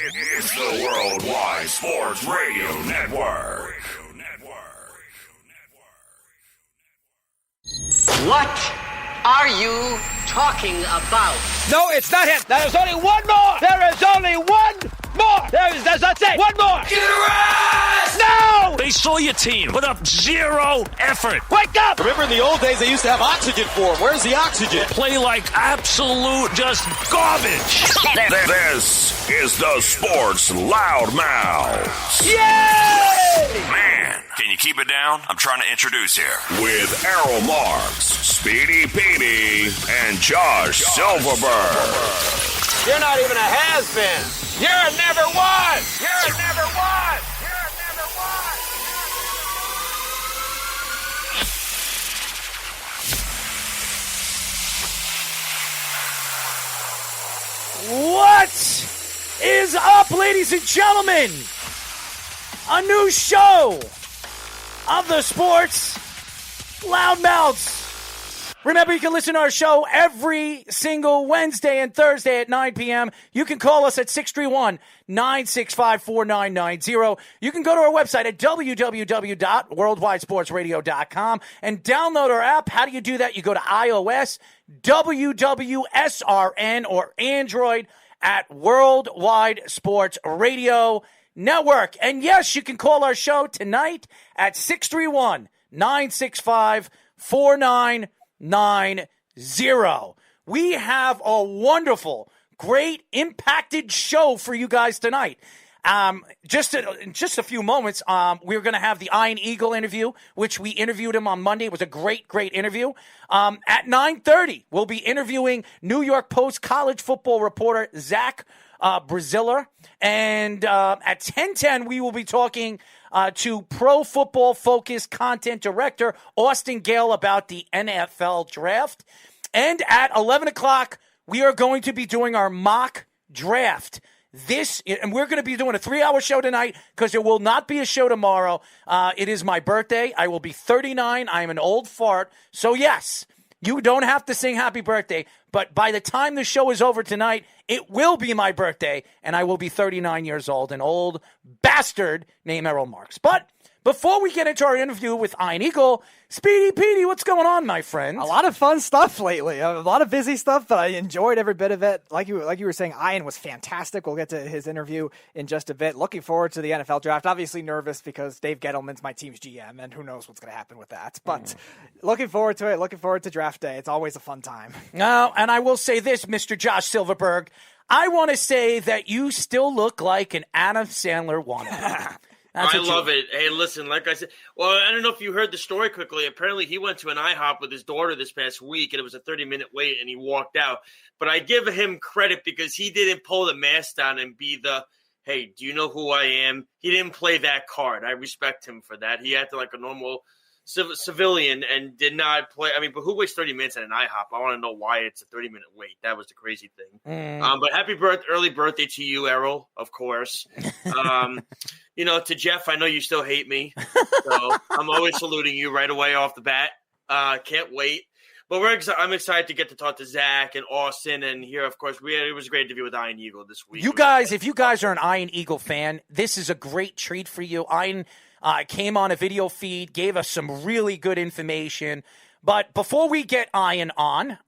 It's the Worldwide Sports Radio Network. What are you talking about? No, it's not him. There is only one more. There is only one more. That's it. One more. Get a rest! No! They saw your team put up zero effort. Wake up! Remember in the old days, they used to have oxygen for them. Where's the oxygen? Play like absolute just garbage. This is the Sports Loudmouth. Yay! Man, can you keep it down? I'm trying to introduce here. With Errol Marks, Speedy Petey, and Josh Silverberg. You're not even a has-been. You're a never was. You're a never was. You're a never was. What is up, ladies and gentlemen? A new show of the Sports Loudmouths. Remember, you can listen to our show every single Wednesday and Thursday at 9 p.m. You can call us at 631-965-4990. You can go to our website at www.worldwidesportsradio.com and download our app. How do you do that? You go to iOS, WWSRN, or Android at Worldwide Sports Radio Network. And yes, you can call our show tonight at 631-965-4990. We have a wonderful, great, impacted show for you guys tonight. In just a few moments, we're going to have the Iron Eagle interview, which we interviewed him on Monday. It was a great, great interview. At 9:30, we'll be interviewing New York Post college football reporter Zach Braziller. And at 10:10, we will be talking to Pro Football Focus content director Austin Gayle about the NFL draft. And at 11 o'clock, we are going to be doing our mock draft. And we're going to be doing a 3-hour show tonight because there will not be a show tomorrow. It is my birthday. I will be 39. I am an old fart. So yes, you don't have to sing happy birthday. But by the time the show is over tonight, it will be my birthday, and I will be 39 years old, an old bastard named Errol Marks. But before we get into our interview with Iron Eagle, Speedy Petey, what's going on, my friend? A lot of fun stuff lately. A lot of busy stuff, but I enjoyed every bit of it. Like you were saying, Ian was fantastic. We'll get to his interview in just a bit. Looking forward to the NFL draft. Obviously nervous because Dave Gettleman's my team's GM, and who knows what's going to happen with that. But looking forward to it. Looking forward to draft day. It's always a fun time. Now, and I will say this, Mr. Josh Silverberg. I want to say that you still look like an Adam Sandler wannabe. I love it. Hey, listen, like I said, well, I don't know if you heard the story quickly. Apparently, he went to an IHOP with his daughter this past week, and it was a 30-minute wait, and he walked out. But I give him credit because he didn't pull the mask down and be the, hey, do you know who I am? He didn't play that card. I respect him for that. He acted like a normal civilian and did not play. I mean, but who waits 30 minutes at an IHOP? I want to know why it's a 30-minute wait. That was the crazy thing. But happy early birthday to you, Errol, of course. To Jeff, I know you still hate me. So I'm always saluting you right away off the bat. Can't wait. But I'm excited to get to talk to Zach and Austin. And here, of course, it was a great interview with Iron Eagle this week. You guys, if you guys are an Iron Eagle fan, this is a great treat for you. Iron came on a video feed, gave us some really good information. But before we get Ian on,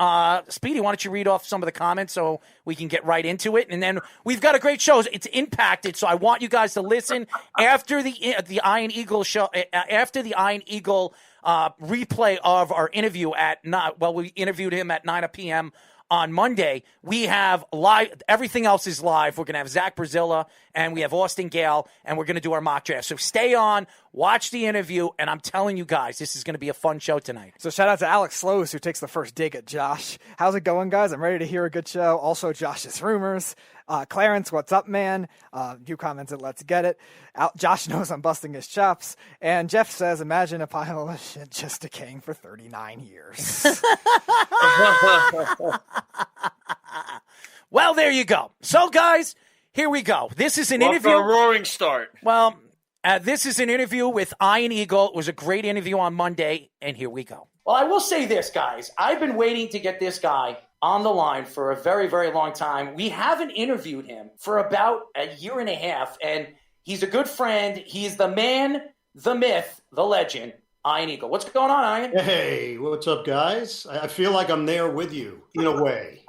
Speedy, why don't you read off some of the comments so we can get right into it? And then we've got a great show. It's impacted, so I want you guys to listen after the Iron Eagle show, after the Iron Eagle replay of our interview we interviewed him at 9 p.m. on Monday. We have live. Everything else is live. We're going to have Zach Brazilla and we have Austin Gayle, and we're going to do our mock draft. So stay on, watch the interview, and I'm telling you guys, this is going to be a fun show tonight. So shout out to Alex Slows, who takes the first dig at Josh. How's it going, guys? I'm ready to hear a good show. Also, Josh's rumors. Clarence, what's up, man? You commented, let's get it. Josh knows I'm busting his chops. And Jeff says, imagine a pile of shit just decaying for 39 years. Well, there you go. So, guys, here we go. This is an interview. A roaring start. Well, this is an interview with Iron Eagle. It was a great interview on Monday, and here we go. Well, I will say this, guys. I've been waiting to get this guy on the line for a very, very long time. We haven't interviewed him for about a year and a half, and he's a good friend. He's the man, the myth, the legend, Ian Eagle. What's going on, Ian? Hey, what's up, guys? I feel like I'm there with you, in a way.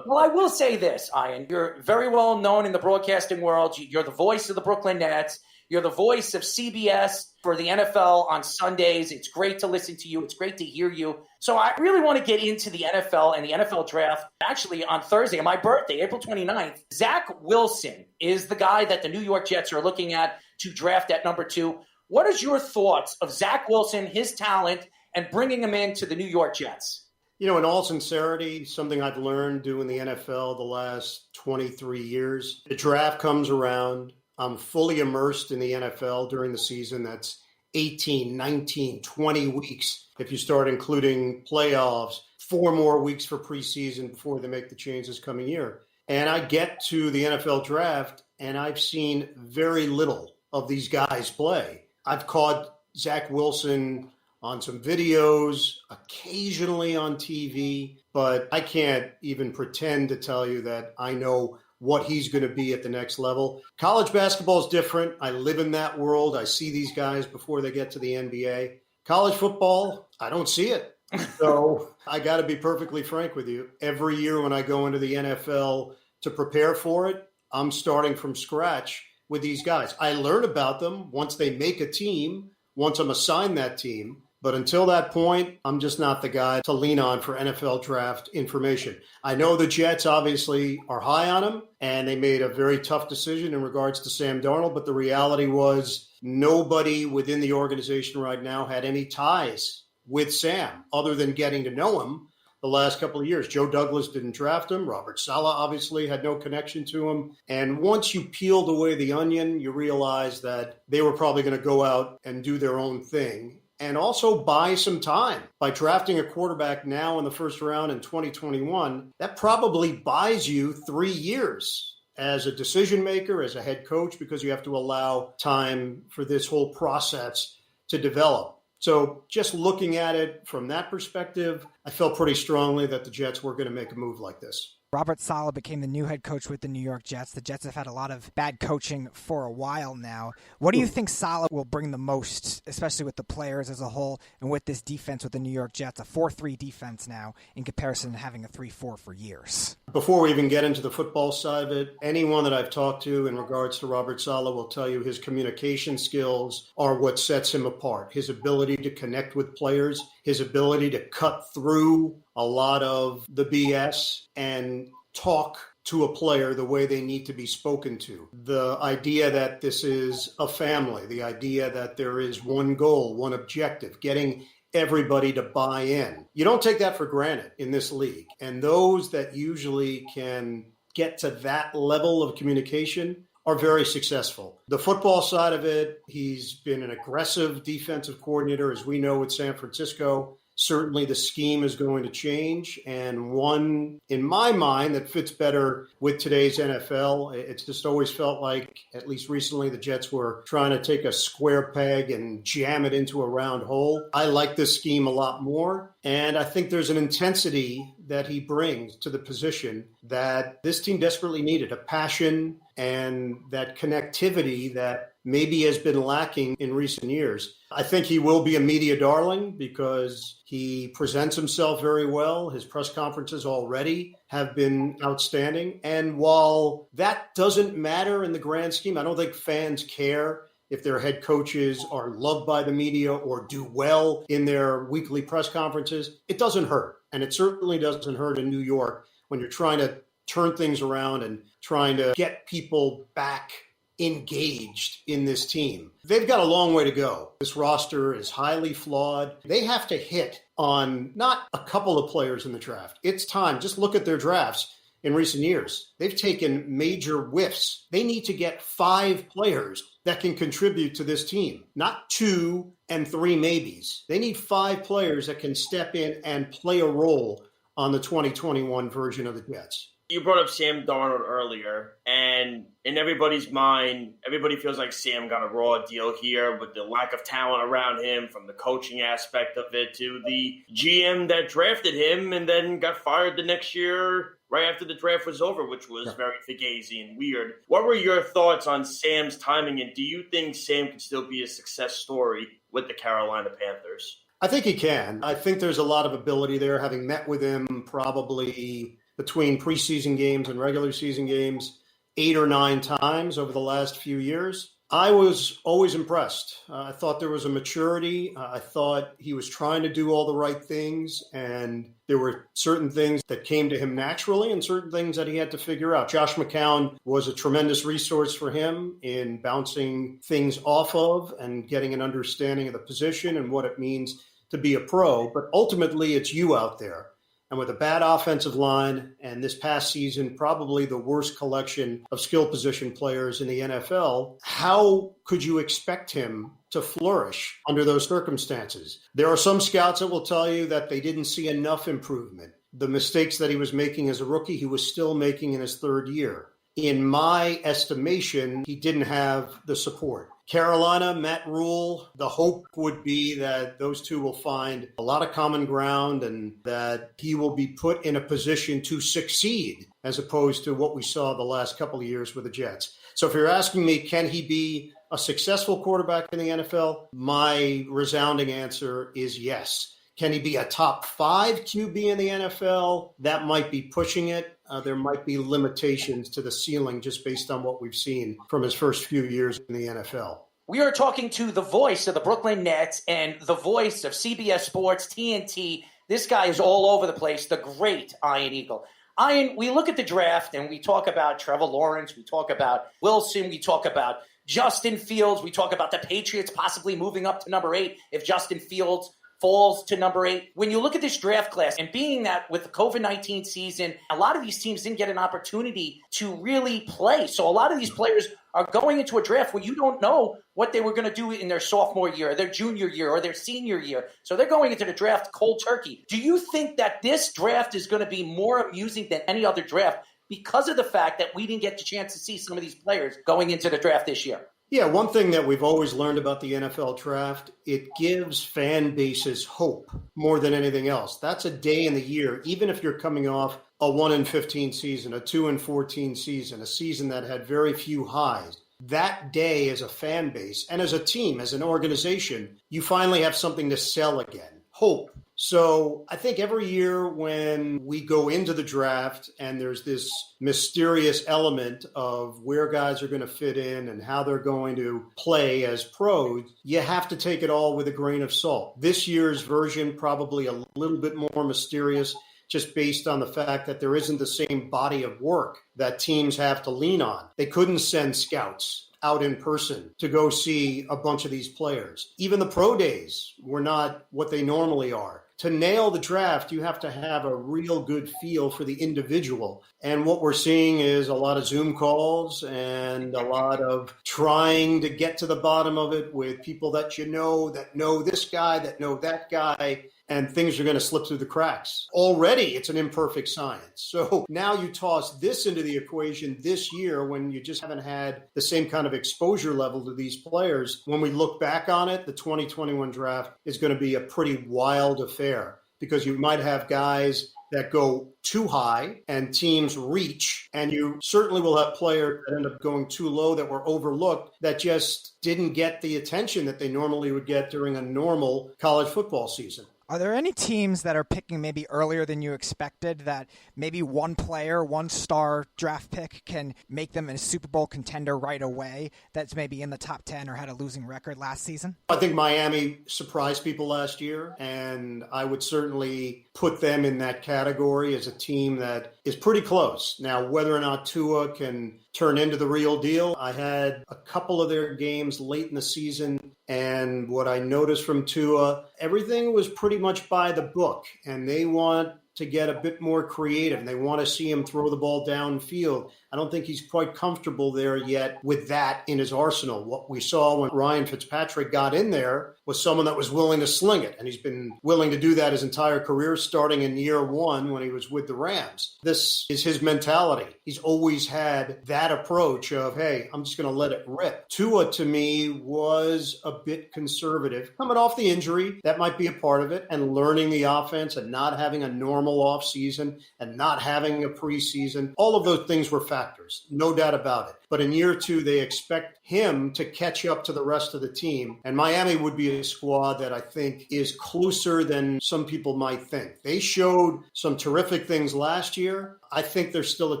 Well, I will say this, Ian. You're very well known in the broadcasting world. You're the voice of the Brooklyn Nets. You're the voice of CBS for the NFL on Sundays. It's great to listen to you. It's great to hear you. So I really want to get into the NFL and the NFL draft. Actually, on Thursday, on my birthday, April 29th, Zach Wilson is the guy that the New York Jets are looking at to draft at number 2. What is your thoughts of Zach Wilson, his talent, and bringing him into the New York Jets? You know, in all sincerity, something I've learned doing the NFL the last 23 years, the draft comes around. I'm fully immersed in the NFL during the season. That's 18, 19, 20 weeks. If you start including playoffs, 4 more weeks for preseason before they make the change this coming year. And I get to the NFL draft, and I've seen very little of these guys play. I've caught Zach Wilson on some videos, occasionally on TV, but I can't even pretend to tell you that I know what he's going to be at the next level. College basketball is different. I live in that world. I see these guys before they get to the NBA. College football, I don't see it. So I got to be perfectly frank with you. Every year when I go into the NFL to prepare for it, I'm starting from scratch with these guys. I learn about them once they make a team, once I'm assigned that team. But until that point, I'm just not the guy to lean on for NFL draft information. I know the Jets obviously are high on him, and they made a very tough decision in regards to Sam Darnold. But the reality was nobody within the organization right now had any ties with Sam other than getting to know him the last couple of years. Joe Douglas didn't draft him. Robert Saleh obviously had no connection to him. And once you peeled away the onion, you realize that they were probably going to go out and do their own thing and also buy some time. By drafting a quarterback now in the first round in 2021, that probably buys you 3 years as a decision maker, as a head coach, because you have to allow time for this whole process to develop. So just looking at it from that perspective, I felt pretty strongly that the Jets were going to make a move like this. Robert Saleh became the new head coach with the New York Jets. The Jets have had a lot of bad coaching for a while now. What do you think Saleh will bring the most, especially with the players as a whole and with this defense with the New York Jets, a 4-3 defense now in comparison to having a 3-4 for years? Before we even get into the football side of it, anyone that I've talked to in regards to Robert Saleh will tell you his communication skills are what sets him apart. His ability to connect with players, his ability to cut through a lot of the BS and talk to a player the way they need to be spoken to. The idea that this is a family, the idea that there is one goal, one objective, getting everybody to buy in. You don't take that for granted in this league. And those that usually can get to that level of communication are very successful. The football side of it, he's been an aggressive defensive coordinator, as we know, with San Francisco. Certainly the scheme is going to change, and one, in my mind, that fits better with today's NFL. It's just always felt like, at least recently, the Jets were trying to take a square peg and jam it into a round hole. I like this scheme a lot more, and I think there's an intensity that he brings to the position that this team desperately needed, a passion and that connectivity that maybe has been lacking in recent years. I think he will be a media darling because he presents himself very well. His press conferences already have been outstanding. And while that doesn't matter in the grand scheme, I don't think fans care if their head coaches are loved by the media or do well in their weekly press conferences. It doesn't hurt. And it certainly doesn't hurt in New York when you're trying to turn things around and trying to get people back engaged in this team. They've got a long way to go. This roster is highly flawed. They have to hit on not a couple of players in the draft. It's time. Just look at their drafts in recent years. They've taken major whiffs. They need to get 5 players that can contribute to this team, not 2 and 3 maybes. They need 5 players that can step in and play a role on the 2021 version of the Jets. You brought up Sam Darnold earlier, and in everybody's mind, everybody feels like Sam got a raw deal here with the lack of talent around him, from the coaching aspect of it to the GM that drafted him and then got fired the next year right after the draft was over, which was very fugazi and weird. What were your thoughts on Sam's timing, and do you think Sam can still be a success story with the Carolina Panthers? I think he can. I think there's a lot of ability there, having met with him probably between preseason games and regular season games 8 or 9 times over the last few years. I was always impressed. I thought there was a maturity. I thought he was trying to do all the right things, and there were certain things that came to him naturally and certain things that he had to figure out. Josh McCown was a tremendous resource for him in bouncing things off of and getting an understanding of the position and what it means to be a pro. But ultimately, it's you out there. And with a bad offensive line and this past season, probably the worst collection of skill position players in the NFL, how could you expect him to flourish under those circumstances? There are some scouts that will tell you that they didn't see enough improvement. The mistakes that he was making as a rookie, he was still making in his third year. In my estimation, he didn't have the support. Carolina, Matt Rule, the hope would be that those two will find a lot of common ground and that he will be put in a position to succeed as opposed to what we saw the last couple of years with the Jets. So if you're asking me, can he be a successful quarterback in the NFL? My resounding answer is yes. Can he be a top 5 QB in the NFL? That might be pushing it. There might be limitations to the ceiling just based on what we've seen from his first few years in the NFL. We are talking to the voice of the Brooklyn Nets and the voice of CBS Sports, TNT. This guy is all over the place, the great Ian Eagle. Ian, we look at the draft and we talk about Trevor Lawrence, we talk about Wilson, we talk about Justin Fields, we talk about the Patriots possibly moving up to number 8 if Justin Fields falls to number 8. When you look at this draft class, and being that with the COVID-19 season, a lot of these teams didn't get an opportunity to really play. So a lot of these players are going into a draft where you don't know what they were going to do in their sophomore year, or their junior year, or their senior year. So they're going into the draft cold turkey. Do you think that this draft is going to be more amusing than any other draft because of the fact that we didn't get the chance to see some of these players going into the draft this year? Yeah, one thing that we've always learned about the NFL draft, it gives fan bases hope more than anything else. That's a day in the year, even if you're coming off a 1-15 season, a 2-14 season, a season that had very few highs. That day as a fan base and as a team, as an organization, you finally have something to sell again. Hope. So I think every year when we go into the draft and there's this mysterious element of where guys are going to fit in and how they're going to play as pros, you have to take it all with a grain of salt. This year's version probably a little bit more mysterious just based on the fact that there isn't the same body of work that teams have to lean on. They couldn't send scouts out in person to go see a bunch of these players. Even the pro days were not what they normally are. To nail the draft, you have to have a real good feel for the individual. And what we're seeing is a lot of Zoom calls and a lot of trying to get to the bottom of it with people that that know this guy, that know that guy, and things are going to slip through the cracks. Already, it's an imperfect science. So now you toss this into the equation this year when you just haven't had the same kind of exposure level to these players. When we look back on it, the 2021 draft is going to be a pretty wild affair because you might have guys that go too high and teams reach, and you certainly will have players that end up going too low that were overlooked that just didn't get the attention that they normally would get during a normal college football season. Are there any teams that are picking maybe earlier than you expected that maybe one player, one star draft pick can make them a Super Bowl contender right away that's maybe in the top 10 or had a losing record last season? I think Miami surprised people last year, and I would certainly put them in that category as a team that is pretty close. Now, whether or not Tua can turn into the real deal, I had a couple of their games late in the season, and what I noticed from Tua, everything was pretty much by the book, and they want to get a bit more creative, and they want to see him throw the ball downfield. I don't think he's quite comfortable there yet with that in his arsenal. What we saw when Ryan Fitzpatrick got in there was someone that was willing to sling it, and he's been willing to do that his entire career, starting in year one when he was with the Rams. This is his mentality. He's always had that approach of, hey, I'm just going to let it rip. Tua, to me, was a bit conservative. Coming off the injury, that might be a part of it, and learning the offense and not having a normal offseason and not having a preseason. All of those things were factors, no doubt about it. But in year two, they expect him to catch up to the rest of the team. And Miami would be a squad that I think is closer than some people might think. They showed some terrific things last year. I think they're still a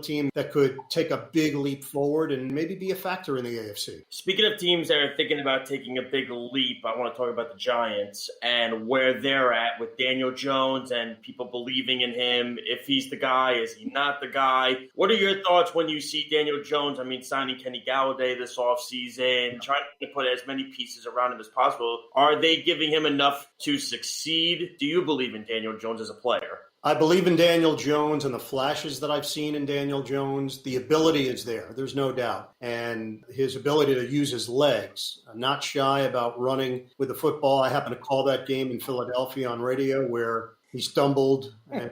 team that could take a big leap forward and maybe be a factor in the AFC. Speaking of teams that are thinking about taking a big leap, I want to talk about the Giants and where they're at with Daniel Jones and people believing in him. If he's the guy, is he not the guy? What are your thoughts when you see Daniel Jones, signing Kenny Galladay this offseason, trying to put as many pieces around him as possible? Are they giving him enough to succeed? Do you believe in Daniel Jones as a player? I believe in Daniel Jones and the flashes that I've seen in Daniel Jones. The ability is there. There's no doubt. And his ability to use his legs. I'm not shy about running with the football. I happen to call that game in Philadelphia on radio where he stumbled. And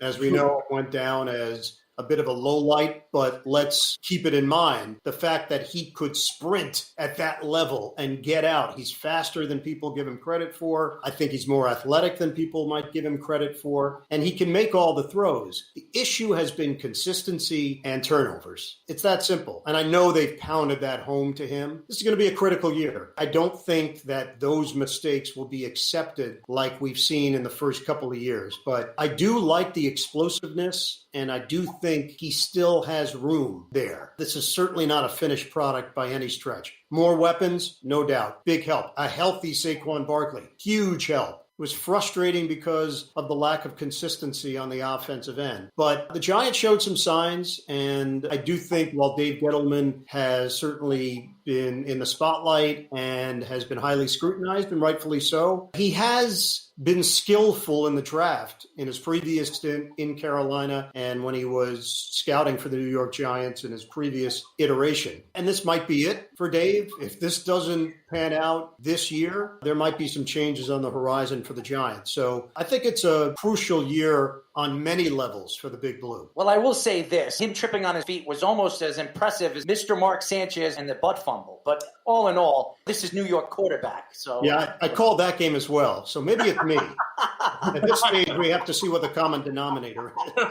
as we know, it went down as a bit of a low light, but let's keep it in mind. The fact that he could sprint at that level and get out. He's faster than people give him credit for. I think he's more athletic than people might give him credit for. And he can make all the throws. The issue has been consistency and turnovers. It's that simple. And I know they've pounded that home to him. This is going to be a critical year. I don't think that those mistakes will be accepted like we've seen in the first couple of years. But I do like the explosiveness, and I do think he still has room there. This is certainly not a finished product by any stretch. More weapons, no doubt. Big help. A healthy Saquon Barkley. Huge help. It was frustrating because of the lack of consistency on the offensive end. But the Giants showed some signs, and I do think while Dave Gettleman has certainly been in the spotlight and has been highly scrutinized, and rightfully so, he has been skillful in the draft in his previous stint in Carolina and when he was scouting for the New York Giants in his previous iteration. And this might be it for Dave. If this doesn't pan out this year, there might be some changes on the horizon for the Giants. So I think it's a crucial year on many levels for the Big Blue. Well, I will say this. Him tripping on his feet was almost as impressive as Mr. Mark Sanchez and the butt fumble. But all in all, this is New York quarterback. So yeah, I called that game as well. So maybe it's me. At this stage, we have to see what the common denominator is.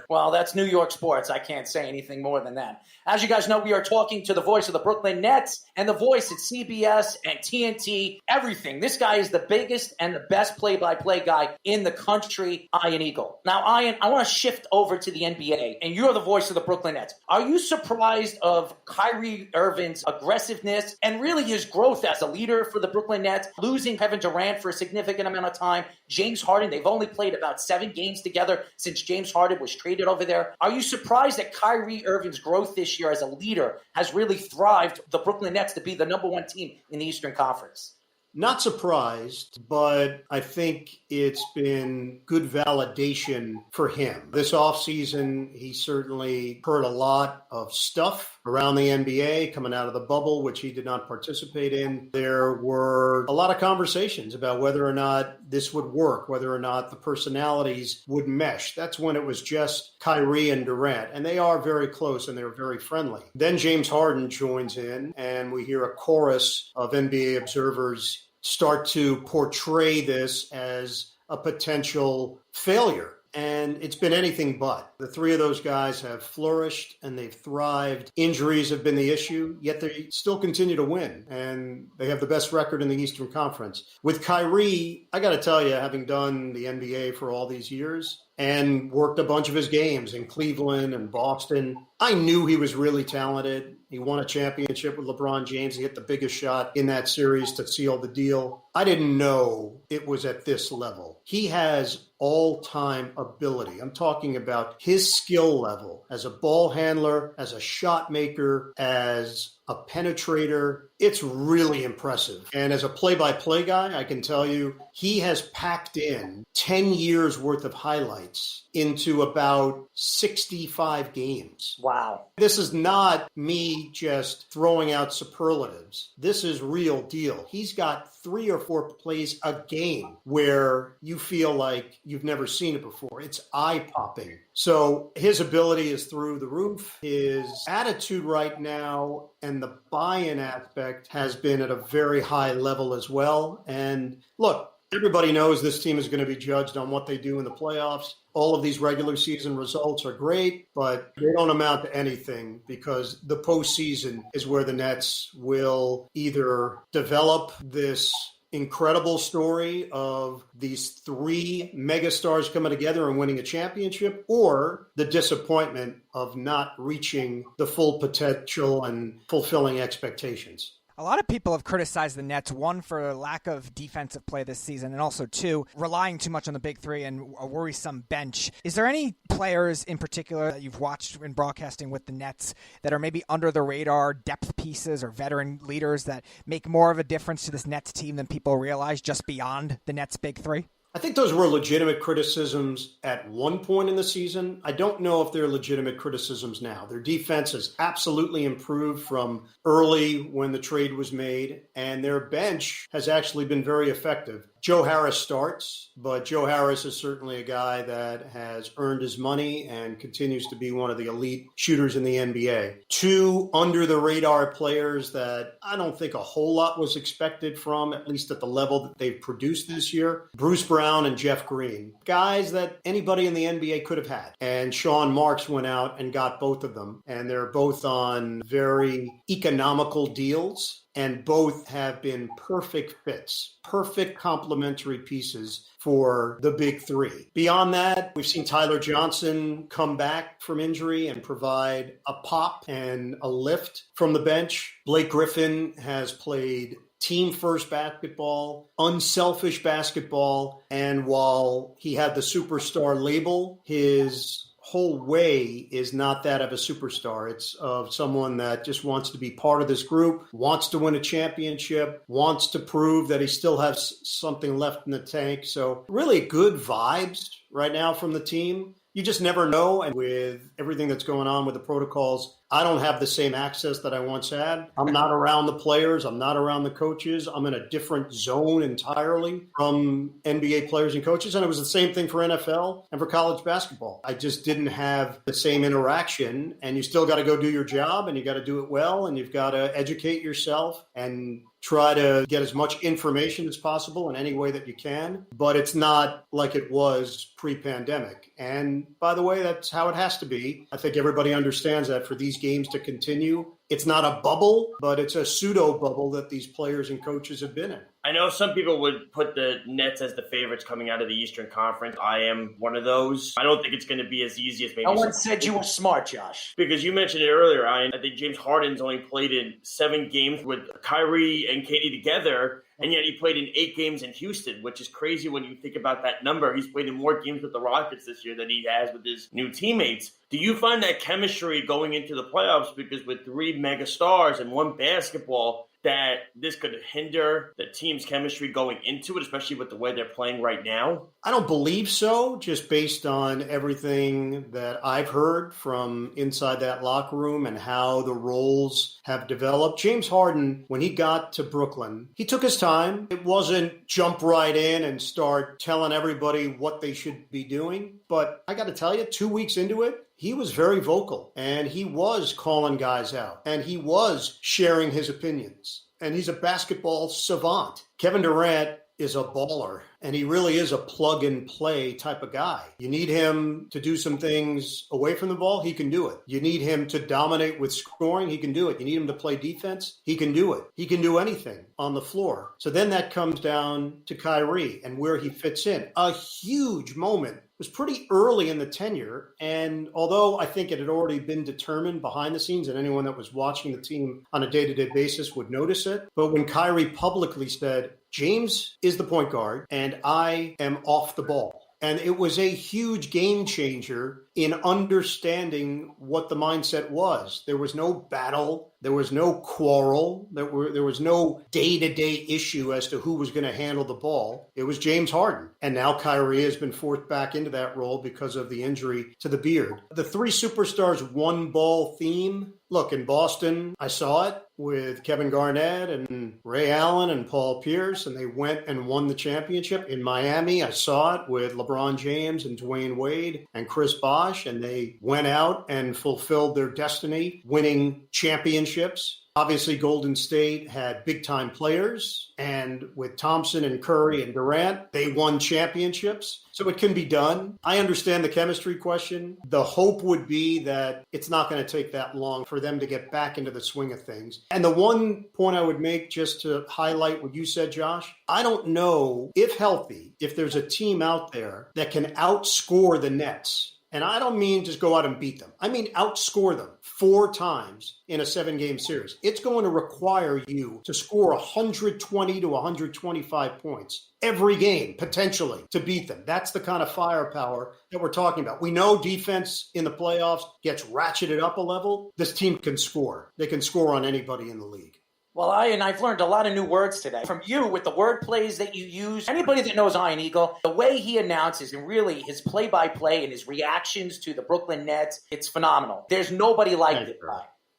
Well, that's New York sports. I can't say anything more than that. As you guys know, we are talking to the voice of the Brooklyn Nets and the voice at CBS and TNT, everything. This guy is the biggest and the best play-by-play guy in the country, Ian Eagle. Now, Ian, I want to shift over to the NBA, and you're the voice of the Brooklyn Nets. Are you surprised of Kyrie Irving's aggressiveness and really his growth as a leader for the Brooklyn Nets, losing Kevin Durant for a significant amount of time, James Harden, they've only played about 7 games together since James Harden was traded over there. Are you surprised that Kyrie Irving's growth this year as a leader has really thrived the Brooklyn Nets to be the number 1 team in the Eastern Conference? Not surprised, but I think it's been good validation for him. This offseason, he certainly heard a lot of stuff around the NBA coming out of the bubble, which he did not participate in. There were a lot of conversations about whether or not this would work, whether or not the personalities would mesh. That's when it was just Kyrie and Durant, and they are very close and they're very friendly. Then James Harden joins in, and we hear a chorus of NBA observers start to portray this as a potential failure. And it's been anything but. The 3 of those guys have flourished and they've thrived. Injuries have been the issue, yet they still continue to win. And they have the best record in the Eastern Conference. With Kyrie, I got to tell you, having done the NBA for all these years and worked a bunch of his games in Cleveland and Boston, I knew he was really talented. He won a championship with LeBron James. He hit the biggest shot in that series to seal the deal. I didn't know it was at this level. He has all-time ability. I'm talking about his skill level as a ball handler, as a shot maker, as a penetrator. It's really impressive. And as a play-by-play guy, I can tell you he has packed in 10 years worth of highlights into about 65 games. Wow. This is not me just throwing out superlatives. This is real deal. He's got 3 or 4 plays a game where you feel like you've never seen it before. It's eye-popping. So his ability is through the roof. His attitude right now and the buy-in aspect has been at a very high level as well. And look, everybody knows this team is going to be judged on what they do in the playoffs. All of these regular season results are great, but they don't amount to anything because the postseason is where the Nets will either develop this incredible story of these 3 megastars coming together and winning a championship, or the disappointment of not reaching the full potential and fulfilling expectations. A lot of people have criticized the Nets, one, for lack of defensive play this season, and also, two, relying too much on the big three and a worrisome bench. Is there any players in particular that you've watched in broadcasting with the Nets that are maybe under the radar, depth pieces or veteran leaders that make more of a difference to this Nets team than people realize, just beyond the Nets' big three? I think those were legitimate criticisms at one point in the season. I don't know if they're legitimate criticisms now. Their defense has absolutely improved from early when the trade was made, and their bench has actually been very effective. Joe Harris starts, but Joe Harris is certainly a guy that has earned his money and continues to be one of the elite shooters in the NBA. 2 under-the-radar players that I don't think a whole lot was expected from, at least at the level that they've produced this year. Bruce Brown and Jeff Green. Guys that anybody in the NBA could have had. And Sean Marks went out and got both of them. And they're both on very economical deals. And both have been perfect fits, perfect complementary pieces for the big three. Beyond that, we've seen Tyler Johnson come back from injury and provide a pop and a lift from the bench. Blake Griffin has played team first basketball, unselfish basketball, and while he had the superstar label, his whole way is not that of a superstar. It's of someone that just wants to be part of this group, wants to win a championship, wants to prove that he still has something left in the tank. So really good vibes right now from the team. You just never know. And with everything that's going on with the protocols, I don't have the same access that I once had. I'm not around the players. I'm not around the coaches. I'm in a different zone entirely from NBA players and coaches. And it was the same thing for NFL and for college basketball. I just didn't have the same interaction. And you still got to go do your job, and you got to do it well, and you've got to educate yourself and try to get as much information as possible in any way that you can. But it's not like it was pre-pandemic. And by the way, that's how it has to be. I think everybody understands that for these games to continue. It's not a bubble, but it's a pseudo bubble that these players and coaches have been in. I know some people would put the Nets as the favorites coming out of the Eastern Conference. I am one of those. I don't think it's going to be as easy as maybe. No one said you were smart, Josh. Because you mentioned it earlier, I think James Harden's only played in 7 games with Kyrie and KD together, and yet he played in 8 games in Houston, which is crazy when you think about that number. He's played in more games with the Rockets this year than he has with his new teammates. Do you find that chemistry going into the playoffs, because with 3 mega stars and 1 basketball, that this could hinder the team's chemistry going into it, especially with the way they're playing right now? I don't believe so, just based on everything that I've heard from inside that locker room and how the roles have developed. James Harden, when he got to Brooklyn, he took his time. It wasn't jump right in and start telling everybody what they should be doing. But I got to tell you, 2 weeks into it, he was very vocal, and he was calling guys out, and he was sharing his opinions. And he's a basketball savant. Kevin Durant is a baller, and he really is a plug-and-play type of guy. You need him to do some things away from the ball, he can do it. You need him to dominate with scoring, he can do it. You need him to play defense, he can do it. He can do anything on the floor. So then that comes down to Kyrie and where he fits in. A huge moment. It was pretty early in the tenure, and although I think it had already been determined behind the scenes and anyone that was watching the team on a day-to-day basis would notice it, but when Kyrie publicly said, James is the point guard and I am off the ball. And it was a huge game changer in understanding what the mindset was. There was no battle. There was no quarrel. There was no day-to-day issue as to who was going to handle the ball. It was James Harden. And now Kyrie has been forced back into that role because of the injury to the beard. The three superstars one ball theme. Look, in Boston, I saw it with Kevin Garnett and Ray Allen and Paul Pierce, and they went and won the championship. In Miami, I saw it with LeBron James and Dwayne Wade and Chris Bosh, and they went out and fulfilled their destiny, winning championships. Obviously, Golden State had big-time players, and with Thompson and Curry and Durant, they won championships. So it can be done. I understand the chemistry question. The hope would be that it's not going to take that long for them to get back into the swing of things. And the one point I would make, just to highlight what you said, Josh, I don't know, if healthy, if there's a team out there that can outscore the Nets. And I don't mean just go out and beat them. I mean outscore them 4 times in a 7-game series. It's going to require you to score 120 to 125 points every game, potentially, to beat them. That's the kind of firepower that we're talking about. We know defense in the playoffs gets ratcheted up a level. This team can score. They can score on anybody in the league. Well, I've learned a lot of new words today from you with the word plays that you use. Anybody that knows Iron Eagle, the way he announces and really his play-by-play and his reactions to the Brooklyn Nets, it's phenomenal. There's nobody like it.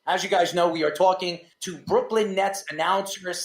As you guys know, we are talking to Brooklyn Nets announcer /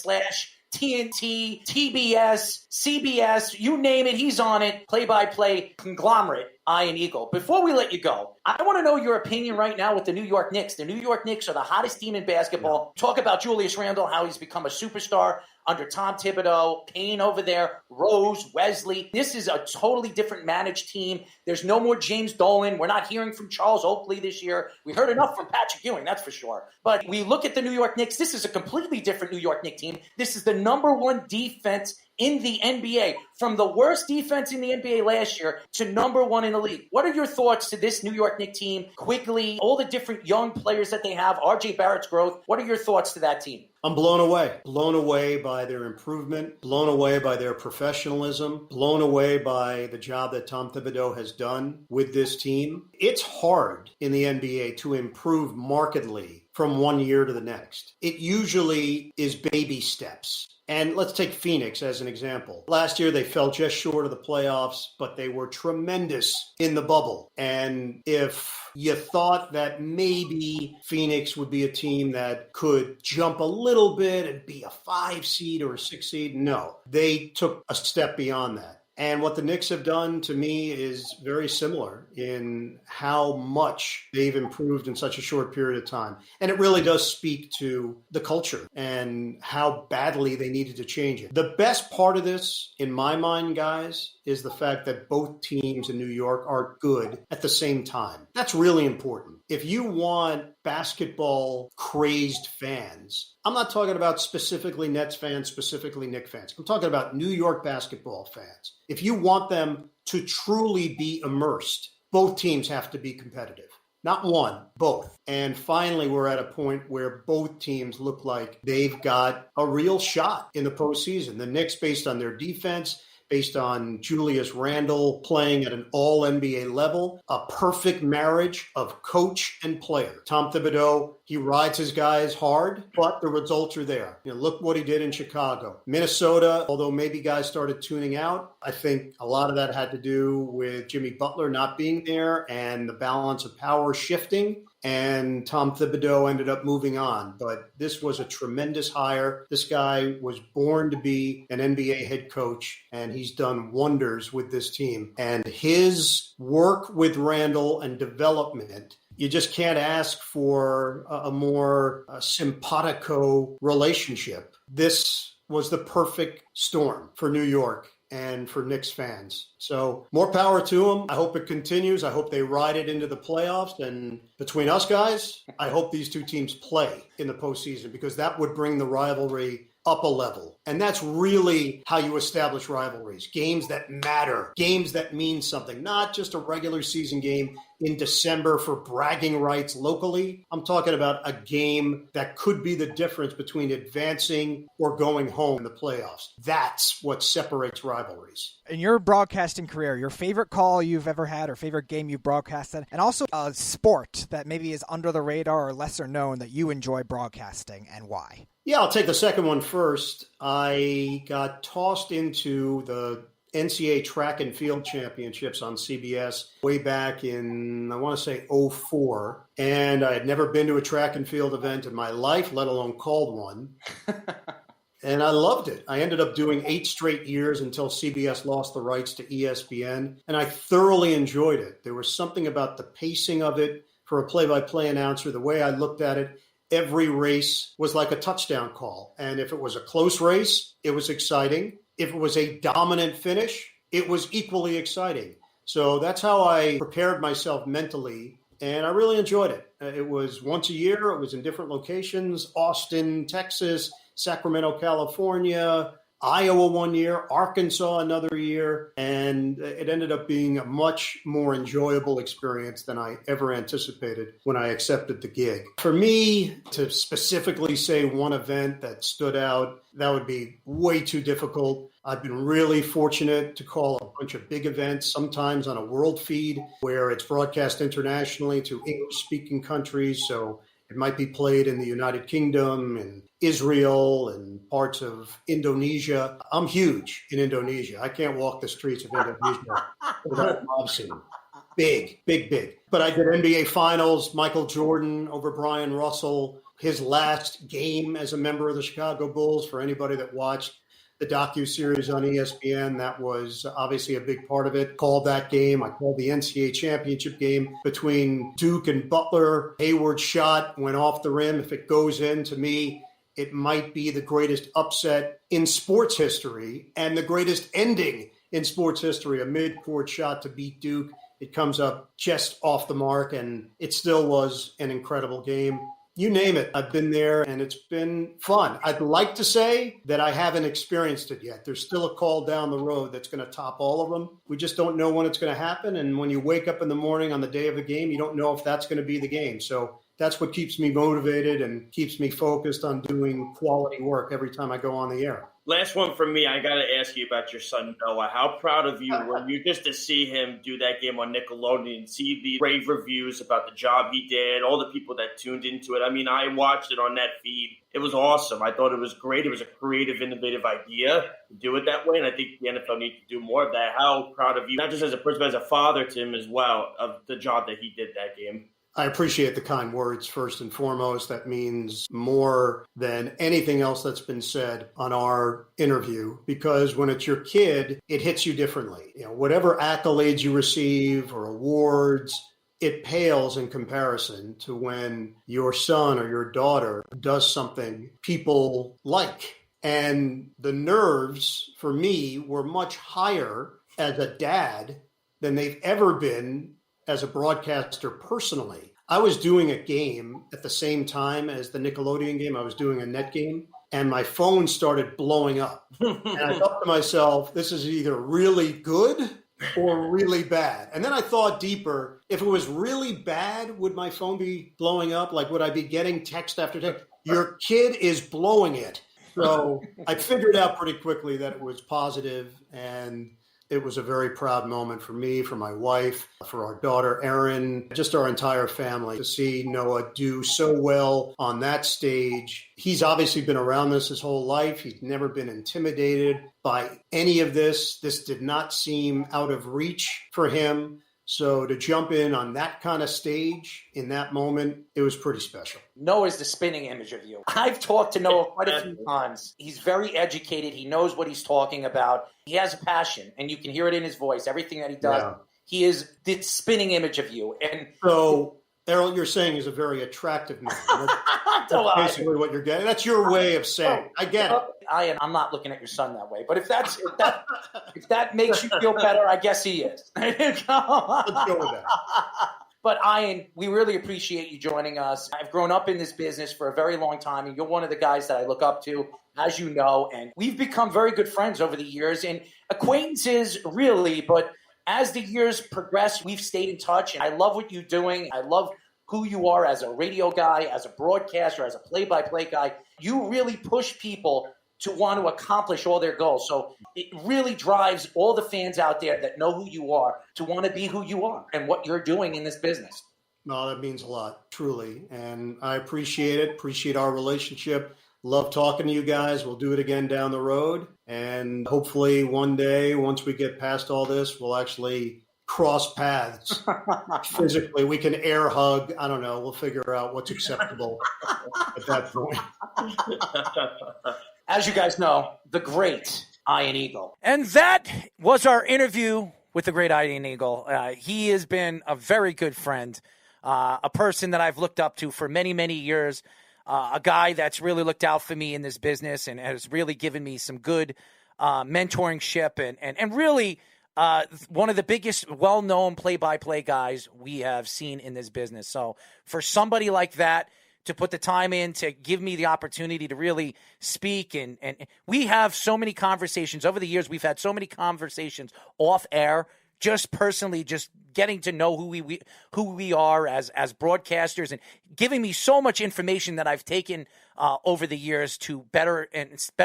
TNT, TBS, CBS, you name it, he's on it. Play-by-play conglomerate, Iron Eagle. Before we let you go, I want to know your opinion right now with the New York Knicks. The New York Knicks are the hottest team in basketball. Talk about Julius Randle, how he's become a superstar under Tom Thibodeau, Payne over there, Rose, Wesley. This is a totally different managed team. There's no more James Dolan. We're not hearing from Charles Oakley this year. We heard enough from Patrick Ewing, that's for sure. But we look at the New York Knicks. This is a completely different New York Knicks team. This is the number 1 defense in the NBA, from the worst defense in the NBA last year to number 1 in the league. What are your thoughts to this New York Knicks team? Quickly, all the different young players that they have, RJ Barrett's growth. What are your thoughts to that team? I'm blown away by their improvement, blown away by their professionalism, blown away by the job that Tom Thibodeau has done with this team. It's hard in the NBA to improve markedly from one year to the next. It usually is baby steps. And let's take Phoenix as an example. Last year, they fell just short of the playoffs, but they were tremendous in the bubble. And if you thought that maybe Phoenix would be a team that could jump a little bit and be a 5 seed or a 6 seed, no. They took a step beyond that. And what the Knicks have done to me is very similar in how much they've improved in such a short period of time. And it really does speak to the culture and how badly they needed to change it. The best part of this, in my mind, guys, is the fact that both teams in New York are good at the same time. That's really important. If you want basketball crazed fans, I'm not talking about specifically Nets fans, specifically Knicks fans. I'm talking about New York basketball fans. If you want them to truly be immersed, both teams have to be competitive. Not one, both. And finally, we're at a point where both teams look like they've got a real shot in the postseason. The Knicks, based on their defense, based on Julius Randle playing at an all-NBA level, a perfect marriage of coach and player. Tom Thibodeau, he rides his guys hard, but the results are there. Look what he did in Chicago. Minnesota, although maybe guys started tuning out, I think a lot of that had to do with Jimmy Butler not being there and the balance of power shifting. And Tom Thibodeau ended up moving on. But this was a tremendous hire. This guy was born to be an NBA head coach, and he's done wonders with this team. And his work with Randle and development, you just can't ask for a more simpatico relationship. This was the perfect storm for New York and for Knicks fans. So more power to them. I hope it continues. I hope they ride it into the playoffs. And between us guys, I hope these two teams play in the postseason, because that would bring the rivalry up a level. And that's really how you establish rivalries. Games that matter, games that mean something, not just a regular season game in December for bragging rights locally. I'm talking about a game that could be the difference between advancing or going home in the playoffs. That's what separates rivalries. In your broadcasting career, your favorite call you've ever had or favorite game you've broadcasted, and also a sport that maybe is under the radar or lesser known that you enjoy broadcasting, and why? Yeah, I'll take the second one first. I got tossed into the NCAA track and field championships on CBS way back in, I want to say, 2004. And I had never been to a track and field event in my life, let alone called one. And I loved it. I ended up doing 8 straight years until CBS lost the rights to ESPN. And I thoroughly enjoyed it. There was something about the pacing of it for a play-by-play announcer, the way I looked at it. Every race was like a touchdown call. And if it was a close race, it was exciting. If it was a dominant finish, it was equally exciting. So that's how I prepared myself mentally, and I really enjoyed it. It was once a year. It was in different locations: Austin, Texas, Sacramento, California, Iowa one year, Arkansas another year, and it ended up being a much more enjoyable experience than I ever anticipated when I accepted the gig. For me, to specifically say one event that stood out, that would be way too difficult. I've been really fortunate to call a bunch of big events, sometimes on a world feed where it's broadcast internationally to English-speaking countries, so it might be played in the United Kingdom and Israel and parts of Indonesia. I'm huge in Indonesia. I can't walk the streets of Indonesia without a mob scene. Big, big, big. But I did NBA Finals, Michael Jordan over Brian Russell, his last game as a member of the Chicago Bulls. For anybody that watched the docuseries on ESPN, that was obviously a big part of it. Called that game. I called the NCAA championship game between Duke and Butler. Hayward's shot went off the rim. If it goes in, to me, it might be the greatest upset in sports history and the greatest ending in sports history, a mid-court shot to beat Duke. It comes up just off the mark, and it still was an incredible game. You name it, I've been there, and it's been fun. I'd like to say that I haven't experienced it yet. There's still a call down the road that's going to top all of them. We just don't know when it's going to happen, and when you wake up in the morning on the day of a game, you don't know if that's going to be the game. So that's what keeps me motivated and keeps me focused on doing quality work every time I go on the air. Last one from me. I got to ask you about your son, Noah. How proud of you were you just to see him do that game on Nickelodeon and see the rave reviews about the job he did, all the people that tuned into it. I mean, I watched it on that feed. It was awesome. I thought it was great. It was a creative, innovative idea to do it that way, and I think the NFL needs to do more of that. How proud of you, not just as a person, but as a father to him as well, of the job that he did that game. I appreciate the kind words first and foremost. That means more than anything else that's been said on our interview, because when it's your kid, it hits you differently. You know, whatever accolades you receive or awards, it pales in comparison to when your son or your daughter does something people like. And the nerves for me were much higher as a dad than they've ever been as a broadcaster personally. I was doing a game at the same time as the Nickelodeon game. I was doing a net game, and my phone started blowing up. And I thought to myself, this is either really good or really bad. And then I thought deeper, if it was really bad, would my phone be blowing up? Like, would I be getting text after text? Your kid is blowing it. So I figured out pretty quickly that it was positive, and it was a very proud moment for me, for my wife, for our daughter, Erin, just our entire family to see Noah do so well on that stage. He's obviously been around this his whole life. He's never been intimidated by any of this. This did not seem out of reach for him. So to jump in on that kind of stage in that moment, it was pretty special. Noah's the spinning image of you. I've talked to Noah quite a few times. He's very educated. He knows what he's talking about. He has a passion, and you can hear it in his voice. Everything that he does, yeah. He is the spinning image of you. And so, Errol, you're saying he's a very attractive man. That's basically what you're getting. That's your way of saying. I get it. I'm not looking at your son that way, but if that makes you feel better, I guess he is. Let's go with that. But Ian, we really appreciate you joining us. I've grown up in this business for a very long time, and you're one of the guys that I look up to, as you know, and we've become very good friends over the years, and acquaintances really, but as the years progress, we've stayed in touch, and I love what you're doing. I love who you are as a radio guy, as a broadcaster, as a play-by-play guy. You really push people to want to accomplish all their goals. So it really drives all the fans out there that know who you are to want to be who you are and what you're doing in this business. No, that means a lot, truly. And I appreciate it, appreciate our relationship. Love talking to you guys. We'll do it again down the road. And hopefully one day, once we get past all this, we'll actually cross paths physically. We can air hug. I don't know. We'll figure out what's acceptable at that point. As you guys know, the great Iron Eagle. And that was our interview with the great Iron Eagle. He has been a very good friend, a person that I've looked up to for many, many years, a guy that's really looked out for me in this business and has really given me some good mentoringship and really one of the biggest well-known play-by-play guys we have seen in this business. So for somebody like that to put the time in to give me the opportunity to really speak, and we have so many conversations over the years. We've had so many conversations off air, just personally, just getting to know who we are as broadcasters, and giving me so much information that I've taken over the years to better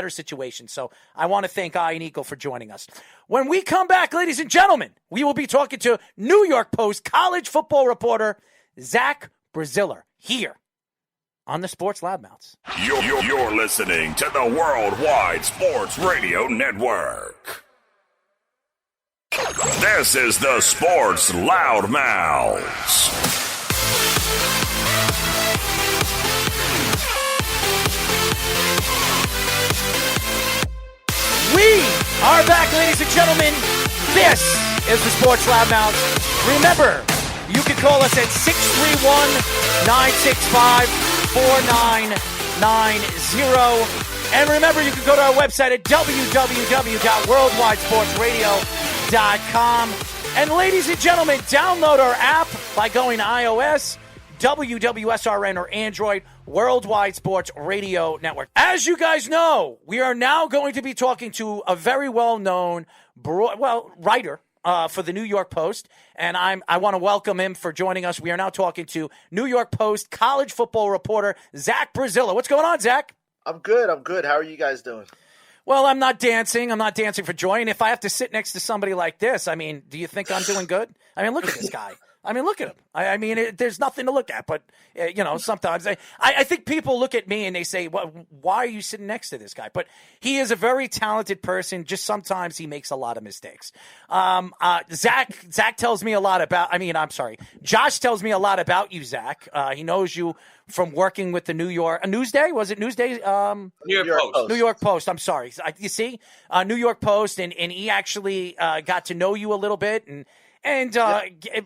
situations. So I want to thank Iron Eagle for joining us. When we come back, ladies and gentlemen, we will be talking to New York Post college football reporter Zach Braziller here on the Sports Loudmouths. You're listening to the Worldwide Sports Radio Network. This is the Sports Loudmouths. We are back, ladies and gentlemen. This is the Sports Loudmouths. Remember, you can call us at 631-965-4990. And remember, you can go to our website at www.worldwidesportsradio.com. And ladies and gentlemen, download our app by going to iOS, WWSRN, or Android, Worldwide Sports Radio Network. As you guys know, we are now going to be talking to a very well-known writer for the New York Post, and I want to welcome him for joining us. We are now talking to New York Post college football reporter Zach Braziller. What's going on, Zach? I'm good. How are you guys doing? Well, I'm not dancing. I'm not dancing for joy. And if I have to sit next to somebody like this, I mean, do you think I'm doing good? I mean, look at this guy. I mean, look at him. There's nothing to look at. But, sometimes I think people look at me and they say, well, why are you sitting next to this guy? But he is a very talented person. Just sometimes he makes a lot of mistakes. Zach tells me a lot about, Josh tells me a lot about you, Zach. He knows you from working with the New York Newsday. Was it Newsday? New York Post. New York Post. I'm sorry. You see, New York Post, and he actually got to know you a little bit and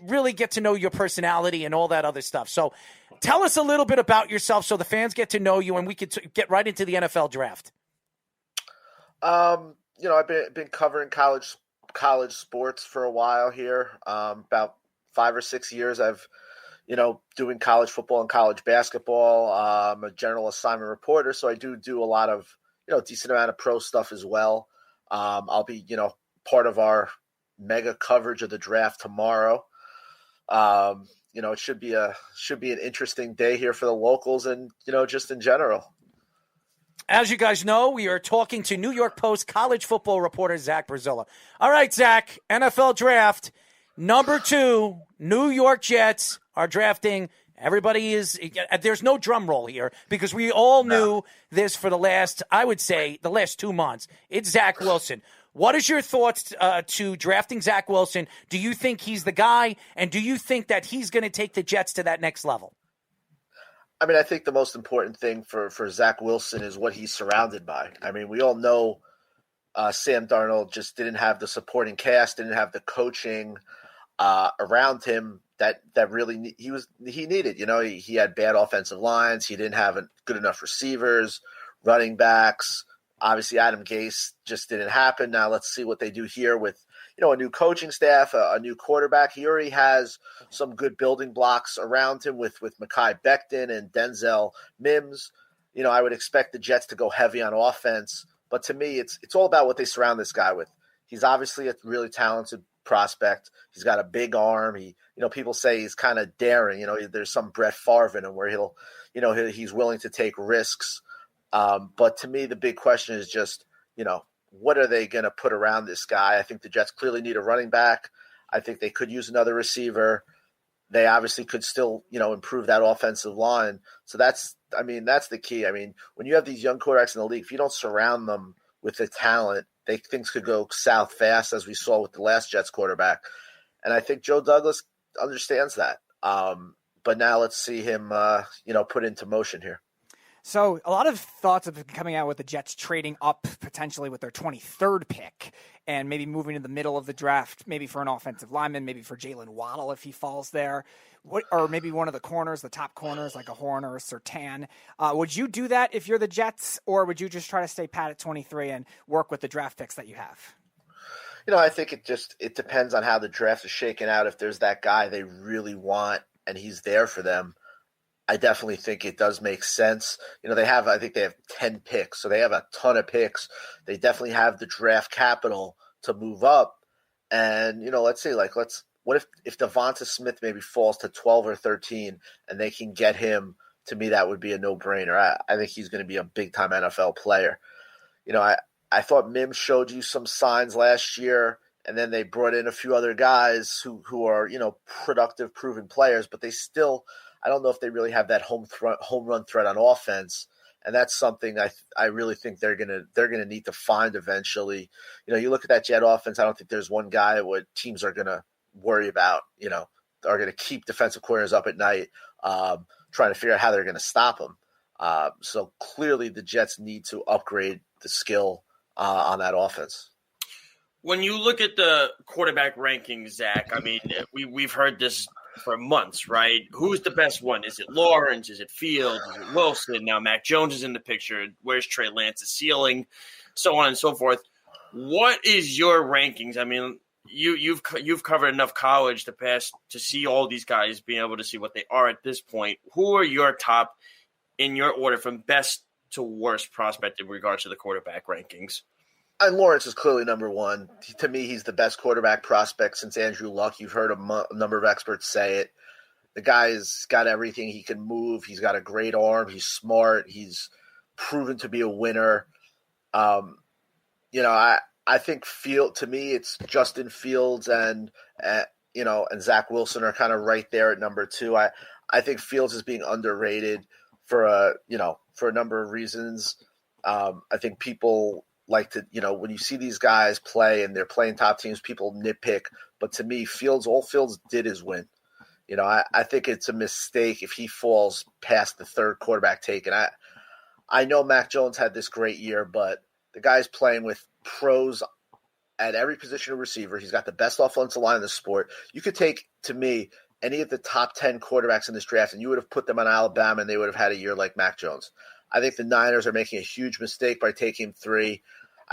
really get to know your personality and all that other stuff. So tell us a little bit about yourself so the fans get to know you and we could get right into the NFL draft. I've been covering college sports for a while here. About 5 or 6 years I've doing college football and college basketball. I'm a general assignment reporter, so I do a lot of, decent amount of pro stuff as well. I'll be, part of our mega coverage of the draft tomorrow. It should be an interesting day here for the locals and, just in general. As you guys know, we are talking to New York Post college football reporter Zach Braziller. All right, Zach, NFL draft, number 2, New York Jets are drafting. Everybody there's no drum roll here because we all knew this for the last 2 months. It's Zach Wilson. What is your thoughts to drafting Zach Wilson? Do you think he's the guy, and do you think that he's going to take the Jets to that next level? I think the most important thing for Zach Wilson is what he's surrounded by. We all know Sam Darnold just didn't have the supporting cast, didn't have the coaching around him that really he needed. He had bad offensive lines. He didn't have good enough receivers, running backs. Obviously, Adam Gase just didn't happen. Now let's see what they do here with, a new coaching staff, a new quarterback. He already has some good building blocks around him with Mekhi Becton and Denzel Mims. I would expect the Jets to go heavy on offense. But to me, it's all about what they surround this guy with. He's obviously a really talented prospect. He's got a big arm. People say he's kind of daring. There's some Brett Favre in him where he's willing to take risks. But to me, the big question is just, what are they going to put around this guy? I think the Jets clearly need a running back. I think they could use another receiver. They obviously could still, improve that offensive line. So that's the key. I mean, when you have these young quarterbacks in the league, if you don't surround them with the talent, things could go south fast, as we saw with the last Jets quarterback. And I think Joe Douglas understands that. But now let's see him, put into motion here. So a lot of thoughts have been coming out with the Jets trading up potentially with their 23rd pick and maybe moving to the middle of the draft, maybe for an offensive lineman, maybe for Jalen Waddle if he falls there, or maybe one of the corners, the top corners like a Horn or a Surtain. Would you do that if you're the Jets, or would you just try to stay pat at 23 and work with the draft picks that you have? I think it depends on how the draft is shaken out. If there's that guy they really want and he's there for them, I definitely think it does make sense. I think they have 10 picks, so they have a ton of picks. They definitely have the draft capital to move up. And, let's see, what if Devonta Smith maybe falls to 12 or 13 and they can get him? To me, that would be a no-brainer. I think he's going to be a big-time NFL player. I thought Mims showed you some signs last year, and then they brought in a few other guys who are, productive, proven players, but they still – I don't know if they really have that home run threat on offense, and that's something I really think they're gonna need to find eventually. You look at that Jet offense. I don't think there's one guy what teams are gonna worry about. Are gonna keep defensive corners up at night, trying to figure out how they're gonna stop them. So clearly, the Jets need to upgrade the skill on that offense. When you look at the quarterback rankings, Zach, I mean, we've heard this for months, right? Who's the best one? Is it Lawrence? Is it Fields? Is it Wilson? Now Mac Jones is in the picture. Where's Trey Lance's ceiling? So on and so forth. What is your rankings? I mean, you've covered enough college to see all these guys being able to see what they are at this point. Who are your top in your order from best to worst prospect in regards to the quarterback rankings? And Lawrence is clearly number one. To me, he's the best quarterback prospect since Andrew Luck. You've heard a number of experts say it. The guy's got everything. He can move. He's got a great arm. He's smart. He's proven to be a winner. I think to me, it's Justin Fields and Zach Wilson are kind of right there at number two. I think Fields is being underrated for a number of reasons. I think people like to, when you see these guys play and they're playing top teams, people nitpick. But to me, all Fields did is win. I think it's a mistake if he falls past the third quarterback taken. I know Mac Jones had this great year, but the guy's playing with pros at every position of receiver. He's got the best offensive line in the sport. You could take, to me, any of the top 10 quarterbacks in this draft, and you would have put them on Alabama, and they would have had a year like Mac Jones. I think the Niners are making a huge mistake by taking him 3.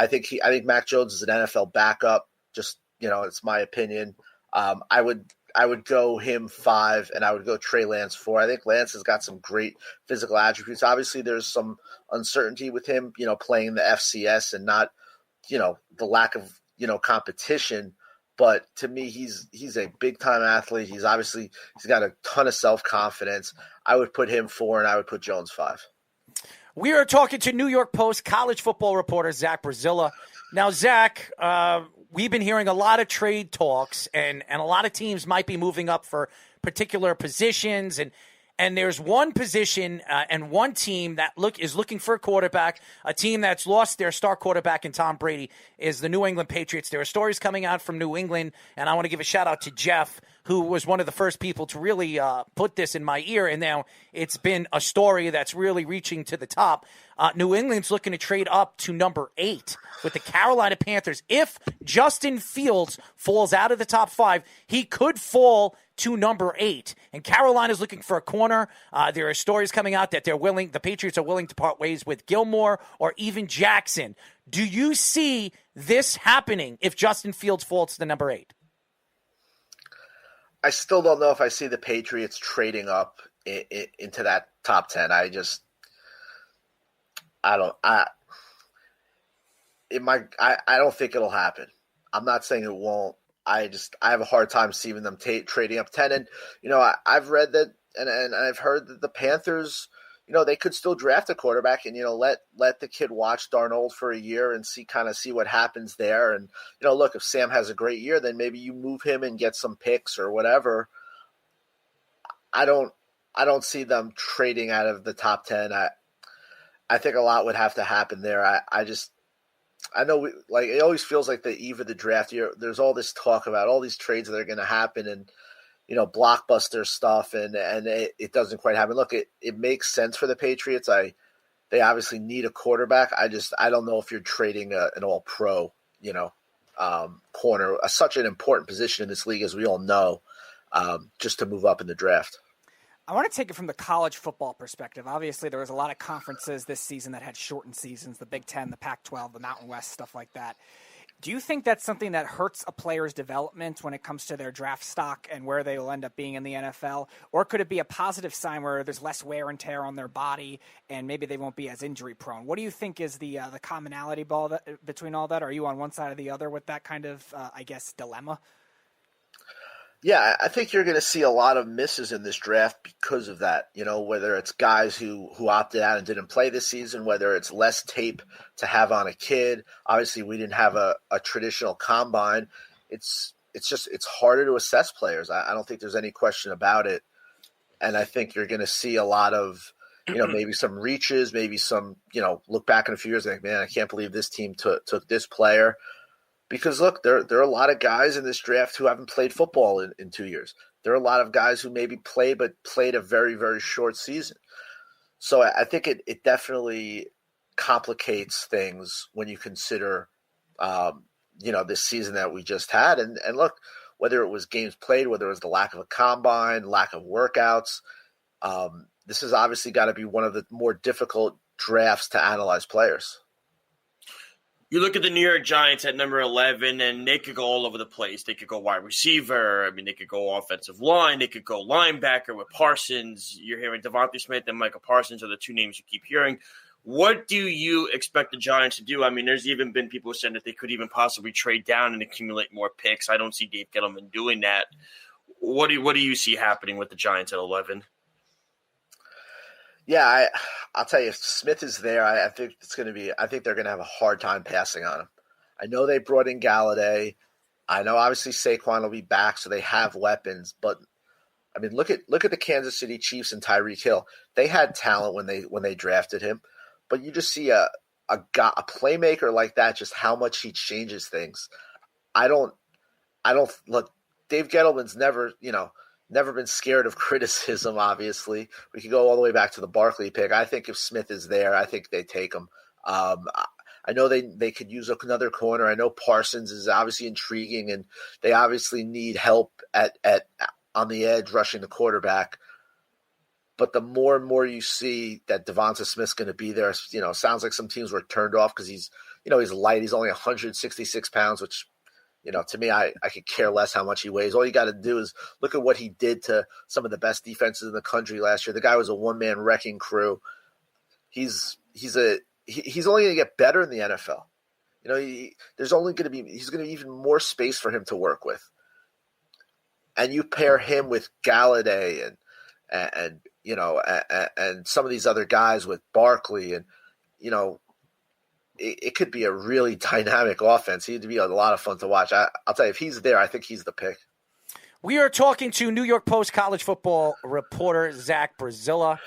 I think Mac Jones is an NFL backup. Just, it's my opinion. I would go him 5, and I would go Trey Lance 4. I think Lance has got some great physical attributes. Obviously, there's some uncertainty with him, playing the FCS and not, the lack of, competition. But to me, he's a big-time athlete. He's got a ton of self-confidence. I would put him 4, and I would put Jones 5. We are talking to New York Post college football reporter Zach Brazilla. Now, Zach, we've been hearing a lot of trade talks, and a lot of teams might be moving up for particular positions. And there's one position and one team that is looking for a quarterback. A team that's lost their star quarterback in Tom Brady is the New England Patriots. There are stories coming out from New England, and I want to give a shout out to Jeff, who was one of the first people to really put this in my ear. And now it's been a story that's really reaching to the top. New England's looking to trade up to number 8 with the Carolina Panthers. If Justin Fields falls out of the top 5, he could fall to number 8. And Carolina's looking for a corner. There are stories coming out that the Patriots are willing to part ways with Gilmore or even Jackson. Do you see this happening if Justin Fields falls to the number 8? I still don't know if I see the Patriots trading up into that top 10. I don't think it'll happen. I'm not saying it won't. I have a hard time seeing them trading up 10. And, I've read that and I've heard that the Panthers, they could still draft a quarterback and, let the kid watch Darnold for a year and see what happens there. And, look, if Sam has a great year, then maybe you move him and get some picks or whatever. I don't see them trading out of the top 10. I think a lot would have to happen there. I know it always feels like the eve of the draft year, there's all this talk about all these trades that are going to happen and, blockbuster stuff and it doesn't quite happen. Look, it makes sense for the Patriots. They obviously need a quarterback. I don't know if you're trading an all pro, corner, such an important position in this league, as we all know, just to move up in the draft. I want to take it from the college football perspective. Obviously, there was a lot of conferences this season that had shortened seasons, the Big Ten, the Pac-12, the Mountain West, stuff like that. Do you think that's something that hurts a player's development when it comes to their draft stock and where they will end up being in the NFL? Or could it be a positive sign where there's less wear and tear on their body and maybe they won't be as injury prone? What do you think is the commonality between all that? Are you on one side or the other with that kind of, dilemma? Yeah, I think you're going to see a lot of misses in this draft because of that. Whether it's guys who opted out and didn't play this season, whether it's less tape to have on a kid. Obviously, we didn't have a traditional combine. It's harder to assess players. I don't think there's any question about it. And I think you're going to see a lot of, maybe some reaches, maybe some, look back in a few years and think, man, I can't believe this team took this player. Because, look, there are a lot of guys in this draft who haven't played football in 2 years. There are a lot of guys who maybe played but played a very, very short season. So I think it definitely complicates things when you consider, this season that we just had. And look, whether it was games played, whether it was the lack of a combine, lack of workouts, this has obviously got to be one of the more difficult drafts to analyze players. You look at the New York Giants at number 11, and they could go all over the place. They could go wide receiver. I mean, they could go offensive line. They could go linebacker with Parsons. You're hearing Devontae Smith and Micah Parsons are the two names you keep hearing. What do you expect the Giants to do? I mean, there's even been people saying that they could even possibly trade down and accumulate more picks. I don't see Dave Gettleman doing that. What do you see happening with the Giants at 11? Yeah, I'll tell you, if Smith is there, I think they're going to have a hard time passing on him. I know they brought in Galladay. I know obviously Saquon will be back, so they have weapons. But I mean, look at the Kansas City Chiefs and Tyreek Hill. They had talent when they drafted him, but you just see a playmaker like that, just how much he changes things. I don't look. Dave Gettleman's never been scared of criticism, obviously. We could go all the way back to the Barkley pick. I think if Smith is there, I think they take him. I know they could use another corner. I know Parsons is obviously intriguing, and they obviously need help at on the edge rushing the quarterback. But the more and more you see that Devonta Smith's going to be there, sounds like some teams were turned off because he's light. He's only 166 pounds, which – to me, I could care less how much he weighs. All you got to do is look at what he did to some of the best defenses in the country last year. The guy was a one-man wrecking crew. He's only going to get better in the NFL. He's going to be even more space for him to work with. And you pair him with Galladay and some of these other guys with Barkley and it could be a really dynamic offense. He'd be a lot of fun to watch. I'll tell you, if he's there, I think he's the pick. We are talking to New York Post college football reporter Zach Brazilla.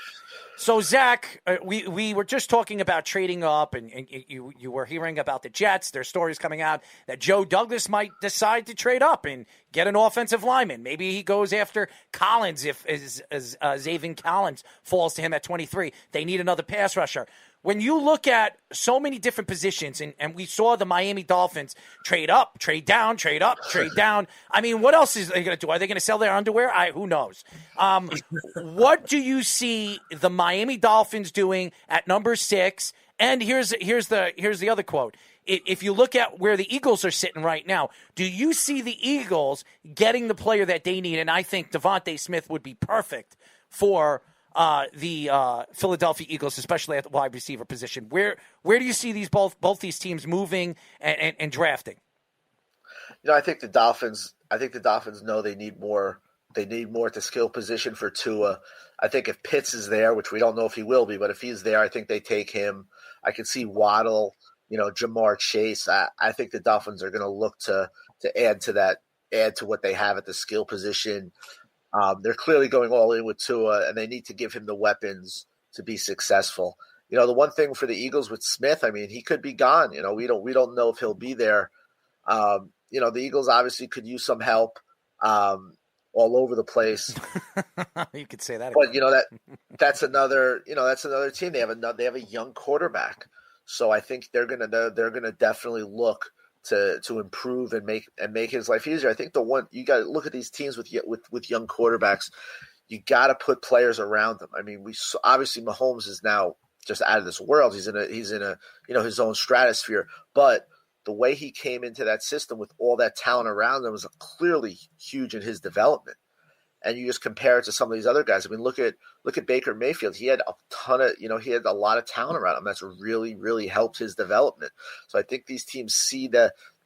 So, Zach, we were just talking about trading up, and you were hearing about the Jets. There's stories coming out that Joe Douglas might decide to trade up and get an offensive lineman. Maybe he goes after Collins if Zaven Collins falls to him at 23. They need another pass rusher. When you look at so many different positions, and we saw the Miami Dolphins trade up, trade down, trade up, trade down. I mean, what else are they going to do? Are they going to sell their underwear? Who knows? What do you see the Miami Dolphins doing at number 6? And here's the other quote. If you look at where the Eagles are sitting right now, do you see the Eagles getting the player that they need? And I think Devontae Smith would be perfect for the Philadelphia Eagles, especially at the wide receiver position. Where do you see both these teams moving and drafting? I think the Dolphins know they need more. They need more at the skill position for Tua. I think if Pitts is there, which we don't know if he will be, but if he's there, I think they take him. I can see Waddle, Jamar Chase. I think the Dolphins are going to look to add to what they have at the skill position. They're clearly going all in with Tua, and they need to give him the weapons to be successful. The one thing for the Eagles with Smith, I mean, he could be gone. We don't know if he'll be there. The Eagles obviously could use some help. All over the place. You could say that. But that's another team. They have a young quarterback, so I think they're gonna definitely look to improve and make his life easier. I think you got to look at these teams with young quarterbacks. You got to put players around them. I mean, obviously Mahomes is now just out of this world. He's in a his own stratosphere, but the way he came into that system with all that talent around him was clearly huge in his development. And you just compare it to some of these other guys. I mean, look at Baker Mayfield. He had he had a lot of talent around him. That's really, really helped his development. So I think these teams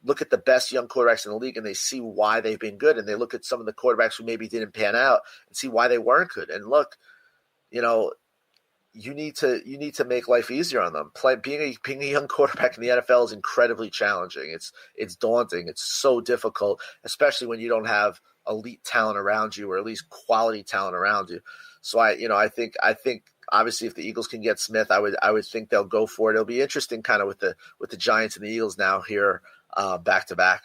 look at the best young quarterbacks in the league and they see why they've been good. And they look at some of the quarterbacks who maybe didn't pan out and see why they weren't good. And look, you need to make life easier on them. Being a young quarterback in the NFL is incredibly challenging. It's daunting. It's so difficult, especially when you don't have elite talent around you, or at least quality talent around you. So I think obviously if the Eagles can get Smith, I would think they'll go for it. It'll be interesting kind of with the Giants and the Eagles now here back to back.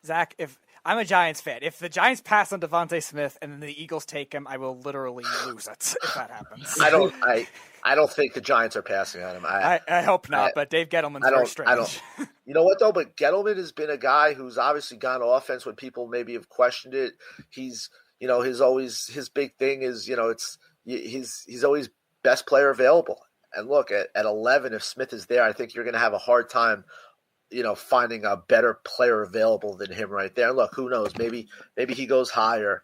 Zach, if I'm a Giants fan, if the Giants pass on Devontae Smith and then the Eagles take him, I will literally lose it if that happens. I don't think the Giants are passing on him. I hope not, but Dave Gettleman's very strange. You know what, though? But Gettleman has been a guy who's obviously gone offense when people maybe have questioned it. He's his big thing is, he's always best player available. And look, at 11, if Smith is there, I think you're going to have a hard time, finding a better player available than him right there. And look, who knows? Maybe he goes higher.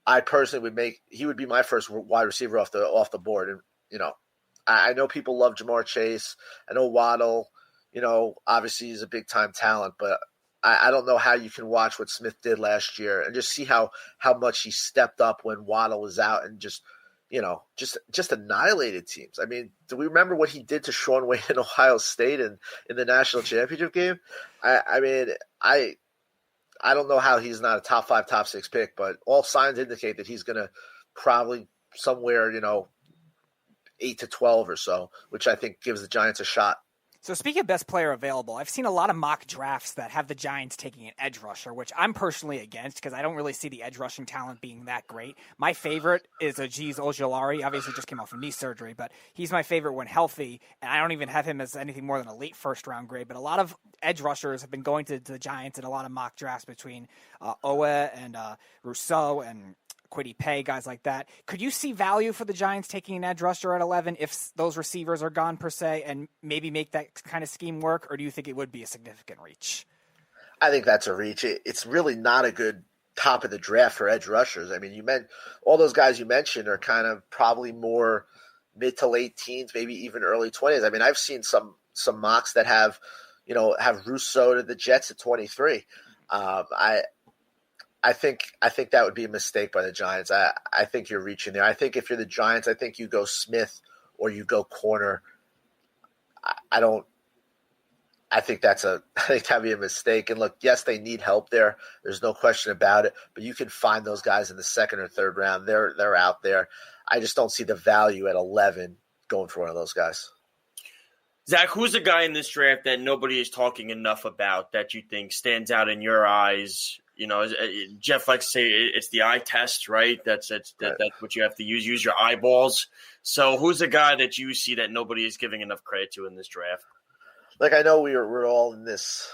I personally he would be my first wide receiver off the board. And, I know people love Jamar Chase. I know Waddle, obviously he's a big time talent, but I don't know how you can watch what Smith did last year and just see how much he stepped up when Waddle was out and just annihilated teams. I mean, do we remember what he did to Sean Wayne in Ohio State in the national championship game? I don't know how he's not a top 5, top 6 pick, but all signs indicate that he's going to probably somewhere, 8 to 12 or so, which I think gives the Giants a shot. So speaking of best player available, I've seen a lot of mock drafts that have the Giants taking an edge rusher, which I'm personally against because I don't really see the edge rushing talent being that great. My favorite is Azeez Ojulari. Obviously just came off of knee surgery, but he's my favorite when healthy, and I don't even have him as anything more than a late first-round grade. But a lot of edge rushers have been going to the Giants in a lot of mock drafts between Owe and Rousseau and Kwity Paye, guys like that. Could you see value for the Giants taking an edge rusher at 11 if those receivers are gone per se and maybe make that kind of scheme work, or do you think it would be a significant reach? I think that's a reach. It's really not a good top of the draft for edge rushers. I mean, all those guys you mentioned are kind of probably more mid to late teens, maybe even early 20s. I mean, I've seen some mocks that have Rousseau to the Jets at 23. I think that would be a mistake by the Giants. I think you're reaching there. I think if you're the Giants, I think you go Smith or you go corner. I think that'd be a mistake. And look, yes, they need help there. There's no question about it. But you can find those guys in the second or third round. They're out there. I just don't see the value at 11 going for one of those guys. Zach, who's a guy in this draft that nobody is talking enough about that you think stands out in your eyes? Jeff likes to say it's the eye test, right? That's what you have to use. Use your eyeballs. So who's a guy that you see that nobody is giving enough credit to in this draft? Like, I know we're all in this,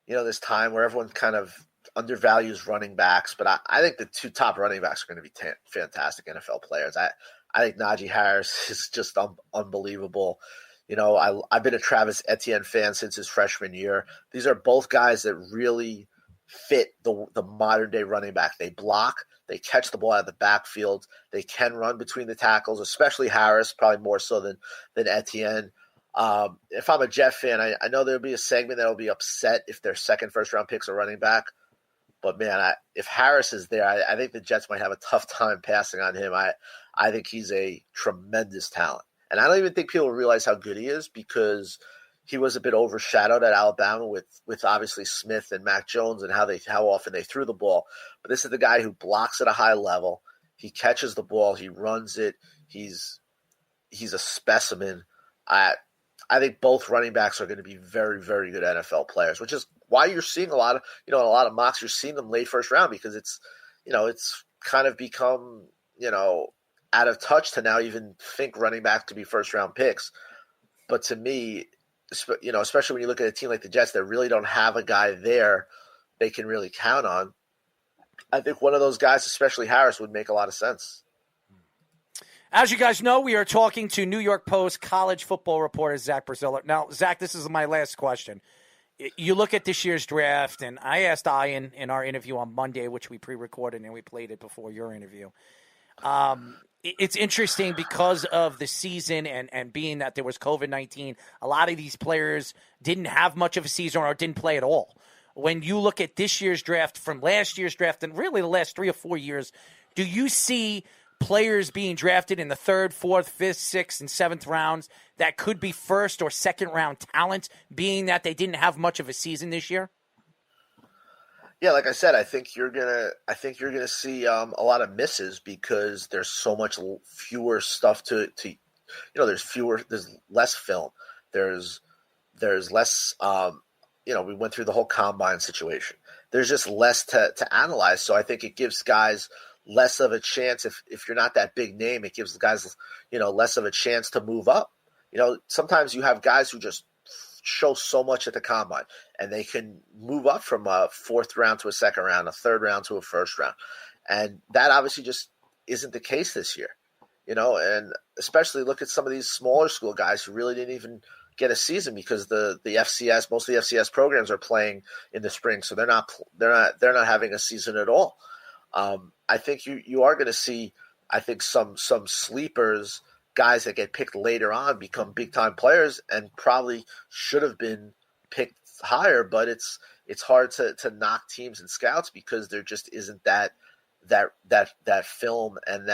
this time where everyone kind of undervalues running backs, but I think the 2 top running backs are going to be fantastic NFL players. I think Najee Harris is just unbelievable. I've been a Travis Etienne fan since his freshman year. These are both guys that really fit the modern day running back. They block, they catch the ball out of the backfield, they can run between the tackles, especially Harris, probably more so than Etienne. If I'm a Jet fan, I know there'll be a segment that'll be upset if their second first round picks are running back, But man, if Harris is there, I think the Jets might have a tough time passing on him. I think he's a tremendous talent, and I don't even think people realize how good he is because he was a bit overshadowed at Alabama with obviously Smith and Mac Jones and how often they threw the ball. But this is the guy who blocks at a high level. He catches the ball. He runs it. He's a specimen. I think both running backs are going to be very, very good NFL players, which is why you're seeing a lot of mocks. You're seeing them late first round because it's kind of become, out of touch to now even think running back to be first round picks. But to me, especially when you look at a team like the Jets that really don't have a guy there they can really count on, I think one of those guys, especially Harris, would make a lot of sense. As you guys know, we are talking to New York Post college football reporter Zach Braziller. Now, Zach, this is my last question. You look at this year's draft, and I asked Ian in our interview on Monday, which we pre-recorded, and we played it before your interview. It's interesting because of the season and being that there was COVID-19, a lot of these players didn't have much of a season or didn't play at all. When you look at this year's draft from last year's draft and really the last 3 or 4 years, do you see players being drafted in the 3rd, 4th, 5th, 6th, and 7th rounds that could be 1st or 2nd round talent, being that they didn't have much of a season this year? Yeah, like I said, I think you're gonna see a lot of misses because there's so much fewer stuff to there's less film. There's less we went through the whole combine situation. There's just less to analyze. So I think it gives guys less of a chance. If you're not that big name, it gives the guys, less of a chance to move up. Sometimes you have guys who just show so much at the combine and they can move up from a 4th round to a 2nd round, a 3rd round to a 1st round. And that obviously just isn't the case this year, and especially look at some of these smaller school guys who really didn't even get a season because the FCS, most of the FCS programs are playing in the spring. So they're not having a season at all. I think you are going to see, I think some sleepers, guys that get picked later on become big time players and probably should have been picked higher, but it's hard to knock teams and scouts because there just isn't that film and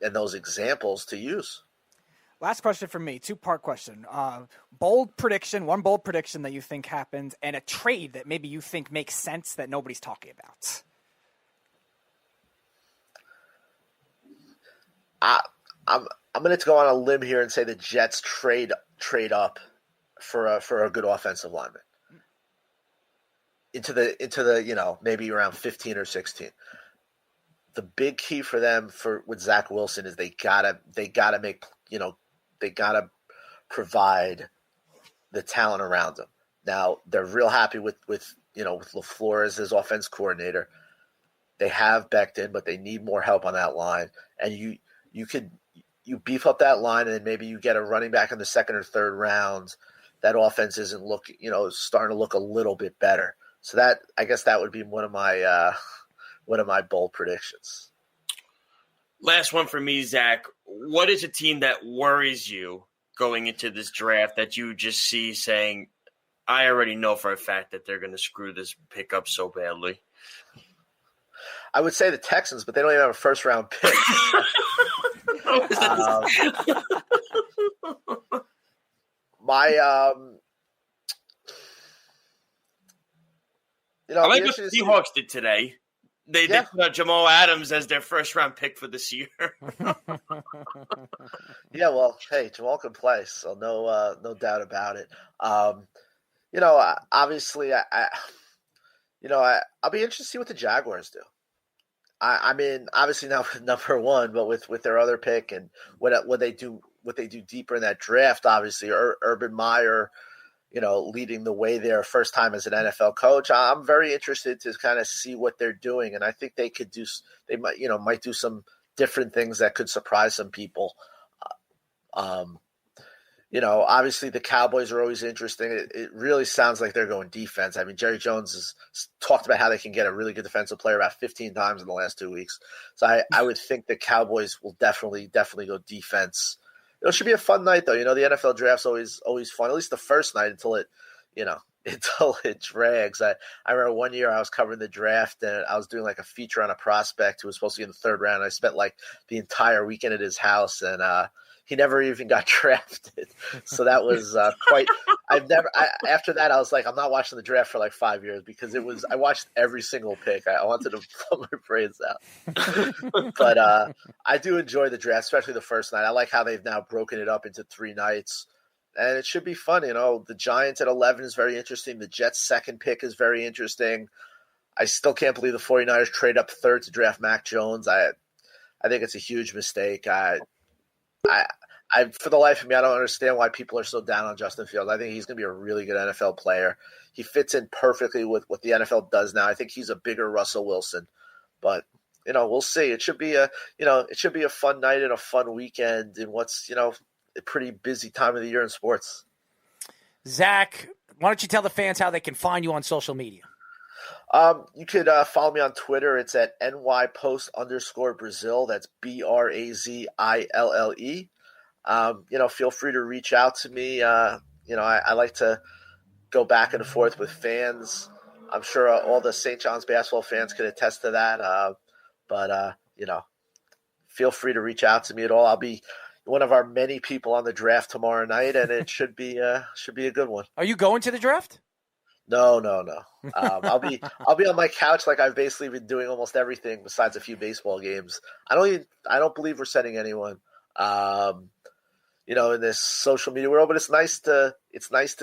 those examples to use. Last question from me, 2-part question. One bold prediction that you think happens, and a trade that maybe you think makes sense that nobody's talking about. I'm going to go on a limb here and say the Jets trade up for a good offensive lineman into the maybe around 15 or 16. The big key for them with Zach Wilson is they gotta provide the talent around him. Now they're real happy with LaFleur as his offense coordinator. They have Becton, but they need more help on that line. And you beef up that line, and then maybe you get a running back in the 2nd or 3rd rounds. That offense isn't starting to look a little bit better. So I guess that would be one of my bold predictions. Last one for me, Zach. What is a team that worries you going into this draft that you just see saying, I already know for a fact that they're going to screw this pick up so badly? I would say the Texans, but they don't even have a 1st round pick. I like what the Seahawks did today. They put out Jamal Adams as their 1st round pick for this year. Yeah, well, hey, Jamal can play, so no doubt about it. Obviously, I'll be interested to see what the Jaguars do. I mean, obviously not with number 1, but with their other pick and what they do deeper in that draft. Obviously, Urban Meyer, leading the way there, first time as an NFL coach. I'm very interested to kind of see what they're doing, and I think they might do some different things that could surprise some people. Obviously the Cowboys are always interesting. It really sounds like they're going defense. I mean, Jerry Jones has talked about how they can get a really good defensive player about 15 times in the last 2 weeks. So I would think the Cowboys will definitely go defense. It should be a fun night, though. The NFL draft's always fun, at least the first night until it until it drags. I remember one year I was covering the draft and I was doing like a feature on a prospect who was supposed to be in the third round. I spent like the entire weekend at his house, and he never even got drafted. So that was quite. After that, I was like, I'm not watching the draft for like 5 years because I watched every single pick. I wanted to put my brains out. But I do enjoy the draft, especially the first night. I like how they've now broken it up into 3 nights. And it should be fun. The Giants at 11 is very interesting. The Jets' second pick is very interesting. I still can't believe the 49ers trade up third to draft Mac Jones. I think it's a huge mistake. I for the life of me, I don't understand why people are so down on Justin Fields. I think he's going to be a really good NFL player. He fits in perfectly with what the NFL does now. I think he's a bigger Russell Wilson. But we'll see. It should be a fun night and a fun weekend in what's a pretty busy time of the year in sports. Zach, why don't you tell the fans how they can find you on social media? You could follow me on Twitter. It's at NY_Post_Brazil. That's BRAZILLE. Feel free to reach out to me. I like to go back and forth with fans. I'm sure all the St. John's basketball fans could attest to that. But feel free to reach out to me at all. I'll be one of our many people on the draft tomorrow night, and it should be a good one. Are you going to the draft? No. I'll be on my couch like I've basically been doing almost everything besides a few baseball games. I don't believe we're sending anyone. In this social media world, but it's nice to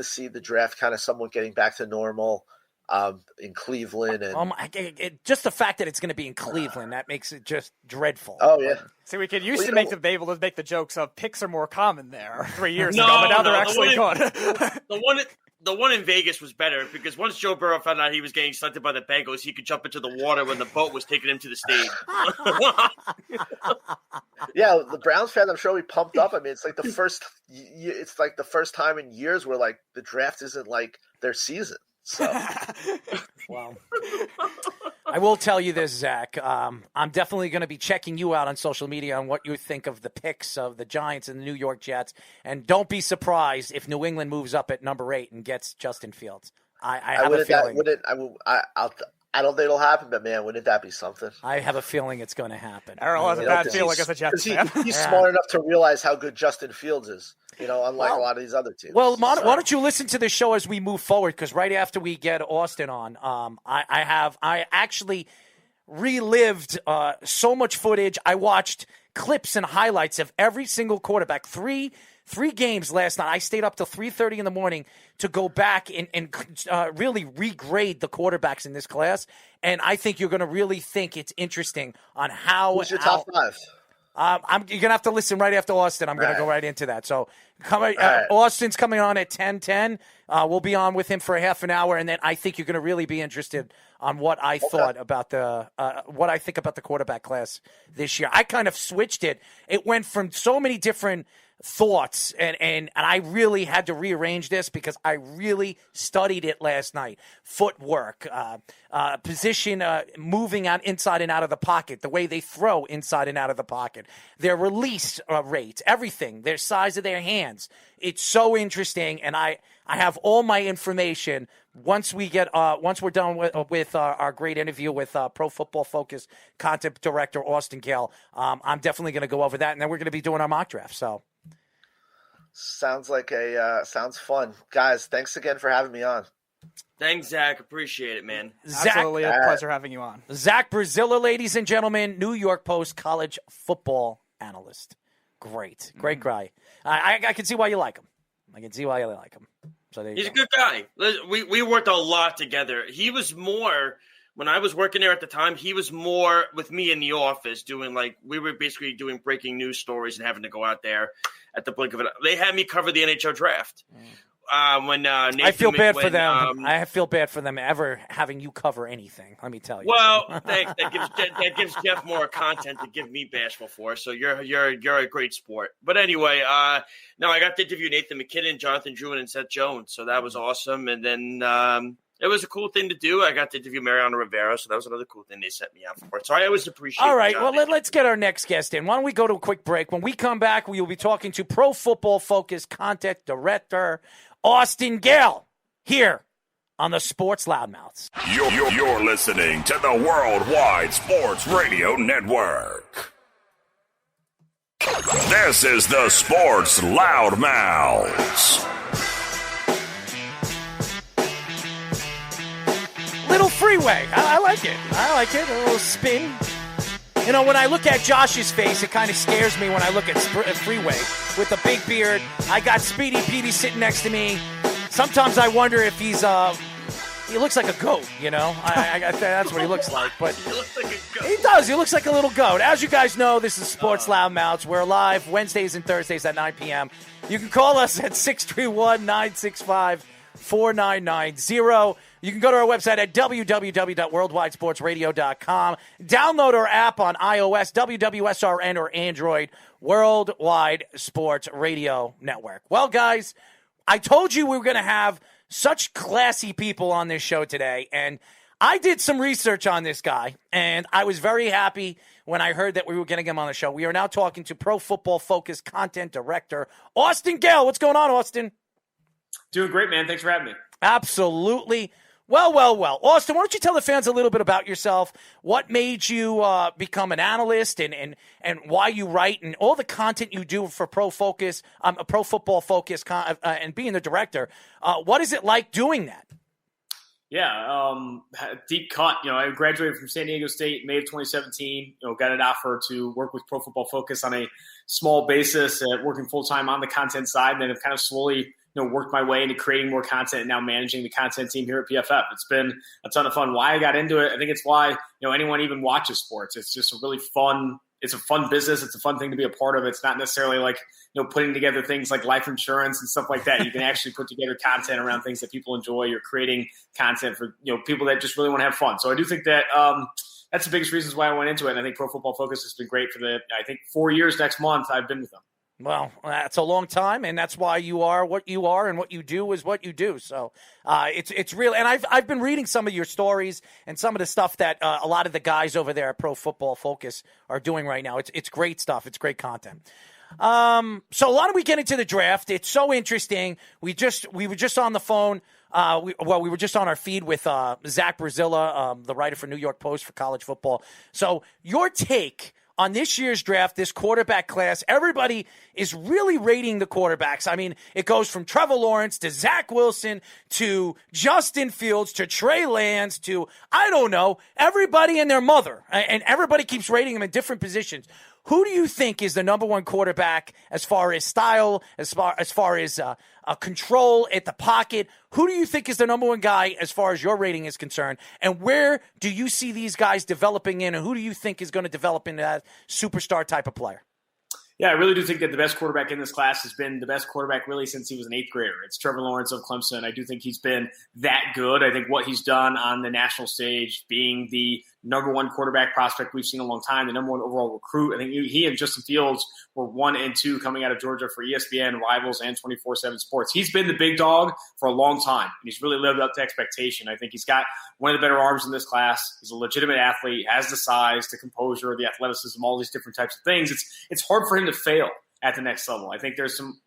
see the draft kind of somewhat getting back to normal in Cleveland, and just the fact that it's going to be in Cleveland, that makes it just dreadful. Oh yeah. See, we could used to be able to make the jokes of picks are more common there 3 years ago, but now they're actually good. The one in Vegas was better because once Joe Burrow found out he was getting selected by the Bengals, he could jump into the water when the boat was taking him to the stage. Yeah, the Browns fans, I'm sure we pumped up. I mean, it's like the first time in years where like the draft isn't like their season. So, wow. I will tell you this, Zach. I'm definitely going to be checking you out on social media on what you think of the picks of the Giants and the New York Jets. And don't be surprised if New England moves up at number 8 and gets Justin Fields. I have a feeling. I don't think it'll happen, but man, wouldn't that be something? I have a feeling it's going to happen. Errol has a bad feeling as a Jets fan. He's smart enough to realize how good Justin Fields is, unlike a lot of these other teams. Well, why don't you listen to the show as we move forward? Because right after we get Austin on, I actually relived so much footage. I watched clips and highlights of every single quarterback. Three games last night. I stayed up till 3:30 in the morning to go back and really regrade the quarterbacks in this class. And I think you're going to really think it's interesting on how. Who's your top 5? You're going to have to listen right after Austin. I'm going to go right into that. So Austin's coming on at 10:10. We'll be on with him for a half an hour, and then I think you're going to really be interested on what I thought about what I think about the quarterback class this year. I kind of switched it. It went from so many different thoughts, and I really had to rearrange this because I really studied it last night. Footwork, position, moving out inside and out of the pocket, the way they throw inside and out of the pocket, their release rates, everything, their size of their hands. It's so interesting, and I have all my information once we're done with our great interview with Pro Football Focus content director Austin Gayle. I'm definitely going to go over that, and then we're going to be doing our mock draft. So. Sounds fun. Guys, thanks again for having me on. Thanks, Zach. Appreciate it, man. Absolutely a pleasure having you on. Zach Brazilla, ladies and gentlemen, New York Post college football analyst. Great guy. I can see why you like him. So he's a good guy. We worked a lot together. He was more when I was working there at the time. He was more with me in the office doing we were basically doing breaking news stories and having to go out there at the blink of it. They had me cover the NHL draft. When Nathan I feel bad for them. I feel bad for them ever having you cover anything. Let me tell you. Well, thanks. That gives Jeff more content to give me bashful for. So you're a great sport. But anyway, no, I got to interview Nathan McKinnon, Jonathan Druin, and Seth Jones. So that was awesome. And then it was a cool thing to do. I got to interview Mariano Rivera, so that was another cool thing they set me up for. So I always appreciate it. All right, well, let's get our next guest in. Why don't we go to a quick break? When we come back, we will be talking to Pro Football Focus content director Austin Gayle here on the Sports Loudmouths. You're listening to the Worldwide Sports Radio Network. This is the Sports Loudmouths. Little freeway. I like it. I like it. A little spin. You know, when I look at Josh's face, it kind of scares me when I look at freeway with a big beard. I got Speedy Petey sitting next to me. Sometimes I wonder if he's he looks like a goat, you know. That's what he looks like. But He looks like a goat. he does. He looks like a little goat. As you guys know, this is Sports Loudmouths. We're live Wednesdays and Thursdays at 9 p.m. You can call us at 631-965-4990. You can go to our website at www.worldwidesportsradio.com. Download our app on iOS, WWSRN, or Android, Worldwide Sports Radio Network. Well, guys, I told you we were going to have such classy people on this show today, and I did some research on this guy, and I was very happy when I heard that we were getting him on the show. We are now talking to Pro Football Focus content director, Austin Gayle. What's going on, Austin? Doing great, man. Thanks for having me. Absolutely. Well. Austin, why don't you tell the fans a little bit about yourself, what made you become an analyst and why you write and all the content you do for Pro Football Focus and being the director. What is it like doing that? Yeah, deep cut. You know, I graduated from San Diego State in May of 2017. You know, got an offer to work with Pro Football Focus on a small basis, working full-time on the content side, and then have kind of slowly worked my way into creating more content and now managing the content team here at PFF. It's been a ton of fun. Why I got into it, I think it's why, anyone even watches sports. It's just a really fun, it's a fun business. It's a fun thing to be a part of. It's not necessarily like, putting together things like life insurance and stuff like that. You can actually put together content around things that people enjoy. You're creating content for, people that just really want to have fun. So I do think that, that's the biggest reasons why I went into it. And I think Pro Football Focus has been great for 4 years next month I've been with them. Well, that's a long time, and that's why you are what you are, and what you do is what you do. So it's real. And I've been reading some of your stories and some of the stuff that a lot of the guys over there at Pro Football Focus are doing right now. It's great stuff. It's great content. So why don't we get into the draft? It's so interesting. We were just on the phone. We were just on our feed with Zach Brazilla, the writer for New York Post for college football. So your take on this year's draft, this quarterback class, everybody is really rating the quarterbacks. I mean, it goes from Trevor Lawrence to Zach Wilson to Justin Fields to Trey Lance to, I don't know, everybody and their mother. And everybody keeps rating them in different positions. Who do you think is the number one quarterback as far as style, as far as control at the pocket? Who do you think is the number one guy as far as your rating is concerned? And where do you see these guys developing in? And who do you think is going to develop into that superstar type of player? Yeah, I really do think that the best quarterback in this class has been the best quarterback really since he was an 8th grader. It's Trevor Lawrence of Clemson. I do think he's been that good. I think what he's done on the national stage, being the number one quarterback prospect we've seen in a long time, the number one overall recruit. I think he and Justin Fields were 1 and 2 coming out of Georgia for ESPN, Rivals, and 24/7 Sports. He's been the big dog for a long time, and he's really lived up to expectation. I think he's got one of the better arms in this class. He's a legitimate athlete, has the size, the composure, the athleticism, all these different types of things. It's hard for him to fail at the next level. I think there's some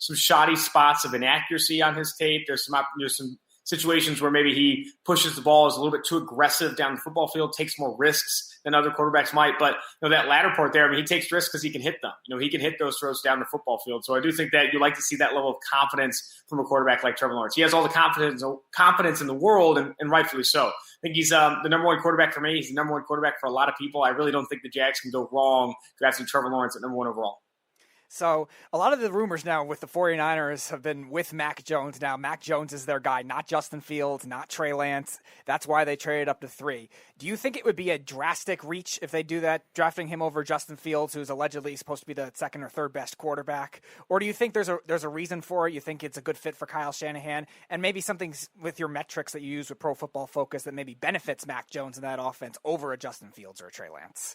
shoddy spots of inaccuracy on his tape. There's some situations where maybe he pushes the ball, is a little bit too aggressive down the football field, takes more risks than other quarterbacks might. But that latter part there, I mean, he takes risks because he can hit them. He can hit those throws down the football field. So I do think that you like to see that level of confidence from a quarterback like Trevor Lawrence. He has all the confidence in the world, and rightfully so. I think he's the number one quarterback for me. He's the number one quarterback for a lot of people. I really don't think the Jags can go wrong drafting Trevor Lawrence at number 1 overall. So a lot of the rumors now with the 49ers have been with Mac Jones. Now Mac Jones is their guy, not Justin Fields, not Trey Lance. That's why they traded up to 3. Do you think it would be a drastic reach if they do that, drafting him over Justin Fields, who's allegedly supposed to be the 2nd or 3rd best quarterback? Or do you think there's a reason for it? You think it's a good fit for Kyle Shanahan, and maybe something with your metrics that you use with Pro Football Focus that maybe benefits Mac Jones in that offense over a Justin Fields or a Trey Lance?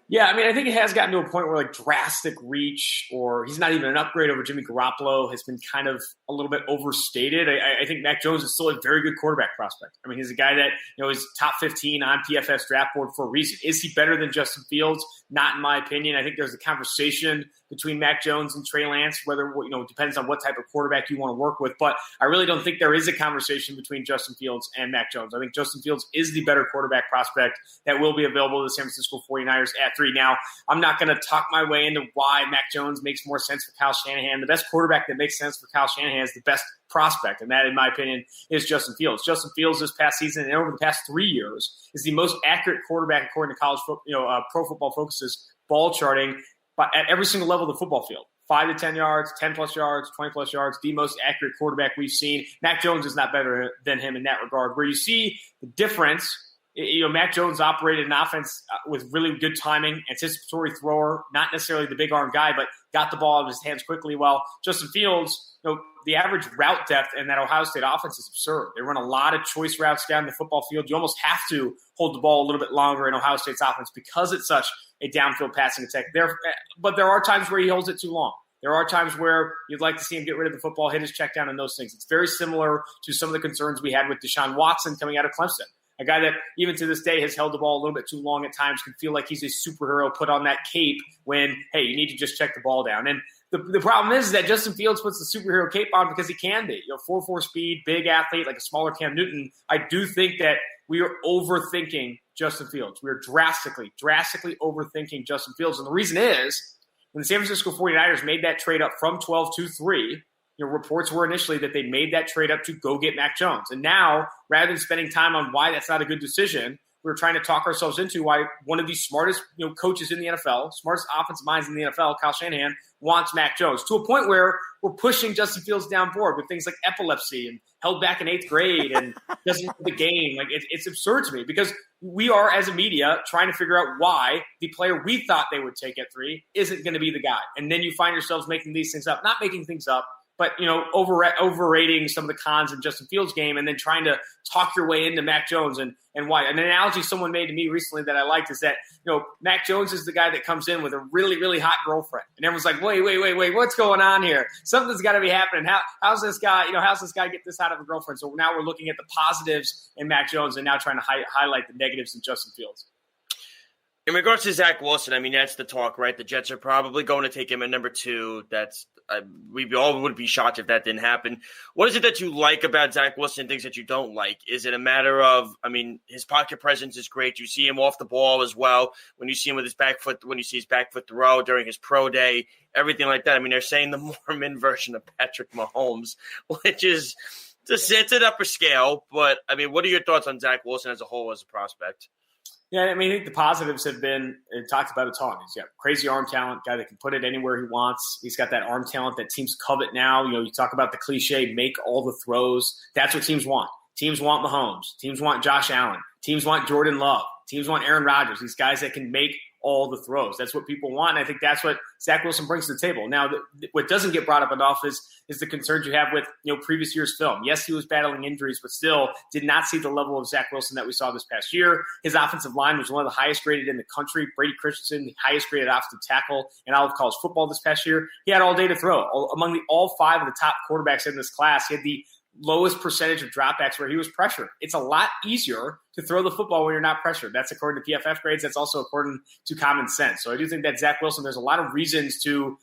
Yeah, I mean, I think it has gotten to a point where drastic reach, or he's not even an upgrade over Jimmy Garoppolo, has been kind of a little bit overstated. I think Mac Jones is still a very good quarterback prospect. I mean, he's a guy that is top 15 on PFF's draft board for a reason. Is he better than Justin Fields? Not in my opinion. I think there's a conversation between Mac Jones and Trey Lance, whether, depends on what type of quarterback you want to work with. But I really don't think there is a conversation between Justin Fields and Mac Jones. I think Justin Fields is the better quarterback prospect that will be available to the San Francisco 49ers at 3. Now, I'm not going to talk my way into why Mac Jones makes more sense for Kyle Shanahan. The best quarterback that makes sense for Kyle Shanahan is the best prospect, and that, in my opinion, is Justin Fields. Justin Fields this past season and over the past 3 years is the most accurate quarterback according to Pro Football Focus's ball charting, but at every single level of the football field. 5 to 10 yards, 10-plus yards, 20-plus yards, the most accurate quarterback we've seen. Mac Jones is not better than him in that regard. Where you see the difference, Mac Jones operated an offense with really good timing, anticipatory thrower, not necessarily the big arm guy, but got the ball out of his hands quickly. While Justin Fields, the average route depth in that Ohio State offense is absurd. They run a lot of choice routes down the football field. You almost have to hold the ball a little bit longer in Ohio State's offense because it's such a downfield passing attack. But there are times where he holds it too long. There are times where you'd like to see him get rid of the football, hit his check down, and those things. It's very similar to some of the concerns we had with Deshaun Watson coming out of Clemson. A guy that even to this day has held the ball a little bit too long at times, can feel like he's a superhero, put on that cape when, hey, you need to just check the ball down. And the problem is that Justin Fields puts the superhero cape on because he can be. 4.4 speed, big athlete, like a smaller Cam Newton. I do think that we are overthinking Justin Fields. We are drastically overthinking Justin Fields. And the reason is, when the San Francisco 49ers made that trade up from 12 to 3, reports were initially that they made that trade up to go get Mac Jones. And now, rather than spending time on why that's not a good decision, we're trying to talk ourselves into why one of the smartest coaches in the NFL, smartest offensive minds in the NFL, Kyle Shanahan, wants Mac Jones, to a point where we're pushing Justin Fields down board with things like epilepsy and held back in 8th grade and doesn't know the game. Like it's absurd to me because we are, as a media, trying to figure out why the player we thought they would take at 3 isn't going to be the guy. And then you find yourselves making these things up, not making things up, but, overrating some of the cons in Justin Fields' game and then trying to talk your way into Mac Jones and why. An analogy someone made to me recently that I liked is that, Mac Jones is the guy that comes in with a really, really hot girlfriend. And everyone's like, wait, what's going on here? Something's got to be happening. How's this guy get this out of a girlfriend? So now we're looking at the positives in Mac Jones and now trying to highlight the negatives in Justin Fields. In regards to Zach Wilson, I mean, that's the talk, right? The Jets are probably going to take him at number 2. We all would be shocked if that didn't happen. What is it that you like about Zach Wilson, things that you don't like? Is it a matter of, his pocket presence is great. You see him off the ball as well. When you see him with his back foot, when you see his back foot throw during his pro day, everything like that. They're saying the Mormon version of Patrick Mahomes, which is it's an upper scale. But, what are your thoughts on Zach Wilson as a whole as a prospect? Yeah, I think the positives have been talked about a ton. He's got crazy arm talent, guy that can put it anywhere he wants. He's got that arm talent that teams covet now. You talk about the cliche, make all the throws. That's what teams want. Teams want Mahomes. Teams want Josh Allen. Teams want Jordan Love. Teams want Aaron Rodgers. These guys that can make all the throws. That's what people want, and I think that's what Zach Wilson brings to the table. Now, what doesn't get brought up enough is the concerns you have with previous year's film. Yes, he was battling injuries, but still did not see the level of Zach Wilson that we saw this past year. His offensive line was one of the highest graded in the country. Brady Christensen, the highest graded offensive tackle in all of college football this past year. He had all day to throw. Among all 5 of the top quarterbacks in this class, he had the lowest percentage of dropbacks where he was pressured. It's a lot easier to throw the football when you're not pressured. That's according to PFF grades. That's also according to common sense. So I do think that Zach Wilson, there's a lot of reasons to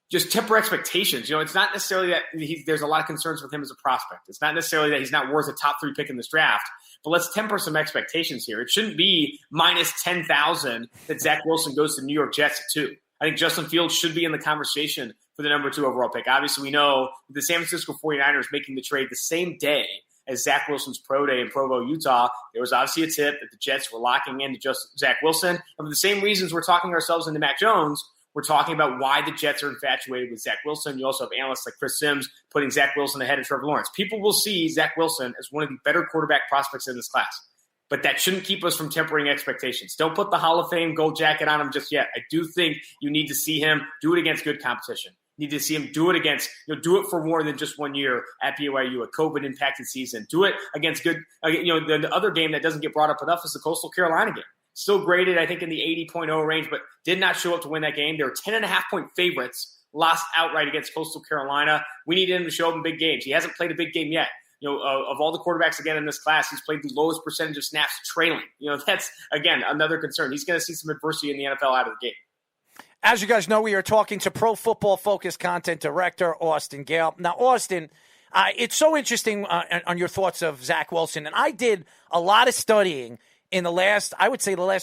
just temper expectations. It's not necessarily that there's a lot of concerns with him as a prospect. It's not necessarily that he's not worth a top 3 pick in this draft, but let's temper some expectations here. It shouldn't be minus 10,000 that Zach Wilson goes to the New York Jets at 2. I think Justin Fields should be in the conversation for the number 2 overall pick. Obviously, we know the San Francisco 49ers making the trade the same day as Zach Wilson's pro day in Provo, Utah. There was obviously a tip that the Jets were locking into just Zach Wilson. And for the same reasons we're talking ourselves into Mac Jones, we're talking about why the Jets are infatuated with Zach Wilson. You also have analysts like Chris Sims putting Zach Wilson ahead of Trevor Lawrence. People will see Zach Wilson as one of the better quarterback prospects in this class. But that shouldn't keep us from tempering expectations. Don't put the Hall of Fame gold jacket on him just yet. I do think you need to see him do it against good competition. You need to see him do it against, do it for more than just 1 year at BYU, a COVID-impacted season. Do it against good, the other game that doesn't get brought up enough is the Coastal Carolina game. Still graded, I think, in the 80.0 range, but did not show up to win that game. They were 10.5-point favorites, lost outright against Coastal Carolina. We need him to show up in big games. He hasn't played a big game yet. Of all the quarterbacks, again, in this class, he's played the lowest percentage of snaps trailing. That's, again, another concern. He's going to see some adversity in the NFL out of the gate. As you guys know, we are talking to Pro Football Focus content director Austin Gayle. Now, Austin, it's so interesting on your thoughts of Zach Wilson. And I did a lot of studying in the last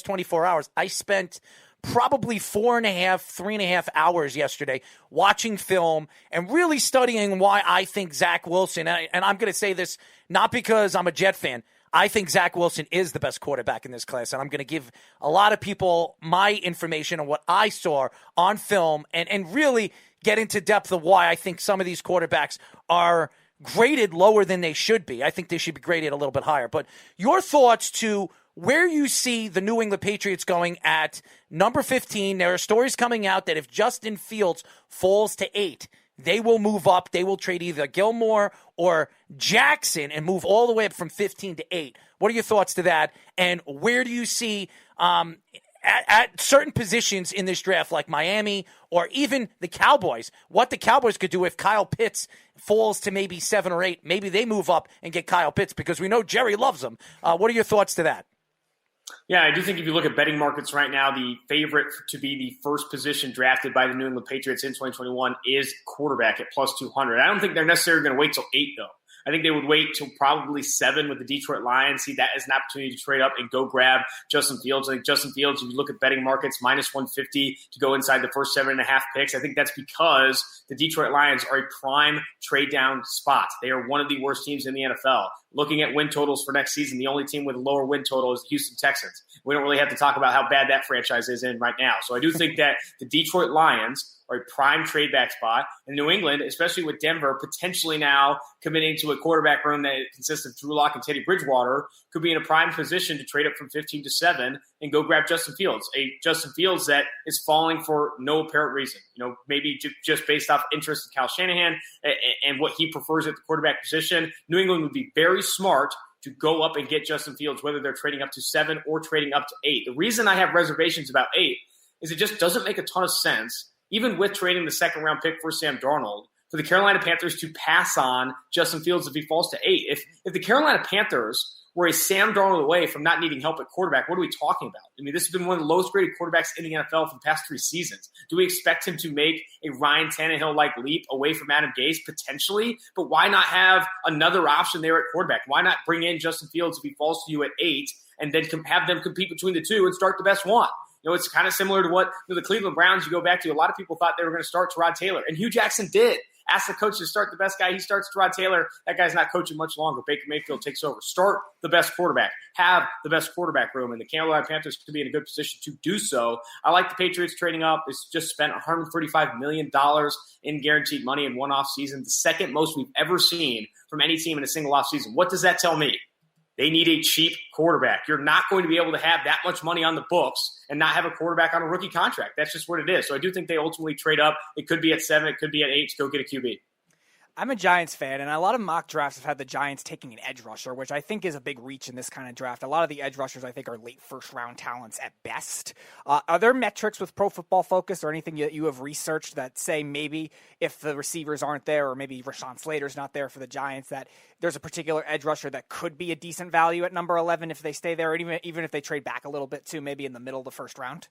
24 hours. I spent probably 3.5 hours yesterday watching film and really studying why I think Zach Wilson, and I'm going to say this not because I'm a Jet fan, I think Zach Wilson is the best quarterback in this class, and I'm going to give a lot of people my information on what I saw on film and really get into depth of why I think some of these quarterbacks are graded lower than they should be. I think they should be graded a little bit higher. But your thoughts to where you see the New England Patriots going at number 15. There are stories coming out that if Justin Fields falls to 8, they will move up. They will trade either Gilmore or Jackson and move all the way up from 15 to 8. What are your thoughts to that? And where do you see at certain positions in this draft, like Miami or even the Cowboys, what the Cowboys could do if Kyle Pitts falls to maybe 7 or 8? Maybe they move up and get Kyle Pitts because we know Jerry loves him. What are your thoughts to that? Yeah, I do think if you look at betting markets right now, the favorite to be the first position drafted by the New England Patriots in 2021 is quarterback at plus 200. I don't think they're necessarily going to wait till 8, though. I think they would wait till probably 7 with the Detroit Lions, see that as an opportunity to trade up and go grab Justin Fields. I think Justin Fields, if you look at betting markets, minus 150 to go inside the first 7.5 picks. I think that's because the Detroit Lions are a prime trade down spot. They are one of the worst teams in the NFL. Looking at win totals for next season, the only team with a lower win total is the Houston Texans. We don't really have to talk about how bad that franchise is in right now. So I do think that the Detroit Lions are a prime trade back spot. In New England, especially with Denver potentially now committing to a quarterback room that consists of Drew Lock and Teddy Bridgewater, could be in a prime position to trade up from 15 to 7 and go grab Justin Fields. A Justin Fields that is falling for no apparent reason. Maybe just based off interest in Kyle Shanahan and what he prefers at the quarterback position. New England would be very smart to go up and get Justin Fields, whether they're trading up to 7 or trading up to 8. The reason I have reservations about 8 is it just doesn't make a ton of sense, even with trading the second-round pick for Sam Darnold, for the Carolina Panthers to pass on Justin Fields if he falls to 8. If the Carolina Panthers were a Sam Darnold away from not needing help at quarterback, what are we talking about? I mean, this has been one of the lowest-graded quarterbacks in the NFL for the past 3 seasons. Do we expect him to make a Ryan Tannehill-like leap away from Adam Gase? Potentially, but why not have another option there at quarterback? Why not bring in Justin Fields if he falls to you at 8 and then have them compete between the two and start the best one? It's kind of similar to what the Cleveland Browns, you go back to, a lot of people thought they were going to start Tyrod Taylor, and Hugh Jackson did. Ask the coach to start the best guy. He starts Tyrod Taylor. That guy's not coaching much longer. Baker Mayfield takes over. Start the best quarterback. Have the best quarterback room, and the Carolina Panthers could be in a good position to do so. I like the Patriots trading up. It's just spent $135 million in guaranteed money in one offseason, the second most we've ever seen from any team in a single offseason. What does that tell me? They need a cheap quarterback. You're not going to be able to have that much money on the books and not have a quarterback on a rookie contract. That's just what it is. So I do think they ultimately trade up. It could be at 7. It could be at 8 to go get a QB. I'm a Giants fan, and a lot of mock drafts have had the Giants taking an edge rusher, which I think is a big reach in this kind of draft. A lot of the edge rushers, I think, are late first-round talents at best. Are there metrics with Pro Football Focus or anything that you have researched that say maybe if the receivers aren't there or maybe Rashawn Slater's not there for the Giants, that there's a particular edge rusher that could be a decent value at number 11 if they stay there, or even if they trade back a little bit too, maybe in the middle of the first round?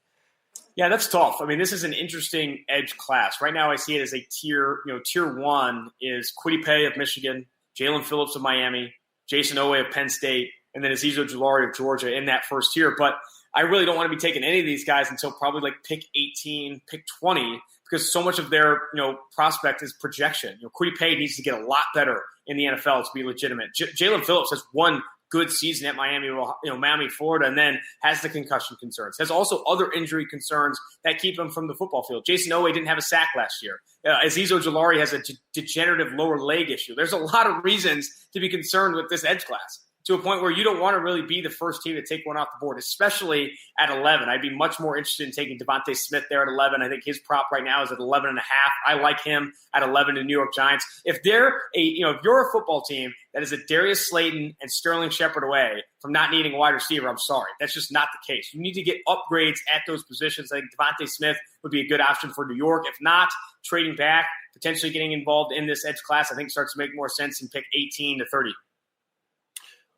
Yeah, that's tough. I mean, this is an interesting edge class. Right now I see it as a tier 1 is Kwity Paye of Michigan, Jalen Phillips of Miami, Jason Owe of Penn State, and then Azeez Ojulari of Georgia in that first tier. But I really don't want to be taking any of these guys until probably like pick 18, pick 20, because so much of their prospect is projection. Kwity Paye needs to get a lot better in the NFL to be legitimate. Jalen Phillips has one good season at Miami, Florida, and then has the concussion concerns. Has also other injury concerns that keep him from the football field. Jason Owe didn't have a sack last year. Azeez Ojulari has a degenerative lower leg issue. There's a lot of reasons to be concerned with this edge class, to a point where you don't want to really be the first team to take one off the board, especially at 11. I'd be much more interested in taking Devontae Smith there at 11. I think his prop right now is at 11.5. I like him at 11 to New York Giants. If you're a football team that is a Darius Slayton and Sterling Shepard away from not needing a wide receiver, I'm sorry. That's just not the case. You need to get upgrades at those positions. I think Devontae Smith would be a good option for New York. If not, trading back, potentially getting involved in this edge class, I think starts to make more sense in pick 18 to 30.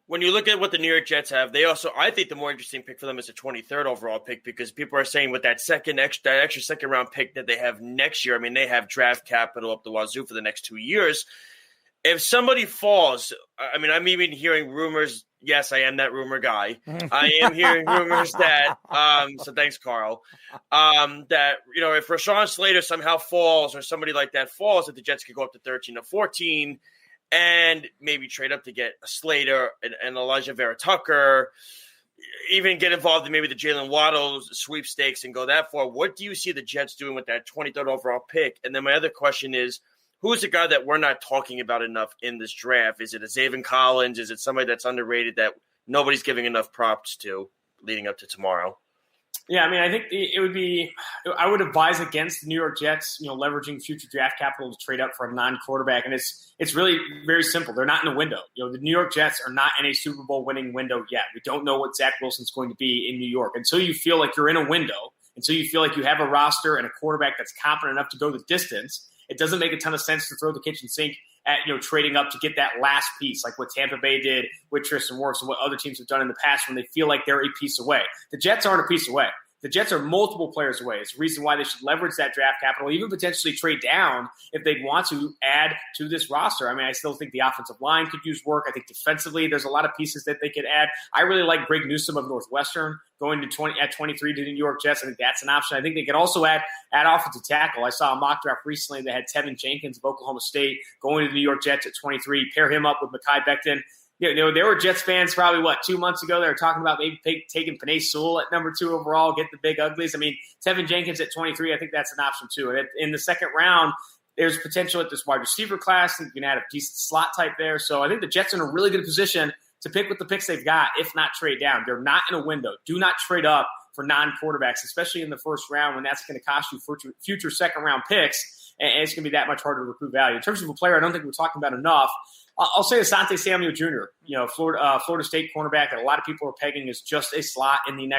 when you look at what the New York Jets have, I think the more interesting pick for them is the 23rd overall pick, because people are saying with that extra second round pick that they have next year, I mean, they have draft capital up the wazoo for the next 2 years. If somebody falls, I mean, I'm even hearing rumors. Yes, I am that rumor guy. I am hearing rumors that, so thanks, Carl, that, if Rashawn Slater somehow falls or somebody like that falls, that the Jets could go up to 13 or 14 and maybe trade up to get a Slater and Elijah Vera Tucker, even get involved in maybe the Jalen Waddle sweepstakes and go that far. What do you see the Jets doing with that 23rd overall pick? And then my other question is, who's a guy that we're not talking about enough in this draft? Is it a Zaven Collins? Is it somebody that's underrated that nobody's giving enough props to leading up to tomorrow? Yeah, I mean, I think it would be – I would advise against the New York Jets, leveraging future draft capital to trade up for a non-quarterback. And it's really very simple. They're not in a window. The New York Jets are not in a Super Bowl winning window yet. We don't know what Zach Wilson's going to be in New York. Until you feel like you're in a window, until you feel like you have a roster and a quarterback that's competent enough to go the distance, it doesn't make a ton of sense to throw the kitchen sink at trading up to get that last piece, like what Tampa Bay did with Tristan Wirfs and what other teams have done in the past when they feel like they're a piece away. The Jets aren't a piece away. The Jets are multiple players away. It's the reason why they should leverage that draft capital, even potentially trade down if they'd want to add to this roster. I mean, I still think the offensive line could use work. I think defensively there's a lot of pieces that they could add. I really like Greg Newsome of Northwestern going to at 23 to the New York Jets. I think that's an option. I think they could also add offensive tackle. I saw a mock draft recently that had Tevin Jenkins of Oklahoma State going to the New York Jets at 23. Pair him up with Mekhi Becton. There were Jets fans probably, 2 months ago, they were talking about maybe taking Penei Sewell at number 2 overall, get the big uglies. I mean, Tevin Jenkins at 23, I think that's an option too. And in the second round, there's potential at this wide receiver class. You can add a decent slot type there. So I think the Jets are in a really good position to pick with the picks they've got, if not trade down. They're not in a window. Do not trade up for non-quarterbacks, especially in the first round when that's going to cost you future second-round picks, and it's going to be that much harder to recruit value. In terms of a player I don't think we're talking about enough, I'll say Asante Samuel Jr., Florida State cornerback that a lot of people are pegging as just a slot in the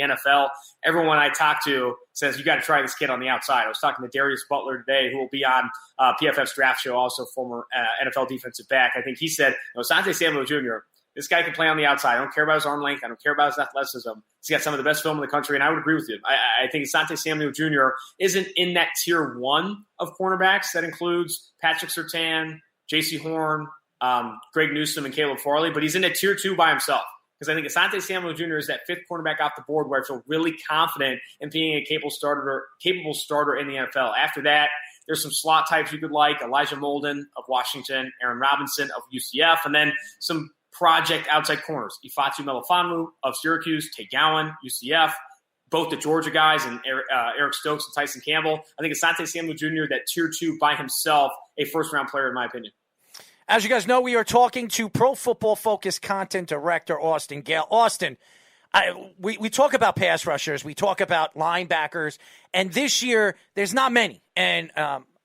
NFL. Everyone I talk to says you got to try this kid on the outside. I was talking to Darius Butler today, who will be on PFF's draft show, also former NFL defensive back. I think he said, Asante Samuel Jr., this guy can play on the outside. I don't care about his arm length. I don't care about his athleticism. He's got some of the best film in the country, and I would agree with you. I think Asante Samuel Jr. isn't in that tier 1 of cornerbacks. That includes Patrick Surtain, J.C. Horn, Greg Newsome, and Caleb Farley, but he's in a tier 2 by himself. Because I think Asante Samuel Jr. is that 5th cornerback off the board where I feel really confident in being a capable starter in the NFL. After that, there's some slot types you could like, Elijah Molden of Washington, Aaron Robinson of UCF, and then some project outside corners, Ifeatu Melifonwu of Syracuse, Tate Gowan, UCF, both the Georgia guys, and Eric Stokes and Tyson Campbell. I think Asante Samuel Jr., that tier 2 by himself, a first-round player in my opinion. As you guys know, we are talking to Pro Football Focus content director Austin Gayle. Austin, we talk about pass rushers, we talk about linebackers, and this year there's not many. And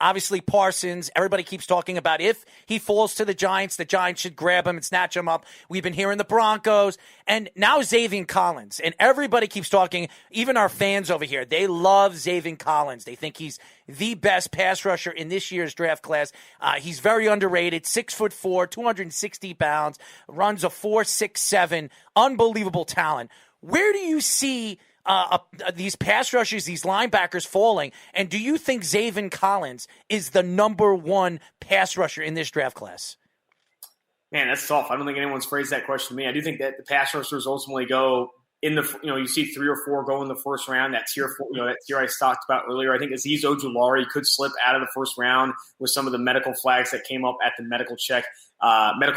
obviously Parsons, everybody keeps talking about if he falls to the Giants should grab him and snatch him up. We've been hearing the Broncos, and now Zaven Collins. And everybody keeps talking, even our fans over here, they love Zaven Collins. They think he's the best pass rusher in this year's draft class. He's very underrated, 6'4", 260 pounds, runs a 4.67, unbelievable talent. Where do you see these pass rushers, these linebackers falling, and do you think Zaven Collins is the number 1 pass rusher in this draft class? Man, that's tough. I don't think anyone's phrased that question to me. I do think that the pass rushers ultimately go in the, you see 3 or 4 go in the first round. That tier 4, that tier I talked about earlier. I think Azeez Ojulari could slip out of the first round with some of the medical flags that came up at the medical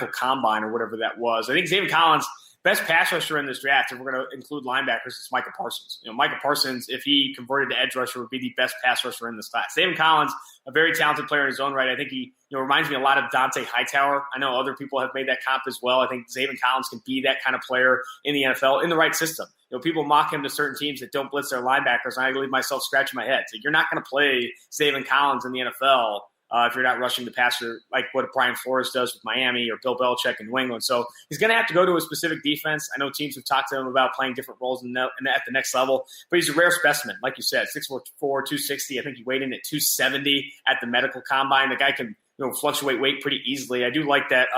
combine or whatever that was. I think Zaven Collins, best pass rusher in this draft, if we're going to include linebackers, is Micah Parsons. Micah Parsons, if he converted to edge rusher, would be the best pass rusher in this class. Zaven Collins, a very talented player in his own right. I think he reminds me a lot of Dante Hightower. I know other people have made that comp as well. I think Zaven Collins can be that kind of player in the NFL in the right system. People mock him to certain teams that don't blitz their linebackers, and I leave myself scratching my head. So you're not going to play Zaven Collins in the NFL if you're not rushing the passer like what Brian Flores does with Miami or Bill Belichick in New England. So he's going to have to go to a specific defense. I know teams have talked to him about playing different roles at the next level, but he's a rare specimen. Like you said, 6'4", 260. I think he weighed in at 270 at the medical combine. The guy can fluctuate weight pretty easily. I do like that.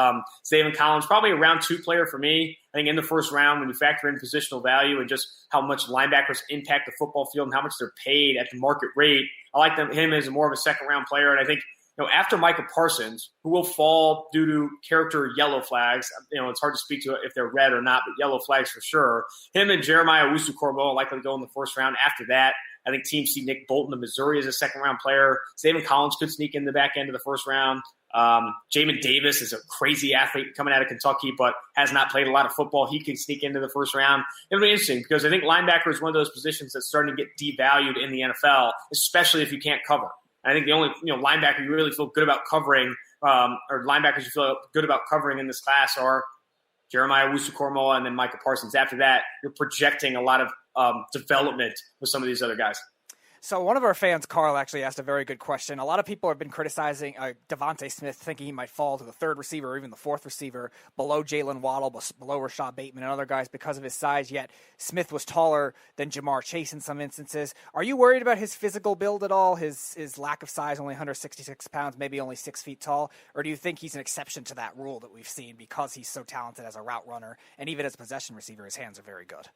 Zayvon Collins, probably a round 2 player for me. I think in the first round, when you factor in positional value and just how much linebackers impact the football field and how much they're paid at the market rate, I like him as more of a second round player. And I think, after Micah Parsons, who will fall due to character yellow flags, it's hard to speak to if they're red or not, but yellow flags for sure. Him and Jeremiah Owusu-Koramoah are likely to go in the first round. After that, I think teams see Nick Bolton of Missouri as a second-round player. Zayvon Collins could sneak in the back end of the first round. Jamin Davis is a crazy athlete coming out of Kentucky, but has not played a lot of football. He can sneak into the first round. It'll be interesting because I think linebacker is one of those positions that's starting to get devalued in the NFL, especially if you can't cover. I think the only linebacker you really feel good about covering, or linebackers you feel good about covering in this class are Jeremiah Owusu-Koramoah and then Micah Parsons. After that, you're projecting a lot of development with some of these other guys. So one of our fans, Carl, actually asked a very good question. A lot of people have been criticizing Devontae Smith, thinking he might fall to the third receiver or even the fourth receiver, below Jalen Waddle, below Rashad Bateman and other guys because of his size, yet Smith was taller than Jamar Chase in some instances. Are you worried about his physical build at all, his lack of size, only 166 pounds, maybe only 6 feet tall? Or do you think he's an exception to that rule that we've seen because he's so talented as a route runner and even as a possession receiver, his hands are very good?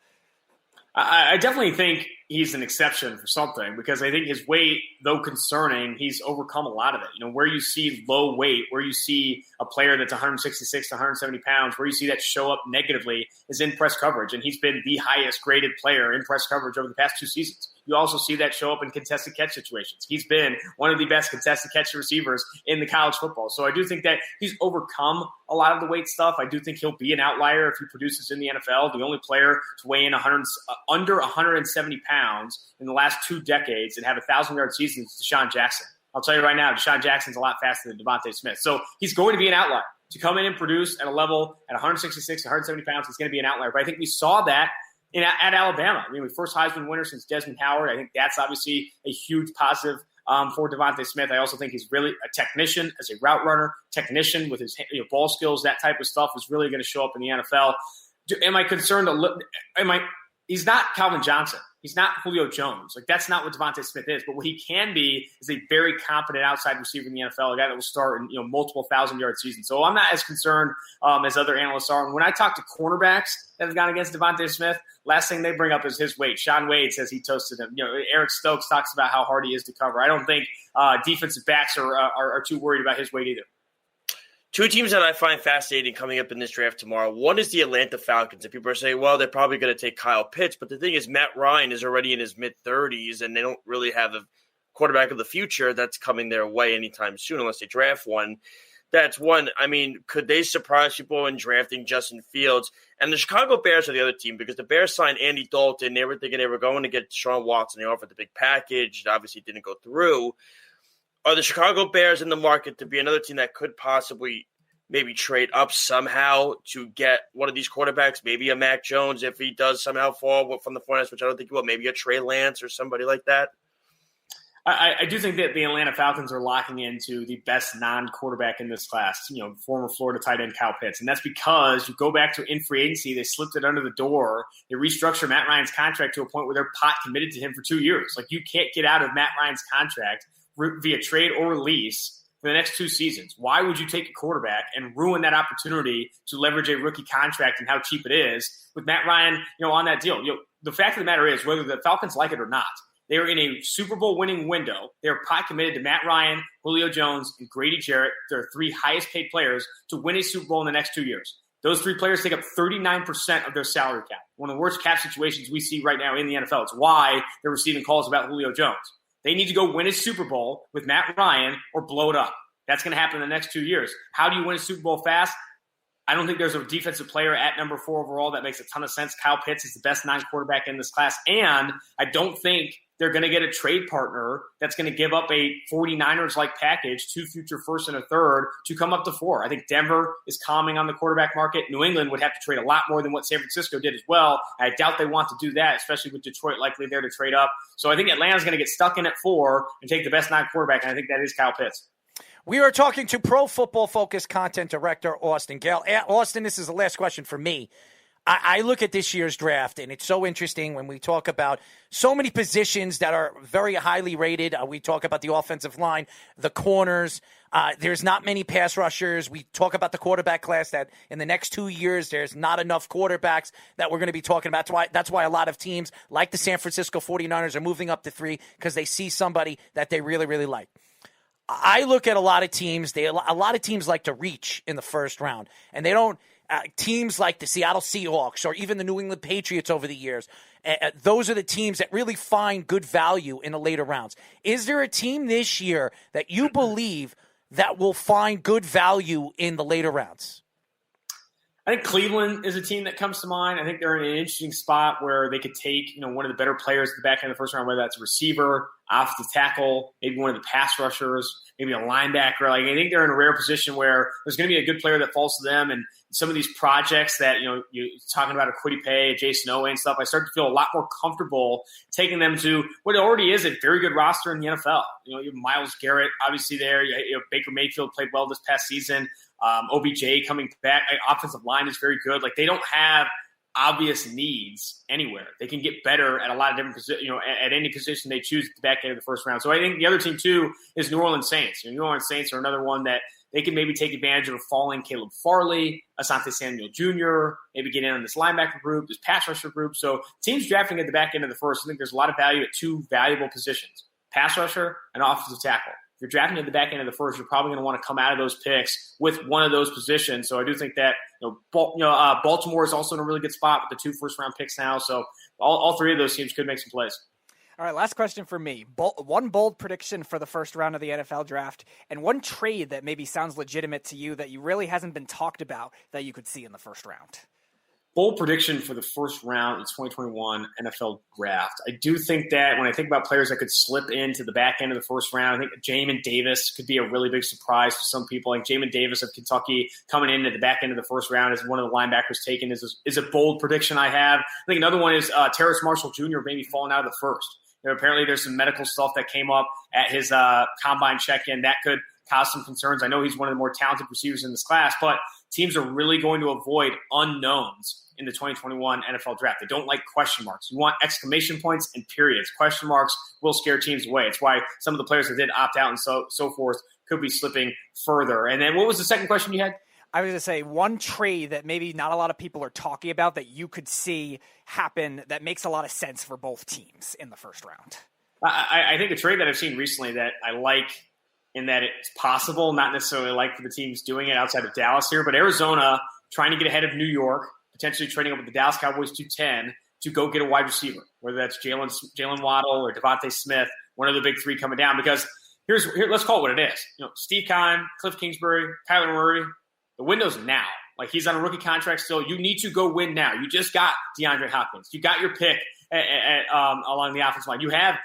I definitely think he's an exception for something because I think his weight, though concerning, he's overcome a lot of it. Where you see low weight, where you see a player that's 166 to 170 pounds, where you see that show up negatively is in press coverage. And he's been the highest graded player in press coverage over the past 2 seasons. You also see that show up in contested catch situations. He's been one of the best contested catch receivers in the college football. So I do think that he's overcome a lot of the weight stuff. I do think he'll be an outlier if he produces in the NFL. The only player to weigh in under 170 pounds in the last 2 decades and have 1,000-yard seasons is Deshaun Jackson. I'll tell you right now, Deshaun Jackson's a lot faster than Devontae Smith. So he's going to be an outlier. To come in and produce at a level at 166, 170 pounds, he's going to be an outlier. But I think we saw that at Alabama. I mean, we first Heisman winner since Desmond Howard. I think that's obviously a huge positive for Devontae Smith. I also think he's really a technician as a route runner, technician with his ball skills. That type of stuff is really going to show up in the NFL. Am I concerned? He's not Calvin Johnson. He's not Julio Jones. That's not what Devontae Smith is. But what he can be is a very competent outside receiver in the NFL, a guy that will start in multiple 1,000-yard seasons. So I'm not as concerned as other analysts are. And when I talk to cornerbacks that have gone against Devontae Smith, last thing they bring up is his weight. Sean Wade says he toasted him. Eric Stokes talks about how hard he is to cover. I don't think defensive backs are too worried about his weight either. 2 teams that I find fascinating coming up in this draft tomorrow. One is the Atlanta Falcons. And people are saying, well, they're probably going to take Kyle Pitts. But the thing is, Matt Ryan is already in his mid-30s, and they don't really have a quarterback of the future that's coming their way anytime soon unless they draft one. That's one. I mean, could they surprise people in drafting Justin Fields? And the Chicago Bears are the other team because the Bears signed Andy Dalton. They were thinking they were going to get Deshaun Watson. They offered the big package. It obviously didn't go through. Are the Chicago Bears in the market to be another team that could possibly maybe trade up somehow to get one of these quarterbacks, maybe a Mac Jones if he does somehow fall from the 49ers, which I don't think he will, maybe a Trey Lance or somebody like that? I do think that the Atlanta Falcons are locking into the best non-quarterback in this class, former Florida tight end Kyle Pitts. And that's because you go back to in free agency, they slipped it under the door. They restructured Matt Ryan's contract to a point where they're pot committed to him for 2 years. You can't get out of Matt Ryan's contract via trade or release for the next 2 seasons. Why would you take a quarterback and ruin that opportunity to leverage a rookie contract and how cheap it is with Matt Ryan, on that deal? The fact of the matter is, whether the Falcons like it or not, they are in a Super Bowl winning window. They're pot committed to Matt Ryan, Julio Jones, and Grady Jarrett. They're 3 highest paid players to win a Super Bowl in the next 2 years. Those 3 players take up 39% of their salary cap. One of the worst cap situations we see right now in the NFL. It's why they're receiving calls about Julio Jones. They need to go win a Super Bowl with Matt Ryan or blow it up. That's going to happen in the next 2 years. How do you win a Super Bowl fast? I don't think there's a defensive player at number 4 overall that makes a ton of sense. Kyle Pitts is the best non-quarterback in this class. And I don't think they're going to get a trade partner that's going to give up a 49ers-like package, 2 future first and a third, to come up to 4. I think Denver is calming on the quarterback market. New England would have to trade a lot more than what San Francisco did as well. I doubt they want to do that, especially with Detroit likely there to trade up. So I think Atlanta's going to get stuck in at 4 and take the best non-quarterback, and I think that is Kyle Pitts. We are talking to Pro Football Focus content director Austin Gayle. Austin, this is the last question for me. I look at this year's draft, and it's so interesting when we talk about so many positions that are very highly rated. We talk about the offensive line, the corners. There's not many pass rushers. We talk about the quarterback class that in the next 2 years, there's not enough quarterbacks that we're going to be talking about. That's why a lot of teams like the San Francisco 49ers are moving up to 3 because they see somebody that they really, really like. I look at a lot of teams. A lot of teams like to reach in the first round, and they don't. Teams like the Seattle Seahawks or even the New England Patriots over the years, those are the teams that really find good value in the later rounds. Is there a team this year that you believe that will find good value in the later rounds? I think Cleveland is a team that comes to mind. I think they're in an interesting spot where they could take, one of the better players at the back end of the first round, whether that's a receiver, offensive tackle, maybe one of the pass rushers, maybe a linebacker. I think they're in a rare position where there's going to be a good player that falls to them. And some of these projects that, you're talking about a Kwity Paye, Jason Owe and stuff, I start to feel a lot more comfortable taking them to what already is a very good roster in the NFL. You have Myles Garrett, obviously there. Baker Mayfield played well this past season. OBJ coming back. Offensive line is very good. They don't have obvious needs anywhere. They can get better at a lot of different positions, at any position they choose at the back end of the first round. So I think the other team too is New Orleans Saints. New Orleans Saints are another one that they can maybe take advantage of a falling Caleb Farley, Asante Samuel Jr., maybe get in on this linebacker group, this pass rusher group. So teams drafting at the back end of the first, I think there's a lot of value at 2 valuable positions, pass rusher and offensive tackle. If you're drafting at the back end of the first, you're probably going to want to come out of those picks with one of those positions. So I do think that Baltimore is also in a really good spot with the 2 first-round picks now. So all 3 of those teams could make some plays. All right, last question for me. One bold prediction for the first round of the NFL draft, and one trade that maybe sounds legitimate to you that you really hasn't been talked about that you could see in the first round. Bold prediction for the first round of the 2021 NFL draft. I do think that when I think about players that could slip into the back end of the first round, I think Jamin Davis could be a really big surprise for some people. Like Jamin Davis of Kentucky coming in at the back end of the first round as one of the linebackers taken is a bold prediction I have. I think another one is Terrace Marshall Jr. maybe falling out of the first. Apparently there's some medical stuff that came up at his combine check-in that could cause some concerns. I know he's one of the more talented receivers in this class, but teams are really going to avoid unknowns in the 2021 NFL draft. They don't like question marks. You want exclamation points and periods. Question marks will scare teams away. It's why some of the players that did opt out and so forth could be slipping further. And then what was the second question you had? I was going to say one trade that maybe not a lot of people are talking about that you could see happen that makes a lot of sense for both teams in the first round. I think a trade that I've seen recently that I like in that it's possible, not necessarily like for the teams doing it outside of Dallas here, but Arizona trying to get ahead of New York, potentially trading up with the Dallas Cowboys 210 to go get a wide receiver, whether that's Jalen Waddle or Devontae Smith, one of the big 3 coming down. Because here, let's call it what it is. Steve Keim, Cliff Kingsbury, Kyler Murray, the window's now. He's on a rookie contract still. You need to go win now. You just got DeAndre Hopkins. You got your pick along the offensive line. You have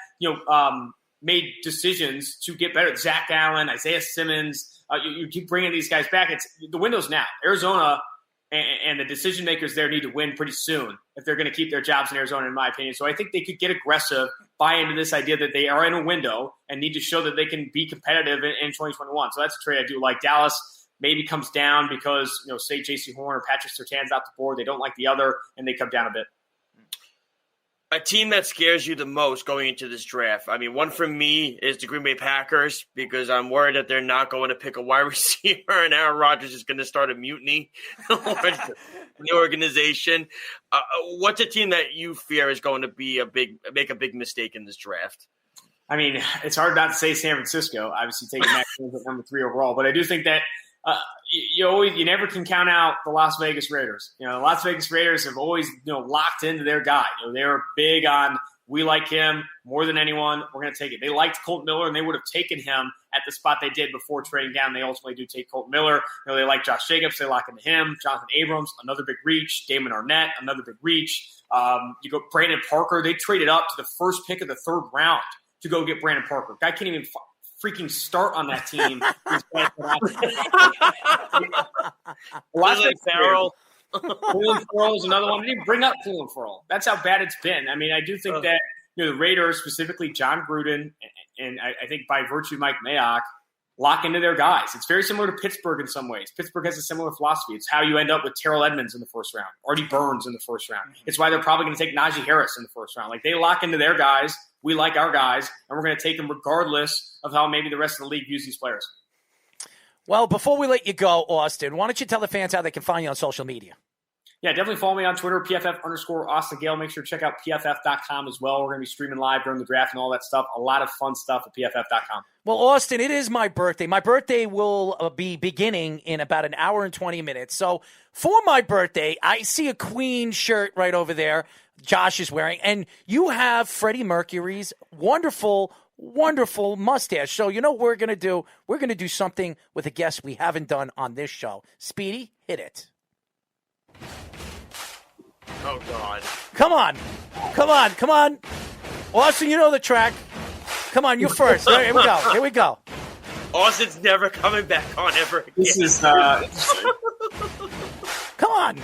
made decisions to get better. Zach Allen, Isaiah Simmons. You keep bringing these guys back. The window's now. Arizona and the decision makers there need to win pretty soon if they're going to keep their jobs in Arizona, in my opinion. So I think they could get aggressive, buy into this idea that they are in a window and need to show that they can be competitive in 2021. So that's a trade I do like. Dallas maybe comes down because, say J.C. Horn or Patrick Surtain's out the board. They don't like the other, and they come down a bit. A team that scares you the most going into this draft. I mean, one for me is the Green Bay Packers because I'm worried that they're not going to pick a wide receiver and Aaron Rodgers is going to start a mutiny in the organization. What's a team that you fear is going to make a big mistake in this draft? I mean, it's hard not to say San Francisco, obviously taking Mac Jones at number 3 overall, but I do think that you never can count out the Las Vegas Raiders. The Las Vegas Raiders have always locked into their guy. They're big on we like him more than anyone. We're going to take it. They liked Colton Miller, and they would have taken him at the spot they did before trading down. They ultimately do take Colton Miller. They like Josh Jacobs. They lock into him. Jonathan Abrams, another big reach. Damon Arnett, another big reach. You go Brandon Parker. They traded up to the first pick of the 3rd round to go get Brandon Parker. Guy can't even freaking start on that team. Cleveland Farrell. Cleveland Farrell is another one. I didn't bring up Cleveland Farrell. That's how bad it's been. I mean, I do think that the Raiders, specifically John Gruden, and I think by virtue of Mike Mayock, lock into their guys. It's very similar to Pittsburgh in some ways. Pittsburgh has a similar philosophy. It's how you end up with Terrell Edmonds in the first round, Artie Burns in the first round. It's why they're probably going to take Najee Harris in the first round. Like, they lock into their guys. We like our guys, and we're going to take them regardless of how maybe the rest of the league views these players. Well, before we let you go, Austin, why don't you tell the fans how they can find you on social media? Yeah, definitely follow me on Twitter, PFF_Austin Gayle. Make sure to check out PFF.com as well. We're going to be streaming live during the draft and all that stuff. A lot of fun stuff at PFF.com. Well, Austin, it is my birthday. My birthday will be beginning in about an hour and 20 minutes. So for my birthday, I see a Queen shirt right over there Josh is wearing, and you have Freddie Mercury's wonderful mustache. So you know what we're going to do? We're going to do something with a guest we haven't done on this show. Speedy, hit it. Oh, God. Come on. Austin, you know the track. Come on, you first. Here we go. Austin's never coming back on ever again. This is Come on.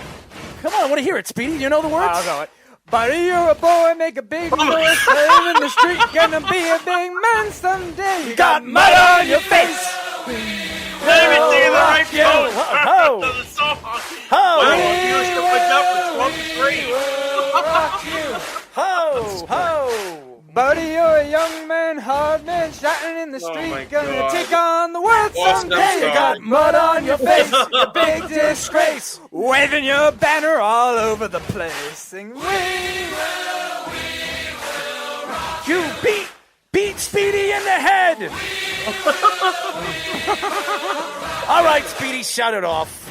I want to hear it, Speedy. You know the words? I'll go it. Buddy, you're a boy, make a big noise, playing in the street, gonna be a big man someday. You got mud on your face. Let me see the right Ho, ho. the song. Ho. Wow, you used to wake up at 12 Ho. Buddy, you're a young man, hard man, shouting in the street, my gonna God. take on the world Austin, someday. I'm You got sorry. mud on your face, you big disgrace, waving your banner all over the place. Sing, we will rock You beat Speedy in the head. All right, Speedy, shut it off.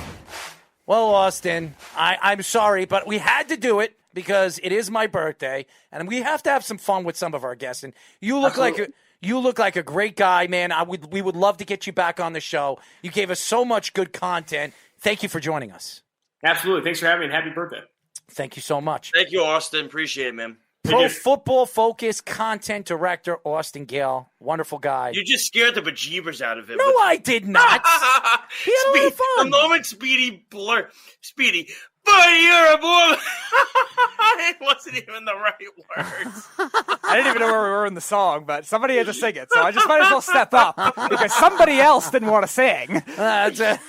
Well, Austin, I'm sorry, but we had to do it because it is my birthday, and we have to have some fun with some of our guests. And you look like a great guy, man. We would love to get you back on the show. You gave us so much good content. Thank you for joining us. Absolutely. Thanks for having me, and happy birthday. Thank you so much. Thank you, Austin. Appreciate it, man. Pro Football Focus content director Austin Gayle, wonderful guy. You just scared the bejeebers out of him. No, I did not. He had a lot of fun. The moment Speedy, buddy, you're a boy. It wasn't even the right words. I didn't even know where we were in the song, but somebody had to sing it, so I just might as well step up because somebody else didn't want to sing. I didn't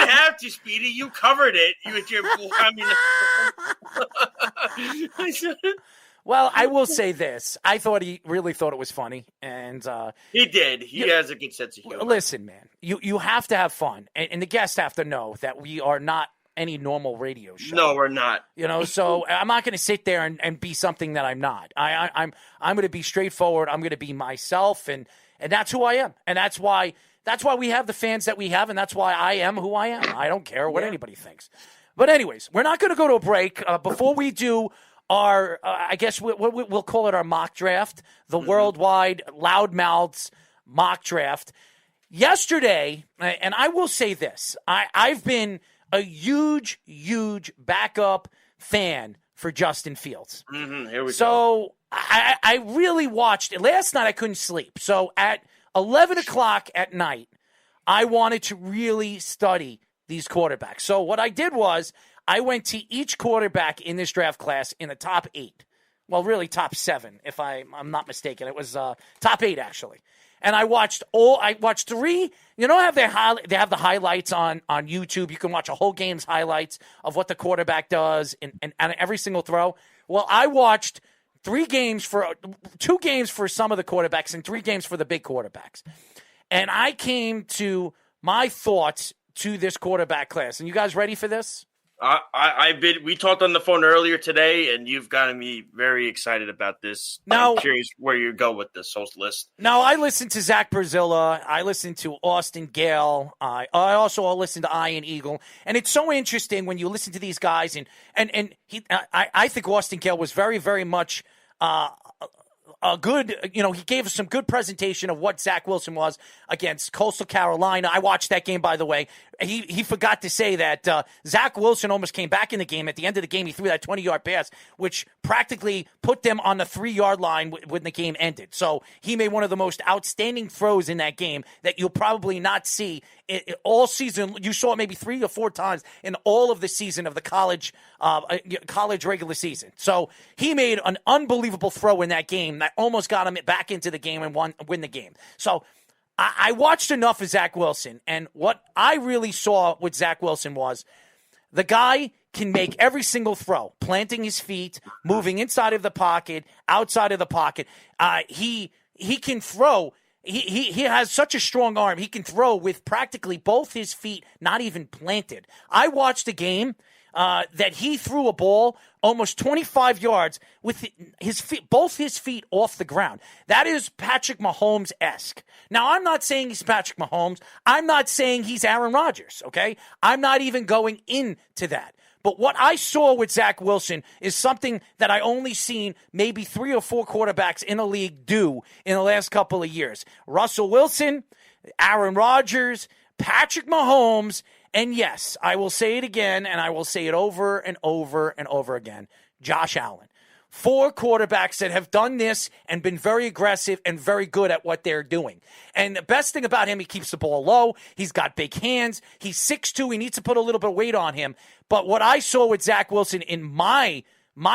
have to, Speedy. You covered it. You with your, Well, I will say this. I thought he really thought it was funny, and he did. He has a good sense of humor. Listen, man, you have to have fun, and the guests have to know that we are not any normal radio show. No, we're not. You know, so I'm not going to sit there and be something that I'm not. I'm going to be straightforward. I'm going to be myself, and that's who I am, and that's why we have the fans that we have, and that's why I am who I am. I don't care what anybody thinks. But anyways, we're not going to go to a break. Before we do our, I guess we'll call it our mock draft, the worldwide loudmouths mock draft. Yesterday, and I will say this, I've been a huge backup fan for Justin Fields. Mm-hmm. Here we go. So I really watched it. Last night I couldn't sleep. So at 11 o'clock at night, I wanted to really study these quarterbacks. So what I did was I went to each quarterback in this draft class in the top 8. Well, really top 7, if I'm not mistaken. It was top 8, actually. And I watched 3. You know, they have the highlights on YouTube. You can watch a whole game's highlights of what the quarterback does and every single throw. Well, I watched 2 games for some of the quarterbacks and 3 games for the big quarterbacks. And I came to my thoughts to this quarterback class. And you guys ready for this? We talked on the phone earlier today, and you've gotten me very excited about this. Now, I'm curious where you go with this whole list. Now, I listened to Zach Brazilla. I listened to Austin Gayle. I also listened to Ian Eagle. And it's so interesting when you listen to these guys. I think Austin Gayle was very, very much a good, he gave us some good presentation of what Zach Wilson was against Coastal Carolina. I watched that game, by the way. He forgot to say that Zach Wilson almost came back in the game. At the end of the game, he threw that 20-yard pass, which practically put them on the 3-yard line when the game ended. So he made one of the most outstanding throws in that game that you'll probably not see all season. You saw it maybe 3 or 4 times in all of the season of the college regular season. So he made an unbelievable throw in that game that almost got him back into the game and win the game. So I watched enough of Zach Wilson, and what I really saw with Zach Wilson was the guy can make every single throw, planting his feet, moving inside of the pocket, outside of the pocket. He can throw. He has such a strong arm. He can throw with practically both his feet not even planted. I watched a game that he threw a ball almost 25 yards with his feet, both his feet off the ground. That is Patrick Mahomes-esque. Now, I'm not saying he's Patrick Mahomes. I'm not saying he's Aaron Rodgers, okay? I'm not even going into that. But what I saw with Zach Wilson is something that I only seen maybe 3 or 4 quarterbacks in the league do in the last couple of years. Russell Wilson, Aaron Rodgers, Patrick Mahomes, and yes, I will say it again, and I will say it over and over and over again, Josh Allen. 4 quarterbacks that have done this and been very aggressive and very good at what they're doing. And the best thing about him, he keeps the ball low. He's got big hands. He's 6'2". He needs to put a little bit of weight on him. But what I saw with Zach Wilson in my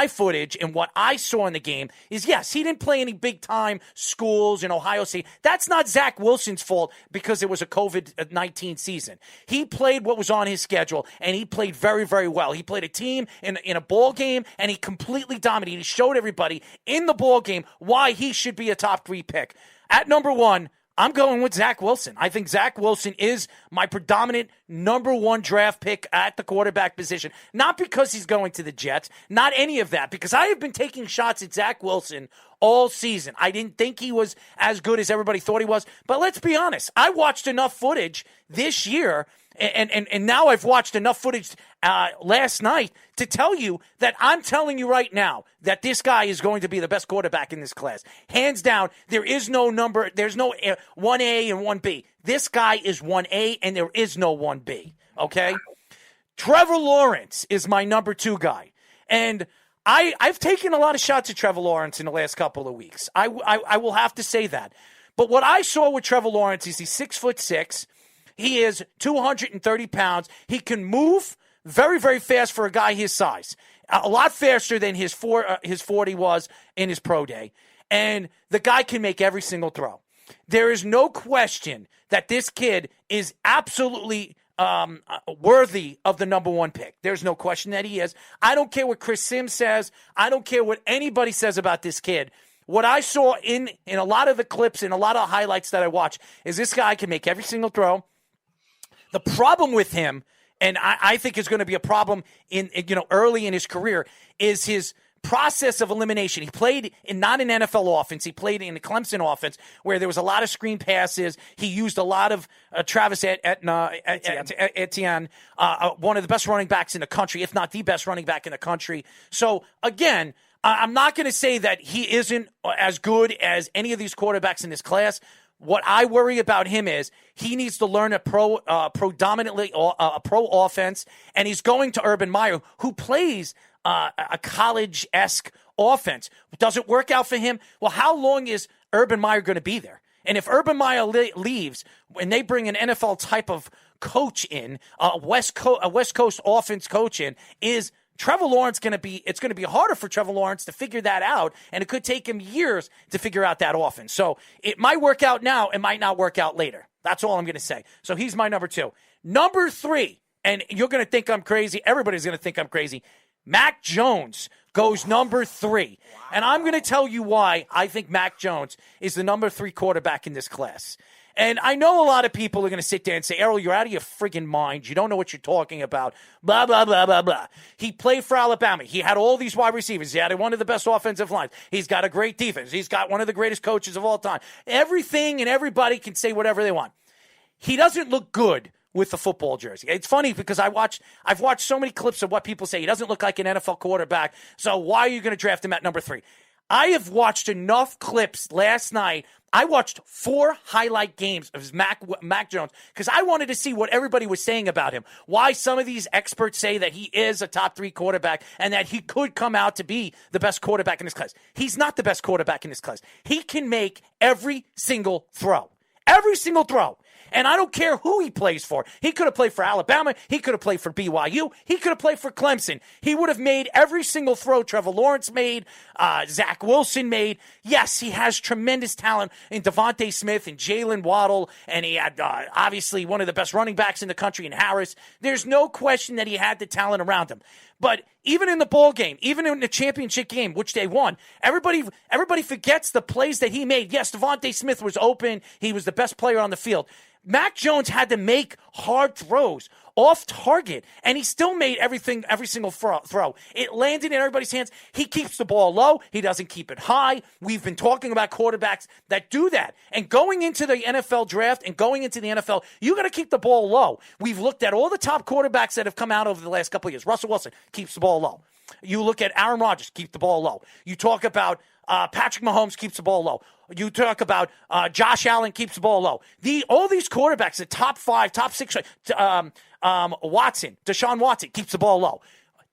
footage and what I saw in the game is, yes, he didn't play any big-time schools in Ohio State. That's not Zach Wilson's fault because it was a COVID-19 season. He played what was on his schedule, and he played very, very well. He played a team in a ball game, and he completely dominated. He showed everybody in the ball game why he should be a top 3 pick. At number 1, I'm going with Zach Wilson. I think Zach Wilson is my predominant number 1 draft pick at the quarterback position. Not because he's going to the Jets, not any of that, because I have been taking shots at Zach Wilson all season. I didn't think he was as good as everybody thought he was. But let's be honest. I watched enough footage this year, and now I've watched enough footage last night to tell you that I'm telling you right now that this guy is going to be the best quarterback in this class. Hands down, there is no number, there's no 1A and 1B. This guy is 1A, and there is no 1B, okay? Trevor Lawrence is my number 2 guy. And I've taken a lot of shots at Trevor Lawrence in the last couple of weeks. I will have to say that. But what I saw with Trevor Lawrence is he's 6'6". He is 230 pounds. He can move very, very fast for a guy his size. A lot faster than his 40 was in his pro day. And the guy can make every single throw. There is no question that this kid is absolutely worthy of the number 1 pick. There's no question that he is. I don't care what Chris Sims says. I don't care what anybody says about this kid. What I saw in a lot of the clips and a lot of highlights that I watch is this guy can make every single throw. The problem with him, and I think is going to be a problem in early in his career, is his process of elimination. He played in not an NFL offense. He played in the Clemson offense where there was a lot of screen passes. He used a lot of Travis Etienne, one of the best running backs in the country, if not the best running back in the country. So, again, I'm not going to say that he isn't as good as any of these quarterbacks in this class. What I worry about him is he needs to learn a pro offense, and he's going to Urban Meyer, who plays a college-esque offense. Does it work out for him? Well, how long is Urban Meyer going to be there? And if Urban Meyer leaves and they bring an NFL type of coach in, a West Coast offense coach in, is Trevor Lawrence it's going to be harder for Trevor Lawrence to figure that out, and it could take him years to figure out that offense. So it might work out now, it might not work out later. That's all I'm going to say. So he's my number 2. Number 3, and you're going to think I'm crazy. Everybody's going to think I'm crazy. Mac Jones goes number 3. Wow. And I'm going to tell you why I think Mac Jones is the number 3 quarterback in this class. And I know a lot of people are going to sit there and say, Errol, you're out of your friggin' mind. You don't know what you're talking about. Blah, blah, blah, blah, blah. He played for Alabama. He had all these wide receivers. He had one of the best offensive lines. He's got a great defense. He's got one of the greatest coaches of all time. Everything and everybody can say whatever they want. He doesn't look good with the football jersey. It's funny because I've watched so many clips of what people say. He doesn't look like an NFL quarterback. So why are you going to draft him at number 3? I have watched enough clips last night. I watched 4 highlight games of Mac Jones because I wanted to see what everybody was saying about him. Why some of these experts say that he is a top 3 quarterback and that he could come out to be the best quarterback in this class. He's not the best quarterback in this class. He can make every single throw. Every single throw. And I don't care who he plays for. He could have played for Alabama. He could have played for BYU. He could have played for Clemson. He would have made every single throw Trevor Lawrence made, Zach Wilson made. Yes, he has tremendous talent in Devontae Smith and Jalen Waddle, and he had obviously one of the best running backs in the country in Harris. There's no question that he had the talent around him. But even in the bowl game, even in the championship game, which they won, everybody forgets the plays that he made. Yes, Devontae Smith was open. He was the best player on the field. Mac Jones had to make hard throws off target, and he still made every single throw. It landed in everybody's hands. He keeps the ball low. He doesn't keep it high. We've been talking about quarterbacks that do that. And going into the NFL draft and going into the NFL, you got to keep the ball low. We've looked at all the top quarterbacks that have come out over the last couple of years. Russell Wilson keeps the ball low. You look at Aaron Rodgers, keep the ball low. You talk about Patrick Mahomes, keeps the ball low. You talk about Josh Allen, keeps the ball low. All these quarterbacks, the top 5, top 6, Deshaun Watson, keeps the ball low.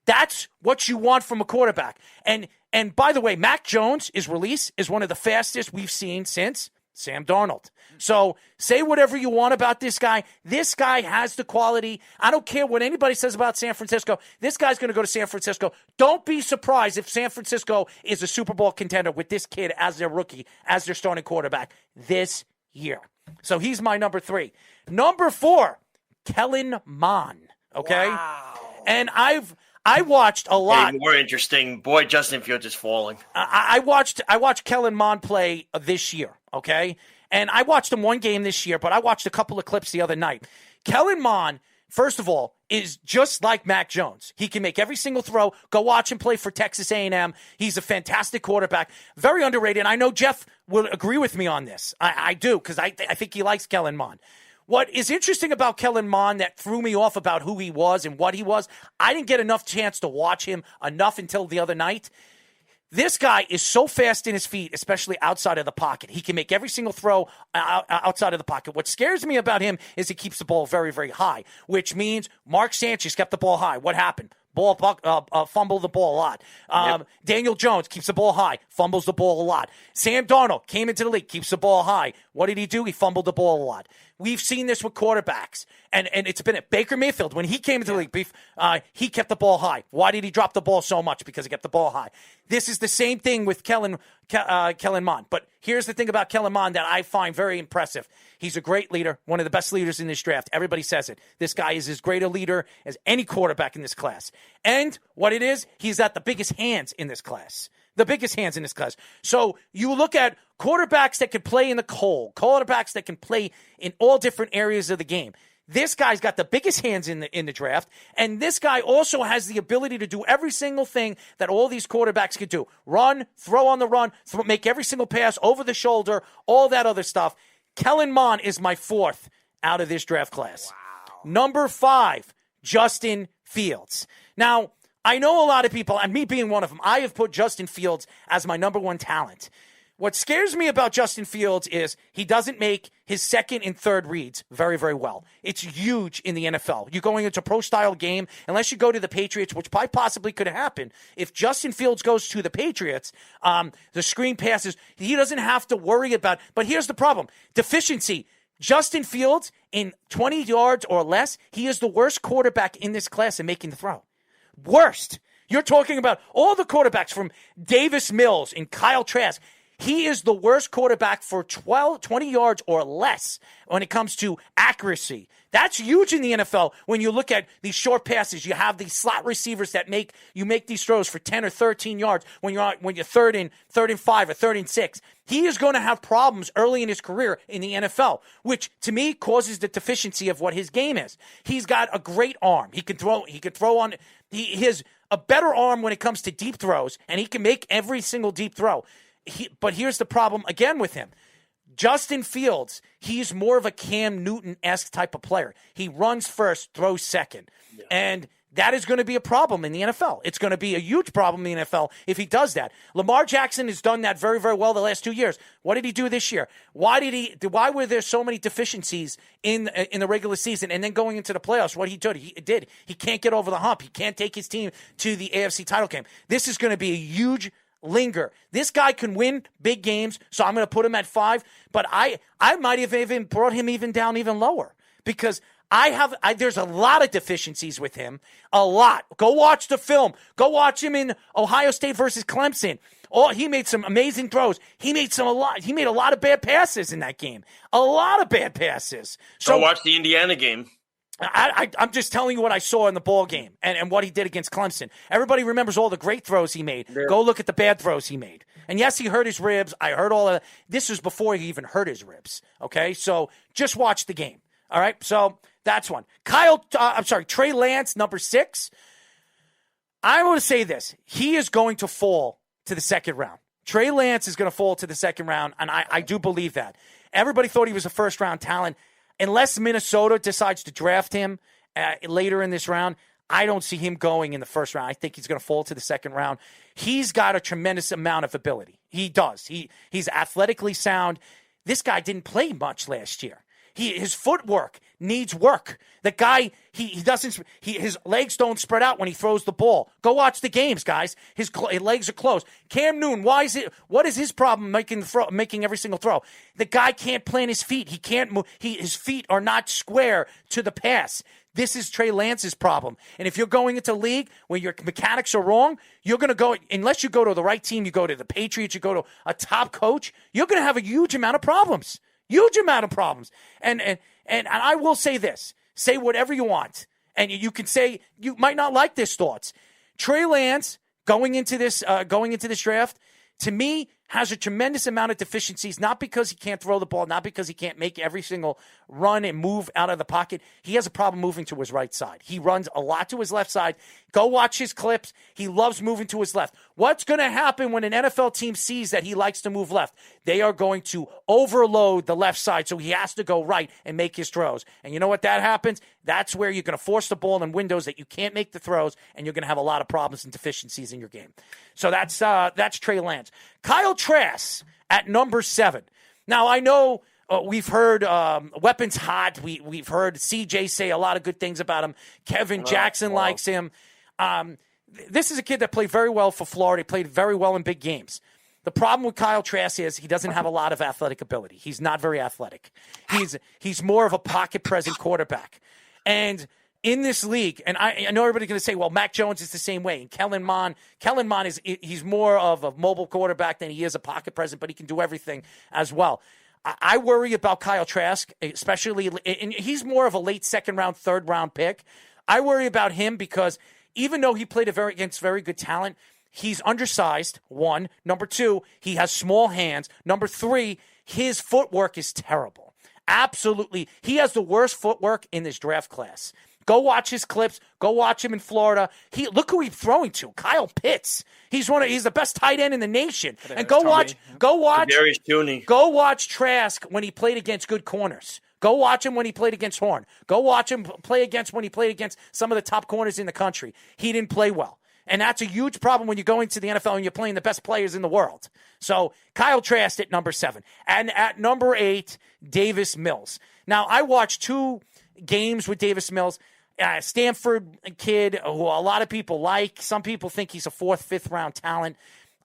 That's what you want from a quarterback. And by the way, Mac Jones' release is one of the fastest we've seen since Sam Darnold. So say whatever you want about this guy. This guy has the quality. I don't care what anybody says about San Francisco. This guy's going to go to San Francisco. Don't be surprised if San Francisco is a Super Bowl contender with this kid as their rookie, as their starting quarterback this year. So he's my number 3. Number 4, Kellen Mond. Okay? Wow. And I watched a lot. Hey, more interesting. Boy, Justin Fields is falling. I watched Kellen Mond play this year, okay? And I watched him one game this year, but I watched a couple of clips the other night. Kellen Mond, first of all, is just like Mac Jones. He can make every single throw. Go watch him play for Texas A&M. He's a fantastic quarterback. Very underrated. I know Jeff will agree with me on this. I do, because I think he likes Kellen Mond. What is interesting about Kellen Mond that threw me off about who he was and what he was, I didn't get enough chance to watch him enough until the other night. This guy is so fast in his feet, especially outside of the pocket. He can make every single throw outside of the pocket. What scares me about him is he keeps the ball very, very high, which means Mark Sanchez kept the ball high. What happened? Fumble the ball a lot. Daniel Jones keeps the ball high, fumbles the ball a lot. Sam Darnold came into the league, keeps the ball high. What did he do? He fumbled the ball a lot. We've seen this with quarterbacks, and it's been at Baker Mayfield. When he came into the league, he kept the ball high. Why did he drop the ball so much? Because he kept the ball high. This is the same thing with Kellen Mond. But here's the thing about Kellen Mond that I find very impressive. He's a great leader, one of the best leaders in this draft. Everybody says it. This guy is as great a leader as any quarterback in this class. And what it is, he's got the biggest hands in this class. The biggest hands in this class. So you look at quarterbacks that can play in the cold, quarterbacks that can play in all different areas of the game. This guy's got the biggest hands in the draft, and this guy also has the ability to do every single thing that all these quarterbacks could do. Run, throw on the run, make every single pass over the shoulder, all that other stuff. Kellen Mond is my 4th out of this draft class. Wow. Number 5, Justin Fields. Now, I know a lot of people, and me being one of them, I have put Justin Fields as my number 1 talent. What scares me about Justin Fields is he doesn't make his second and third reads very, very well. It's huge in the NFL. You're going into a pro-style game, unless you go to the Patriots, which possibly could happen. If Justin Fields goes to the Patriots, the screen passes, he doesn't have to worry about. But here's the problem. Deficiency. Justin Fields, in 20 yards or less, he is the worst quarterback in this class in making the throw. Worst. You're talking about all the quarterbacks from Davis Mills and Kyle Trask. He is the worst quarterback for 20 yards or less when it comes to accuracy. That's huge in the NFL. When you look at these short passes, you have these slot receivers that make these throws for 10 or 13 yards when you're third and 5 or third and 6. He is going to have problems early in his career in the NFL, which to me causes the deficiency of what his game is. He's got a great arm. He can throw on. He has a better arm when it comes to deep throws, and he can make every single deep throw. But here's the problem again with him. Justin Fields, he's more of a Cam Newton-esque type of player. He runs first, throws second. Yeah. And that is going to be a problem in the NFL. It's going to be a huge problem in the NFL if he does that. Lamar Jackson has done that very, very well the last 2 years. What did he do this year? Why were there so many deficiencies in the regular season and then going into the playoffs? What he did. He can't get over the hump. He can't take his team to the AFC title game. This is going to be a huge linger. This guy can win big games, so I'm going to put him at 5. But I might have even brought him even down even lower because there's a lot of deficiencies with him. A lot. Go watch the film. Go watch him in Ohio State versus Clemson. Oh, he made some amazing throws. He made a lot of bad passes in that game. A lot of bad passes. So go watch the Indiana game. I'm just telling you what I saw in the ball game and what he did against Clemson. Everybody remembers all the great throws he made. Yeah. Go look at the bad throws he made. And yes, he hurt his ribs. I heard all of that. This was before he even hurt his ribs. Okay, so just watch the game. All right, so that's one. Trey Lance, number 6. I want to say this. He is going to fall to the second round. Trey Lance is going to fall to the second round, and I do believe that. Everybody thought he was a first-round talent. Unless Minnesota decides to draft him later in this round, I don't see him going in the first round. I think he's going to fall to the second round. He's got a tremendous amount of ability. He does. He's athletically sound. This guy didn't play much last year. His footwork needs work. The guy, his legs don't spread out when he throws the ball. Go watch the games, guys. His legs are closed. Cam Newton, what is his problem making every single throw? The guy can't plant his feet. He can't move. His feet are not square to the pass. This is Trey Lance's problem. And if you're going into a league where your mechanics are wrong, you're going to go, unless you go to the right team, you go to the Patriots, you go to a top coach, you're going to have a huge amount of problems. Huge amount of problems. And I will say this. Say whatever you want. And you can say you might not like this thoughts. Trey Lance going into this draft, to me, has a tremendous amount of deficiencies, not because he can't throw the ball, not because he can't make every single run and move out of the pocket. He has a problem moving to his right side. He runs a lot to his left side. Go watch his clips. He loves moving to his left. What's going to happen when an NFL team sees that he likes to move left? They are going to overload the left side, so he has to go right and make his throws. And you know what that happens? That's where you're going to force the ball in windows that you can't make the throws, and you're going to have a lot of problems and deficiencies in your game. So that's Trey Lance. Kyle Trask at number 7. Now, I know we've heard Weapons Hot. We've heard CJ say a lot of good things about him. Kevin Jackson likes him. This is a kid that played very well for Florida. He played very well in big games. The problem with Kyle Trask is he doesn't have a lot of athletic ability. He's not very athletic. He's more of a pocket-present quarterback. And in this league, and I know everybody's going to say, well, Mac Jones is the same way. And Kellen Mond he's more of a mobile quarterback than he is a pocket present, but he can do everything as well. I worry about Kyle Trask, especially, and he's more of a late second round, third round pick. I worry about him because even though he played against very good talent, he's undersized, 1. Number 2, he has small hands. Number 3, his footwork is terrible. Absolutely. He has the worst footwork in this draft class. Go watch his clips. Go watch him in Florida. Look who he's throwing to. Kyle Pitts. He's the best tight end in the nation. And go watch Trask when he played against good corners. Go watch him when he played against Horn. Go watch him when he played against some of the top corners in the country. He didn't play well. And that's a huge problem when you're going to the NFL and you're playing the best players in the world. So Kyle Trask at number 7. And at number 8, Davis Mills. Now, I watched 2 games with Davis Mills. Stanford kid who a lot of people like. Some people think he's a 4th, 5th round talent.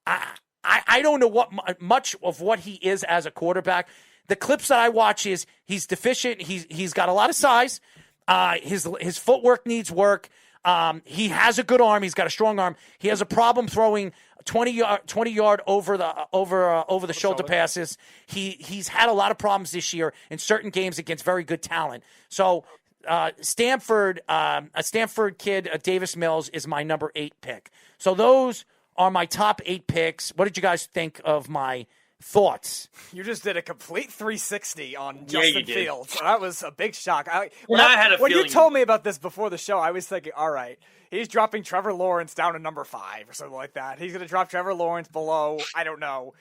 I don't know much of what he is as a quarterback. The clips that I watch is he's deficient. He's got a lot of size. His footwork needs work. He has a good arm. He's got a strong arm. He has a problem throwing 20-yard over the shoulder passes. He's had a lot of problems this year in certain games against very good talent. So a Stanford kid, Davis Mills, is my number 8 pick. So those are my top 8 picks. What did you guys think of my thoughts? You just did a complete 360 on Justin Fields. That was a big shock. When you told me about this before the show, I was thinking, all right, he's dropping Trevor Lawrence down to number 5 or something like that. He's going to drop Trevor Lawrence below, I don't know,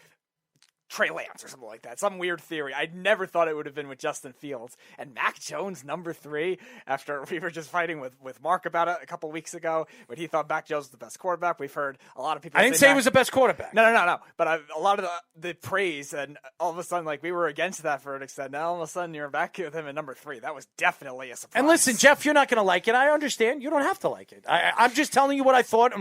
Trey Lance or something like that. Some weird theory. I never thought it would have been with Justin Fields. And Mac Jones, number 3, after we were just fighting with Mark about it a couple weeks ago, when he thought Mac Jones was the best quarterback. We've heard a lot of people I didn't say he was the best quarterback. No. But a lot of the praise, and all of a sudden, like, we were against that verdict, said, now all of a sudden you're back with him at number 3. That was definitely a surprise. And listen, Jeff, you're not going to like it. I understand. You don't have to like it. I'm just telling you what I thought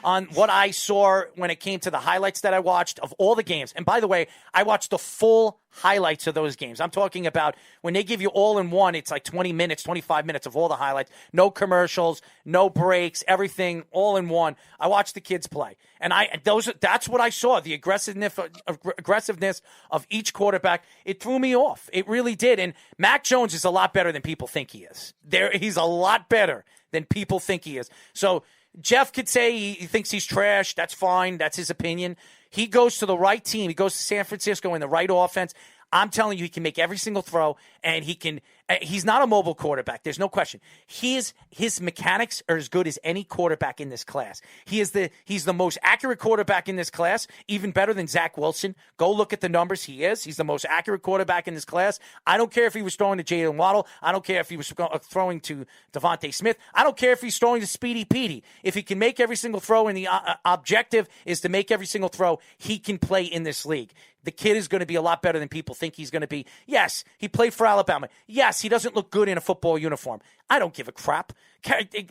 on what I saw when it came to the highlights that I watched of all the games. And by the way, I watched the full highlights of those games. I'm talking about when they give you all in one, it's like 20 minutes, 25 minutes of all the highlights. No commercials, no breaks, everything all in one. I watched the kids play. And that's what I saw, the aggressiveness of each quarterback. It threw me off. It really did. And Mac Jones is a lot better than people think he is. He's a lot better than people think he is. So Jeff could say he thinks he's trash. That's fine. That's his opinion. He goes to the right team. He goes to San Francisco in the right offense. I'm telling you, he can make every single throw, and he's not a mobile quarterback. There's no question. His mechanics are as good as any quarterback in this class. He's the most accurate quarterback in this class, even better than Zach Wilson. Go look at the numbers. He's the most accurate quarterback in this class. I don't care if he was throwing to Jalen Waddle. I don't care if he was throwing to Devontae Smith. I don't care if he's throwing to Speedy Petey. If he can make every single throw, and the objective is to make every single throw, he can play in this league. The kid is going to be a lot better than people think he's going to be. Yes, he played for Alabama. Yes, he doesn't look good in a football uniform. I don't give a crap.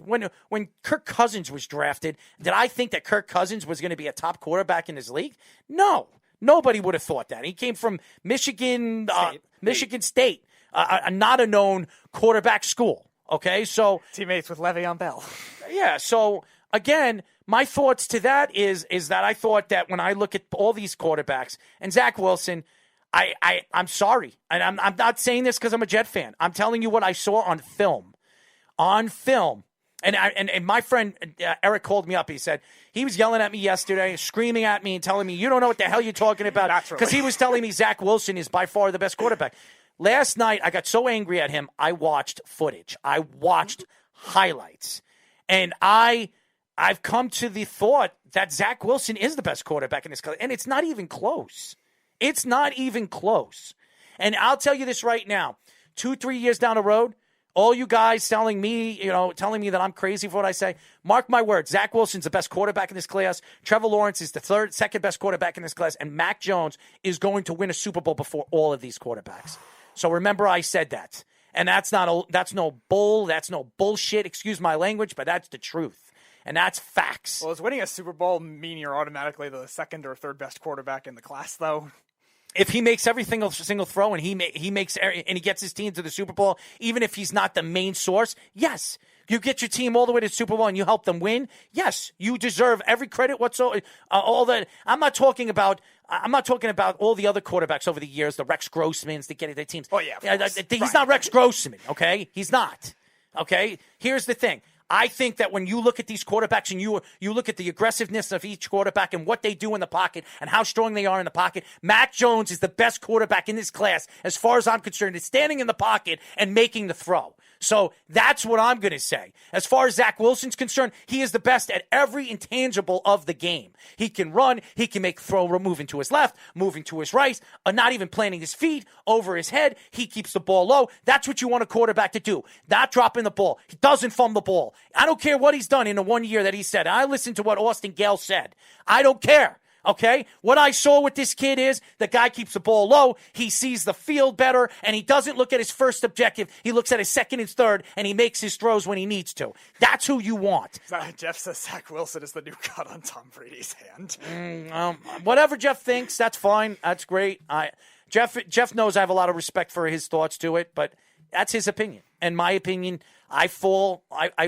When Kirk Cousins was drafted, did I think that Kirk Cousins was going to be a top quarterback in his league? No. Nobody would have thought that. He came from Michigan State, not a known quarterback school. Okay, so teammates with Le'Veon Bell. Yeah, so again, my thoughts to that is that I thought that when I look at all these quarterbacks and Zach Wilson, I'm sorry. And I'm not saying this because I'm a Jet fan. I'm telling you what I saw on film. On film. And my friend Eric called me up. He said he was yelling at me yesterday, screaming at me and telling me, you don't know what the hell you're talking about. Because he was telling me Zach Wilson is by far the best quarterback. Last night, I got so angry at him, I watched footage. I watched highlights. And I've come to the thought that Zach Wilson is the best quarterback in this class, and it's not even close. It's not even close. And I'll tell you this right now, 2-3 years down the road, all you guys telling me that I'm crazy for what I say, mark my words, Zach Wilson's the best quarterback in this class. Trevor Lawrence is the second best quarterback in this class, and Mac Jones is going to win a Super Bowl before all of these quarterbacks. So remember I said that. And that's no bullshit, excuse my language, but that's the truth. And that's facts. Well, does winning a Super Bowl mean you're automatically the second or third best quarterback in the class, though? If he makes every single throw and he gets his team to the Super Bowl, even if he's not the main source, yes. You get your team all the way to the Super Bowl and you help them win, yes. You deserve every credit whatsoever. All that. I'm not talking about all the other quarterbacks over the years, the Rex Grossmans that get their teams. Oh yeah, he's not Rex Grossman. Okay, he's not. Okay, here's the thing. I think that when you look at these quarterbacks and you look at the aggressiveness of each quarterback and what they do in the pocket and how strong they are in the pocket, Mac Jones is the best quarterback in this class as far as I'm concerned. Is standing in the pocket and making the throw. So that's what I'm going to say. As far as Zach Wilson's concerned, he is the best at every intangible of the game. He can run. He can make throw, moving to his left, moving to his right, not even planting his feet over his head. He keeps the ball low. That's what you want a quarterback to do. Not dropping the ball. He doesn't fumble the ball. I don't care what he's done in the 1 year that he said. I listened to what Austin Gayle said. I don't care. Okay? What I saw with this kid is the guy keeps the ball low, he sees the field better, and he doesn't look at his first objective. He looks at his second and third, and he makes his throws when he needs to. That's who you want. Jeff says Zach Wilson is the new cut on Tom Brady's hand. Whatever Jeff thinks, that's fine. That's great. Jeff knows I have a lot of respect for his thoughts to it, but that's his opinion. And my opinion, I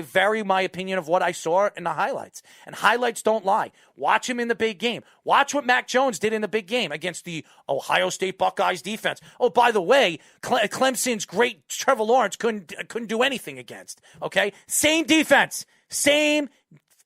vary my opinion of what I saw in the highlights. And highlights don't lie. Watch him in the big game. Watch what Mac Jones did in the big game against the Ohio State Buckeyes defense. Oh, by the way, Clemson's great Trevor Lawrence couldn't do anything against. Okay? Same defense. Same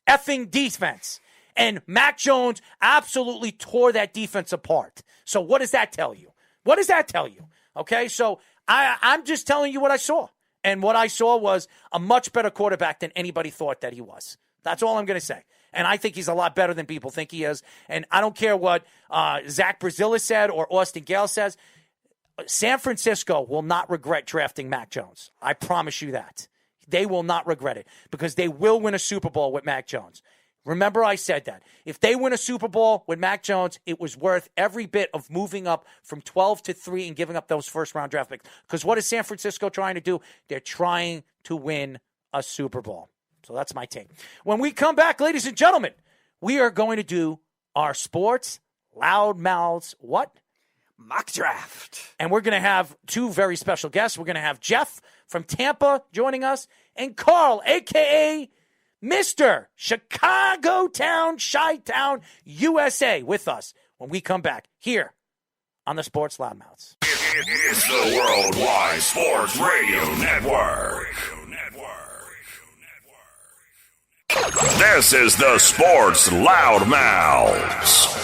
effing defense. And Mac Jones absolutely tore that defense apart. So what does that tell you? What does that tell you? Okay? So I'm just telling you what I saw. And what I saw was a much better quarterback than anybody thought that he was. That's all I'm going to say. And I think he's a lot better than people think he is. And I don't care what Zach Brazilla said or Austin Gayle says. San Francisco will not regret drafting Mac Jones. I promise you that. They will not regret it because they will win a Super Bowl with Mac Jones. Remember I said that. If they win a Super Bowl with Mac Jones, it was worth every bit of moving up from 12 to 3 and giving up those first-round draft picks. Because what is San Francisco trying to do? They're trying to win a Super Bowl. So that's my take. When we come back, ladies and gentlemen, we are going to do our sports loudmouths what? Mock draft. And we're going to have two very special guests. We're going to have Jeff from Tampa joining us and Carl, a.k.a. Mr. Chicago Town, Chi-Town, USA with us when we come back here on the Sports Loudmouths. It's the Worldwide Sports Radio Network. This is the Sports Loudmouths.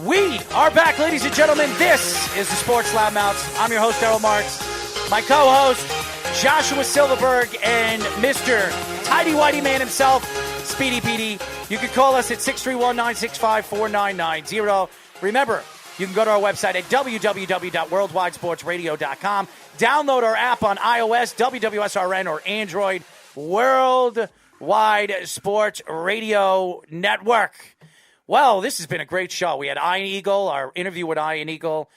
We are back, ladies and gentlemen. This is the Sports Loudmouths. I'm your host, Errol Marks. My co-host, Joshua Silverberg, and Mr. Tidy Whitey Man himself, Speedy Petey. You can call us at 631-965-4990. Remember, you can go to our website at www.worldwidesportsradio.com. Download our app on iOS, WWSRN, or Android, Worldwide Sports Radio Network. Well, this has been a great show. We had Ian Eagle, our interview with Ian Eagle.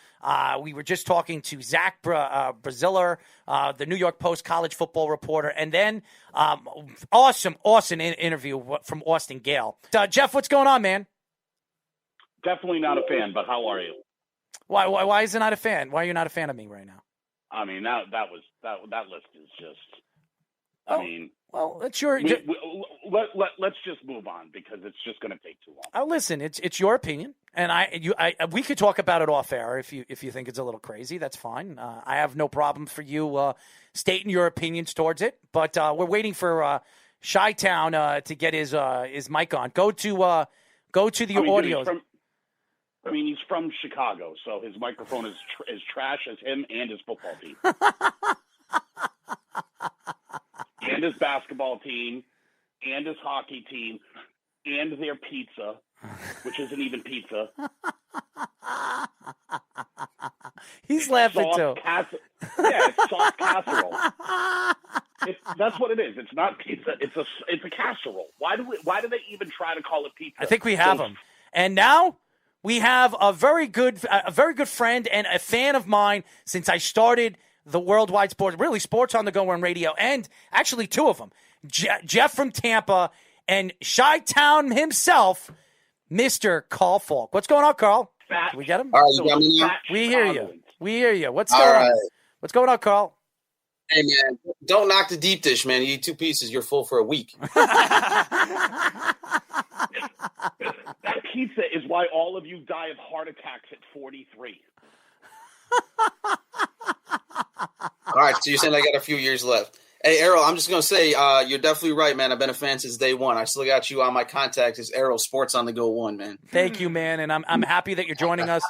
We were just talking to Zach Braziller, the New York Post college football reporter. And then awesome interview from Austin Gayle. Jeff, what's going on, man? Definitely not a fan, but how are you? Why is it not a fan? Why are you not a fan of me right now? I mean, that list is just. Well, that's your. Let's just move on because it's just going to take too long. Oh, listen, it's your opinion, and we could talk about it off air if you think it's a little crazy. That's fine. I have no problem for you stating your opinions towards it. But we're waiting for Chi-Town to get his mic on. Go to the audio. He's from Chicago, so his microphone is as trash as him and his football team. And his basketball team, and his hockey team, and their pizza, which isn't even pizza. He's laughing too. It's soft casserole. That's what it is. It's not pizza. It's a casserole. Why do they even try to call it pizza? I think we have him. And now we have a very good friend and a fan of mine since I started the Worldwide Sports, really Sports on the Go on radio, and actually two of them, Jeff from Tampa and Chi-Town himself, Mr. Carl Falk. What's going on, Carl? Can we get him? All right, you got me now? We hear you. What's going on? What's going on, Carl? Hey, man, don't knock the deep dish, man. You eat 2 pieces, you're full for a week. That pizza is why all of you die of heart attacks at 43. All right, so you're saying I got a few years left. Hey, Errol, I'm just going to say you're definitely right, man. I've been a fan since day one. I still got you on my contact as Errol Sports on the Go 1, man. Thank you, man, and I'm happy that you're joining us.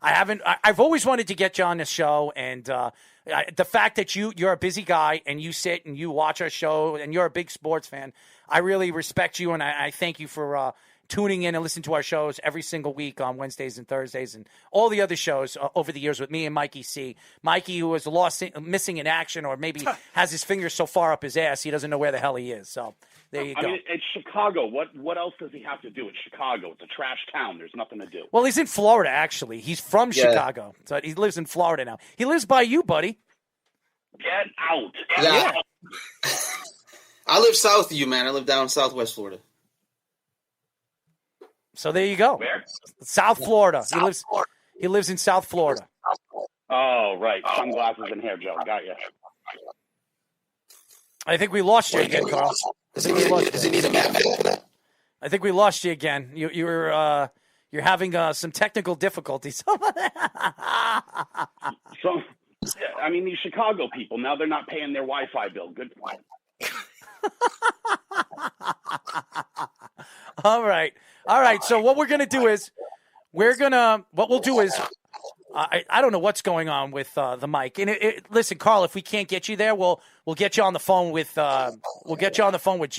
I've always wanted to get you on this show, and the fact that you're a busy guy and you sit and you watch our show and you're a big sports fan, I really respect you, and I thank you for tuning in and listening to our shows every single week on Wednesdays and Thursdays and all the other shows over the years with me and Mikey C. Mikey, who was missing in action or maybe has his fingers so far up his ass he doesn't know where the hell he is. So there you go. I mean, it's Chicago. What else does he have to do? It's Chicago. It's a trash town. There's nothing to do. Well, he's in Florida, actually. He's from Chicago. So he lives in Florida now. He lives by you, buddy. Get out. Yeah. I live south of you, man. I live down in Southwest Florida. So there you go. Where? South Florida. He lives in South Florida. Oh, right. Sunglasses and hair gel. Got you. I think we lost you again, Carl. I think we lost you again. You're having some technical difficulties. These Chicago people, now they're not paying their Wi-Fi bill. Good point. All right. So what we're going to do is I don't know what's going on with the mic. And listen, Carl, if we can't get you there, we'll get you on the phone with Jeff. We'll get you on the phone with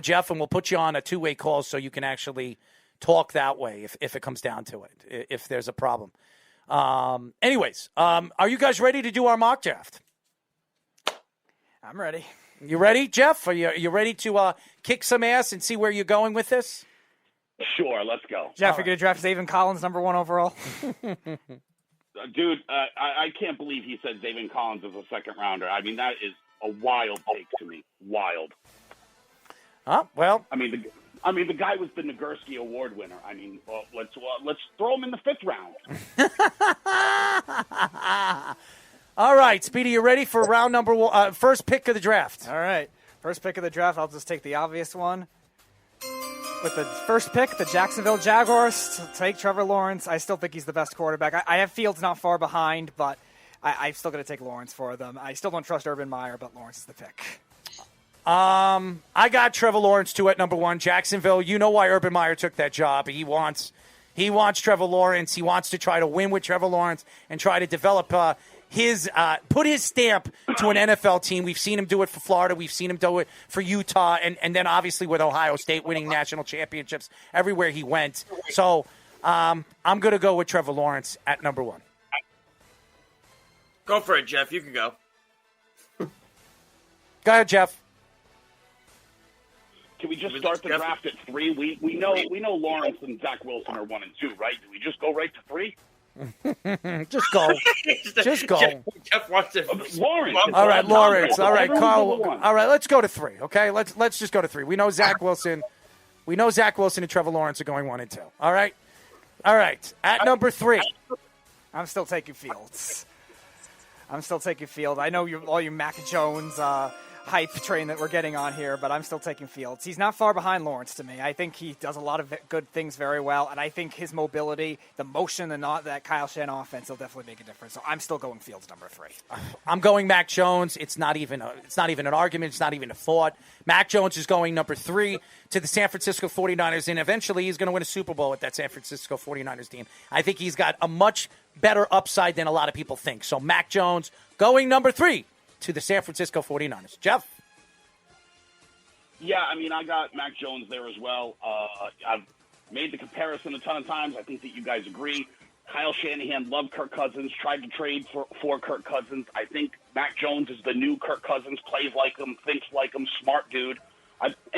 Jeff, and we'll put you on a two-way call so you can actually talk that way if it comes down to it. If there's a problem. Anyways, are you guys ready to do our mock draft? I'm ready. You ready, Jeff? Are you ready to kick some ass and see where you're going with this? Sure, let's go. Jeff, you're going to draft Zaven Collins number 1 overall? Dude, I can't believe he said Zaven Collins is a second rounder. I mean, that is a wild take to me. Wild. Well. I mean, the guy was the Nagurski Award winner. I mean, let's throw him in the 5th round. All right, Speedy, you ready for round number 1? First pick of the draft. All right. First pick of the draft, I'll just take the obvious one. With the first pick, the Jacksonville Jaguars take Trevor Lawrence. I still think he's the best quarterback. I have Fields not far behind, but I'm still going to take Lawrence for them. I still don't trust Urban Meyer, but Lawrence is the pick. I got Trevor Lawrence, too, at number 1. Jacksonville, you know why Urban Meyer took that job. He wants Trevor Lawrence. He wants to try to win with Trevor Lawrence and try to develop put his stamp to an NFL team. We've seen him do it for Florida. We've seen him do it for Utah, and then obviously with Ohio State winning national championships everywhere he went. So I'm going to go with Trevor Lawrence at number 1. Go for it, Jeff. You can go. Go ahead, Jeff. Can we just start the draft at 3? We know Lawrence and Zach Wilson are 1 and 2, right? Do we just go right to 3? Just go. Just go. Jeff wants to. Lawrence. All right, Lawrence. All right, Carl. All right, let's go to 3. Okay, let's just go to 3. We know Zach Wilson. And Trevor Lawrence are going 1 and 2. All right. At number 3, I'm still taking Fields. I know all you Mac Jones hype train that we're getting on here, but I'm still taking Fields. He's not far behind Lawrence to me. I think he does a lot of good things very well, and I think his mobility, the motion, and not that Kyle Shanahan offense will definitely make a difference. So I'm still going Fields number 3. I'm going Mac Jones. It's not even an argument. It's not even a thought. Mac Jones is going number 3 to the San Francisco 49ers, and eventually he's going to win a Super Bowl with that San Francisco 49ers team. I think he's got a much better upside than a lot of people think. So Mac Jones going number 3 to the San Francisco 49ers. Jeff? Yeah, I mean, I got Mac Jones there as well. I've made the comparison a ton of times. I think that you guys agree. Kyle Shanahan loved Kirk Cousins, tried to trade for Kirk Cousins. I think Mac Jones is the new Kirk Cousins, plays like him, thinks like him, smart dude.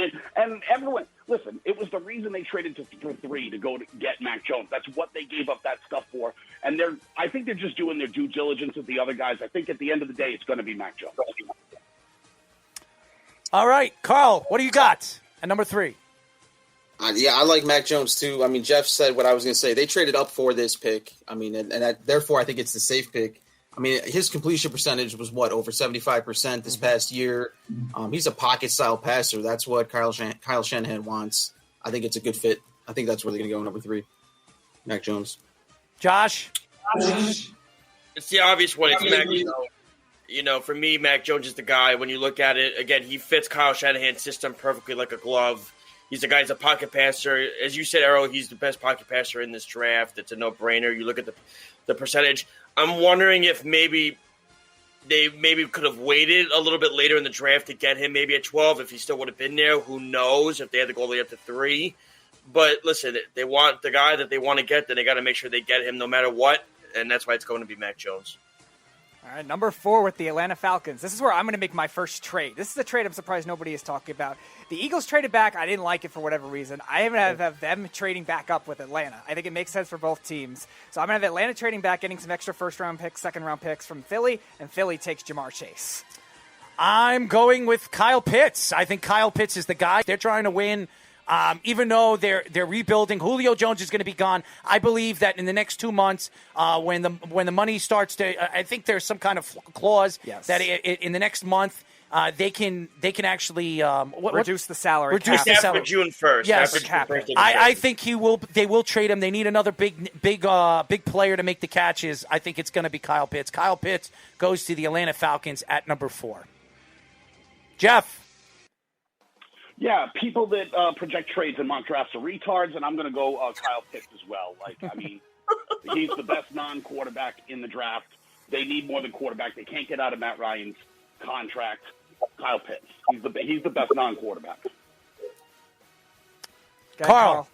And everyone, listen, it was the reason they traded for 3 to go to get Mac Jones. That's what they gave up that stuff for. And I think they're just doing their due diligence with the other guys. I think at the end of the day, it's going to be Mac Jones. All right, Carl, what do you got at number 3? Yeah, I like Mac Jones too. I mean, Jeff said what I was going to say. They traded up for this pick. I mean, and therefore I think it's the safe pick. I mean, his completion percentage was over 75% this past year. He's a pocket-style passer. That's what Kyle Shanahan wants. I think it's a good fit. I think that's where they're going to go number 3. Mac Jones. Josh? It's the obvious one. It's Mac Jones. You know, for me, Mac Jones is the guy. When you look at it, again, he fits Kyle Shanahan's system perfectly like a glove. He's the guy who's a pocket passer. As you said, Arrow, he's the best pocket passer in this draft. It's a no-brainer. You look at the percentage. I'm wondering if maybe they could have waited a little bit later in the draft to get him maybe at 12 if he still would have been there. Who knows if they had to go all the way up to 3. But listen, they want the guy that they want to get, then they got to make sure they get him no matter what, and that's why it's going to be Mac Jones. All right, number 4 with the Atlanta Falcons. This is where I'm going to make my first trade. This is a trade I'm surprised nobody is talking about. The Eagles traded back. I didn't like it for whatever reason. I haven't have them trading back up with Atlanta. I think it makes sense for both teams. So I'm going to have Atlanta trading back, getting some extra first-round picks, second-round picks from Philly, and Philly takes Jamar Chase. I'm going with Kyle Pitts. I think Kyle Pitts is the guy. They're trying to win. Even though they're rebuilding, Julio Jones is going to be gone. I believe that in the next 2 months, when the money starts to, I think there's some kind of clause that in the next month they can actually reduce the salary. Reduce the salary. After June 1st. Yes, I think they will trade him. They need another big player to make the catches. I think it's going to be Kyle Pitts. Kyle Pitts goes to the Atlanta Falcons at number 4. Jeff. Yeah, people that project trades and mock drafts are retards, and I'm going to go Kyle Pitts as well. Like, I mean, He's the best non-quarterback in the draft. They need more than quarterback. They can't get out of Matt Ryan's contract. Kyle Pitts. He's the best non-quarterback. Carl.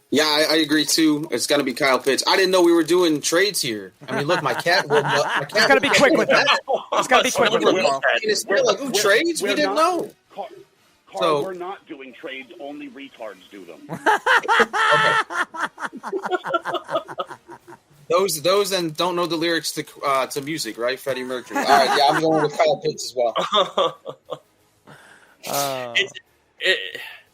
Yeah, I agree too. It's going to be Kyle Pitts. I didn't know we were doing trades here. I mean, look, my cat will. It's got to be quick with them. It's got to be quick with them. It's like, ooh, trades? We didn't know. Carl, we're not doing trades. Only retards do them. Those and don't know the lyrics to music, right? Freddie Mercury. All right, yeah, I'm going with Kyle Pitts as well.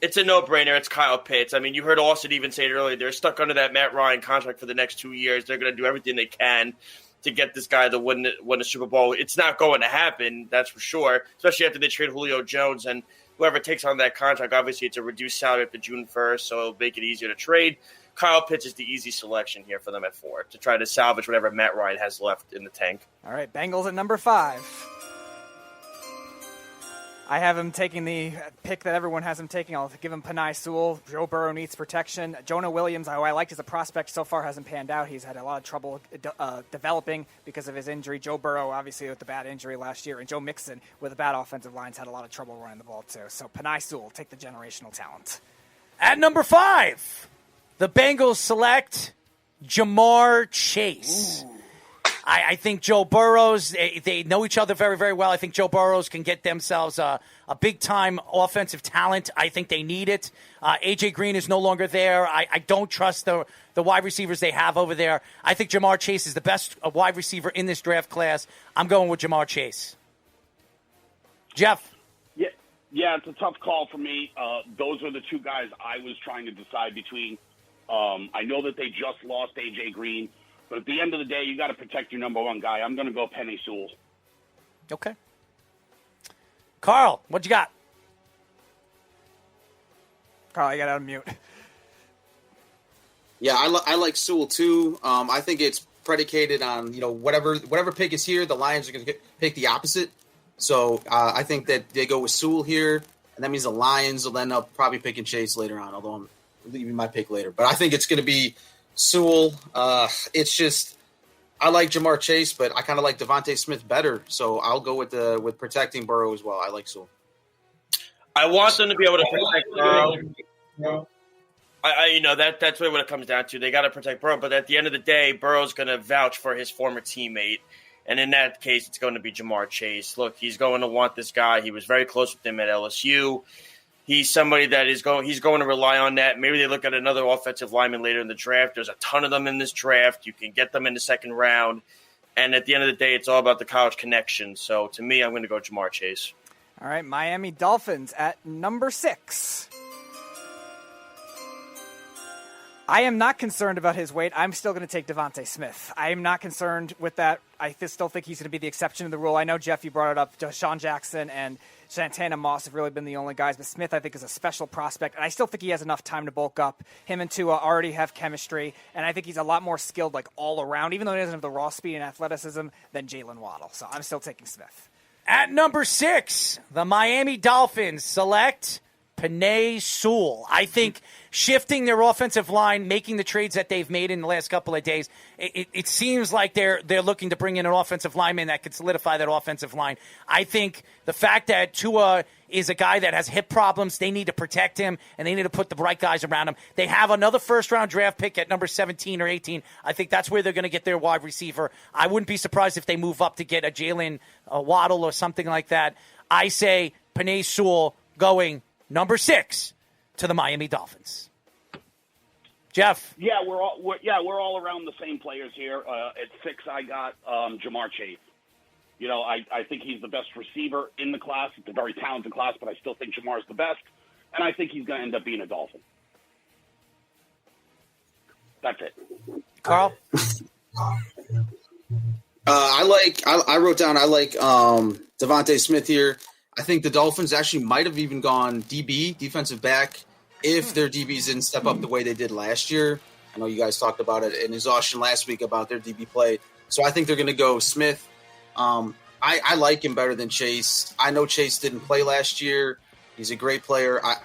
It's a no-brainer. It's Kyle Pitts. I mean, you heard Austin even say it earlier. They're stuck under that Matt Ryan contract for the next 2 years. They're going to do everything they can to get this guy to win a Super Bowl. It's not going to happen, that's for sure, especially after they trade Julio Jones. And whoever takes on that contract, obviously it's a reduced salary after June 1st, so it'll make it easier to trade. Kyle Pitts is the easy selection here for them at 4 to try to salvage whatever Matt Ryan has left in the tank. All right, Bengals at number 5. I have him taking the pick that everyone has him taking. I'll give him Penei Sewell. Joe Burrow needs protection. Jonah Williams, who I liked as a prospect, so far hasn't panned out. He's had a lot of trouble developing because of his injury. Joe Burrow, obviously, with the bad injury last year. And Joe Mixon, with a bad offensive line, had a lot of trouble running the ball, too. So Penei Sewell, take the generational talent. At number 5, the Bengals select Jamar Chase. I think Joe Burrows, they know each other very, very well. I think Joe Burrows can get themselves a big-time offensive talent. I think they need it. A.J. Green is no longer there. I don't trust the wide receivers they have over there. I think Jamar Chase is the best wide receiver in this draft class. I'm going with Jamar Chase. Jeff? Yeah, it's a tough call for me. Those are the two guys I was trying to decide between. I know that they just lost A.J. Green. But at the end of the day, you got to protect your number one guy. I'm going to go Penei Sewell. Okay. Carl, what you got? Carl, you got to unmute. Yeah, I like Sewell too. I think it's predicated on whatever pick is here, the Lions are going to pick the opposite. So I think that they go with Sewell here, and that means the Lions will end up probably picking Chase later on. Although I'm leaving my pick later, but I think it's going to be Sewell. It's just I like Jamar Chase, but I kind of like Devontae Smith better, so I'll go with protecting Burrow as well. I like Sewell. I want them to be able to protect Burrow. That's really what it comes down to. They got to protect Burrow, but at the end of the day, Burrow's going to vouch for his former teammate, and in that case, it's going to be Jamar Chase. Look, he's going to want this guy. He was very close with him at LSU. He's somebody that he's going to rely on that. Maybe they look at another offensive lineman later in the draft. There's a ton of them in this draft. You can get them in the second round. And at the end of the day, it's all about the college connection. So to me, I'm going to go Jamar Chase. All right, Miami Dolphins at number 6. I am not concerned about his weight. I'm still going to take Devontae Smith. I am not concerned with that. I still think he's going to be the exception to the rule. I know, Jeff, you brought it up. Deshaun Jackson and Santana Moss have really been the only guys, but Smith, I think, is a special prospect, and I still think he has enough time to bulk up. Him and Tua already have chemistry, and I think he's a lot more skilled, all around, even though he doesn't have the raw speed and athleticism, than Jalen Waddle. So I'm still taking Smith. At number 6, the Miami Dolphins select Penei Sewell. I think shifting their offensive line, making the trades that they've made in the last couple of days, it seems like they're looking to bring in an offensive lineman that could solidify that offensive line. I think the fact that Tua is a guy that has hip problems, they need to protect him, and they need to put the right guys around him. They have another first-round draft pick at number 17 or 18. I think that's where they're going to get their wide receiver. I wouldn't be surprised if they move up to get a Jalen Waddle or something like that. I say Penei Sewell going number 6 to the Miami Dolphins. Jeff? Yeah, we're all around the same players here. At 6, I got Jamar Chase. I think he's the best receiver in the class. It's a very talented class, but I still think Jamar's the best, and I think he's going to end up being a Dolphin. That's it. Carl? I wrote down I like Devontae Smith here. I think the Dolphins actually might have even gone DB, defensive back, if their DBs didn't step up the way they did last year. I know you guys talked about it in exhaustion last week about their DB play. So I think they're going to go Smith. I like him better than Chase. I know Chase didn't play last year. He's a great player. I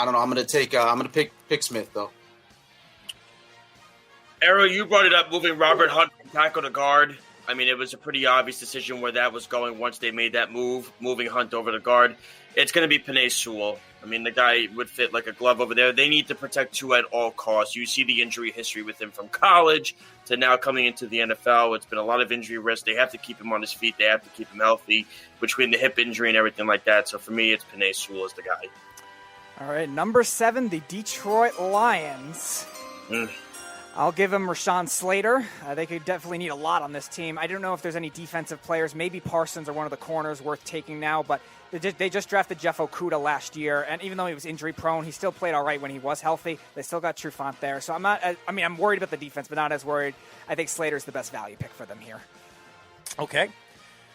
don't know. I'm going to pick Smith though. Arrow, you brought it up, moving Robert Hunt from tackle to guard. I mean, it was a pretty obvious decision where that was going once they made that move, moving Hunt over to guard. It's going to be Penei Sewell. I mean, the guy would fit like a glove over there. They need to protect Tua at all costs. You see the injury history with him from college to now coming into the NFL. It's been a lot of injury risk. They have to keep him on his feet. They have to keep him healthy between the hip injury and everything like that. So for me, it's Penei Sewell as the guy. All right, number 7, the Detroit Lions. I'll give him Rashawn Slater. They could definitely need a lot on this team. I don't know if there's any defensive players. Maybe Parsons or one of the corners worth taking now, but they just drafted Jeff Okudah last year, and even though he was injury-prone, he still played all right when he was healthy. They still got Trufant there, so I'm worried about the defense, but not as worried. I think Slater's the best value pick for them here. Okay.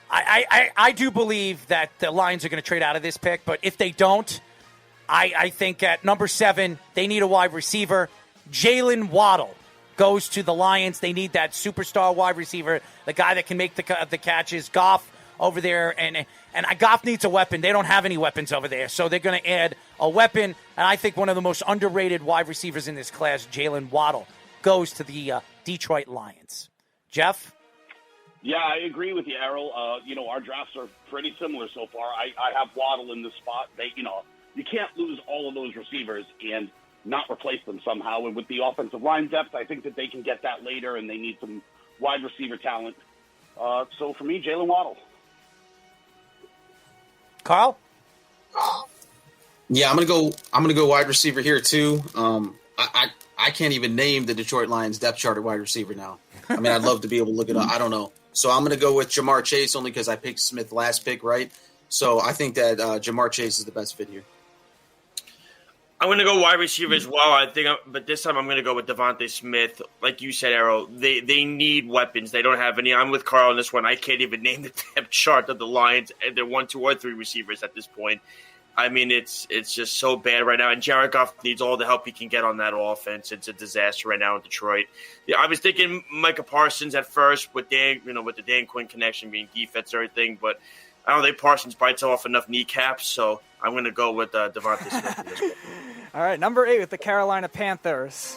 I do believe that the Lions are going to trade out of this pick, but if they don't, I think at number 7, they need a wide receiver. Jalen Waddle goes to the Lions. They need that superstar wide receiver, the guy that can make the catches. Goff over there, and Goff needs a weapon. They don't have any weapons over there, so they're going to add a weapon. And I think one of the most underrated wide receivers in this class, Jalen Waddle, goes to the Detroit Lions. Jeff? Yeah, I agree with you, Errol. Our drafts are pretty similar so far. I have Waddle in the spot. You can't lose all of those receivers and not replace them somehow. And with the offensive line depth, I think that they can get that later, and they need some wide receiver talent. So for me, Jalen Waddle. Carl? Yeah, I'm gonna go wide receiver here too. I can't even name the Detroit Lions depth chart at wide receiver now. I mean, I'd love to be able to look it up. I don't know. So I'm gonna go with Jamar Chase only because I picked Smith last pick, right? So I think that Jamar Chase is the best fit here. I'm going to go wide receiver as well. But this time I'm going to go with Devontae Smith. Like you said, Arrow, they need weapons. They don't have any. I'm with Carl on this one. I can't even name the depth chart of the Lions. They're 1, 2, or 3 receivers at this point. I mean, it's just so bad right now. And Jared Goff needs all the help he can get on that offense. It's a disaster right now in Detroit. Yeah, I was thinking Micah Parsons at first with with the Dan Quinn connection being defense and everything, but I don't think Parsons bites off enough kneecaps, so I'm going to go with Devontae Smith. All right, number 8 with the Carolina Panthers.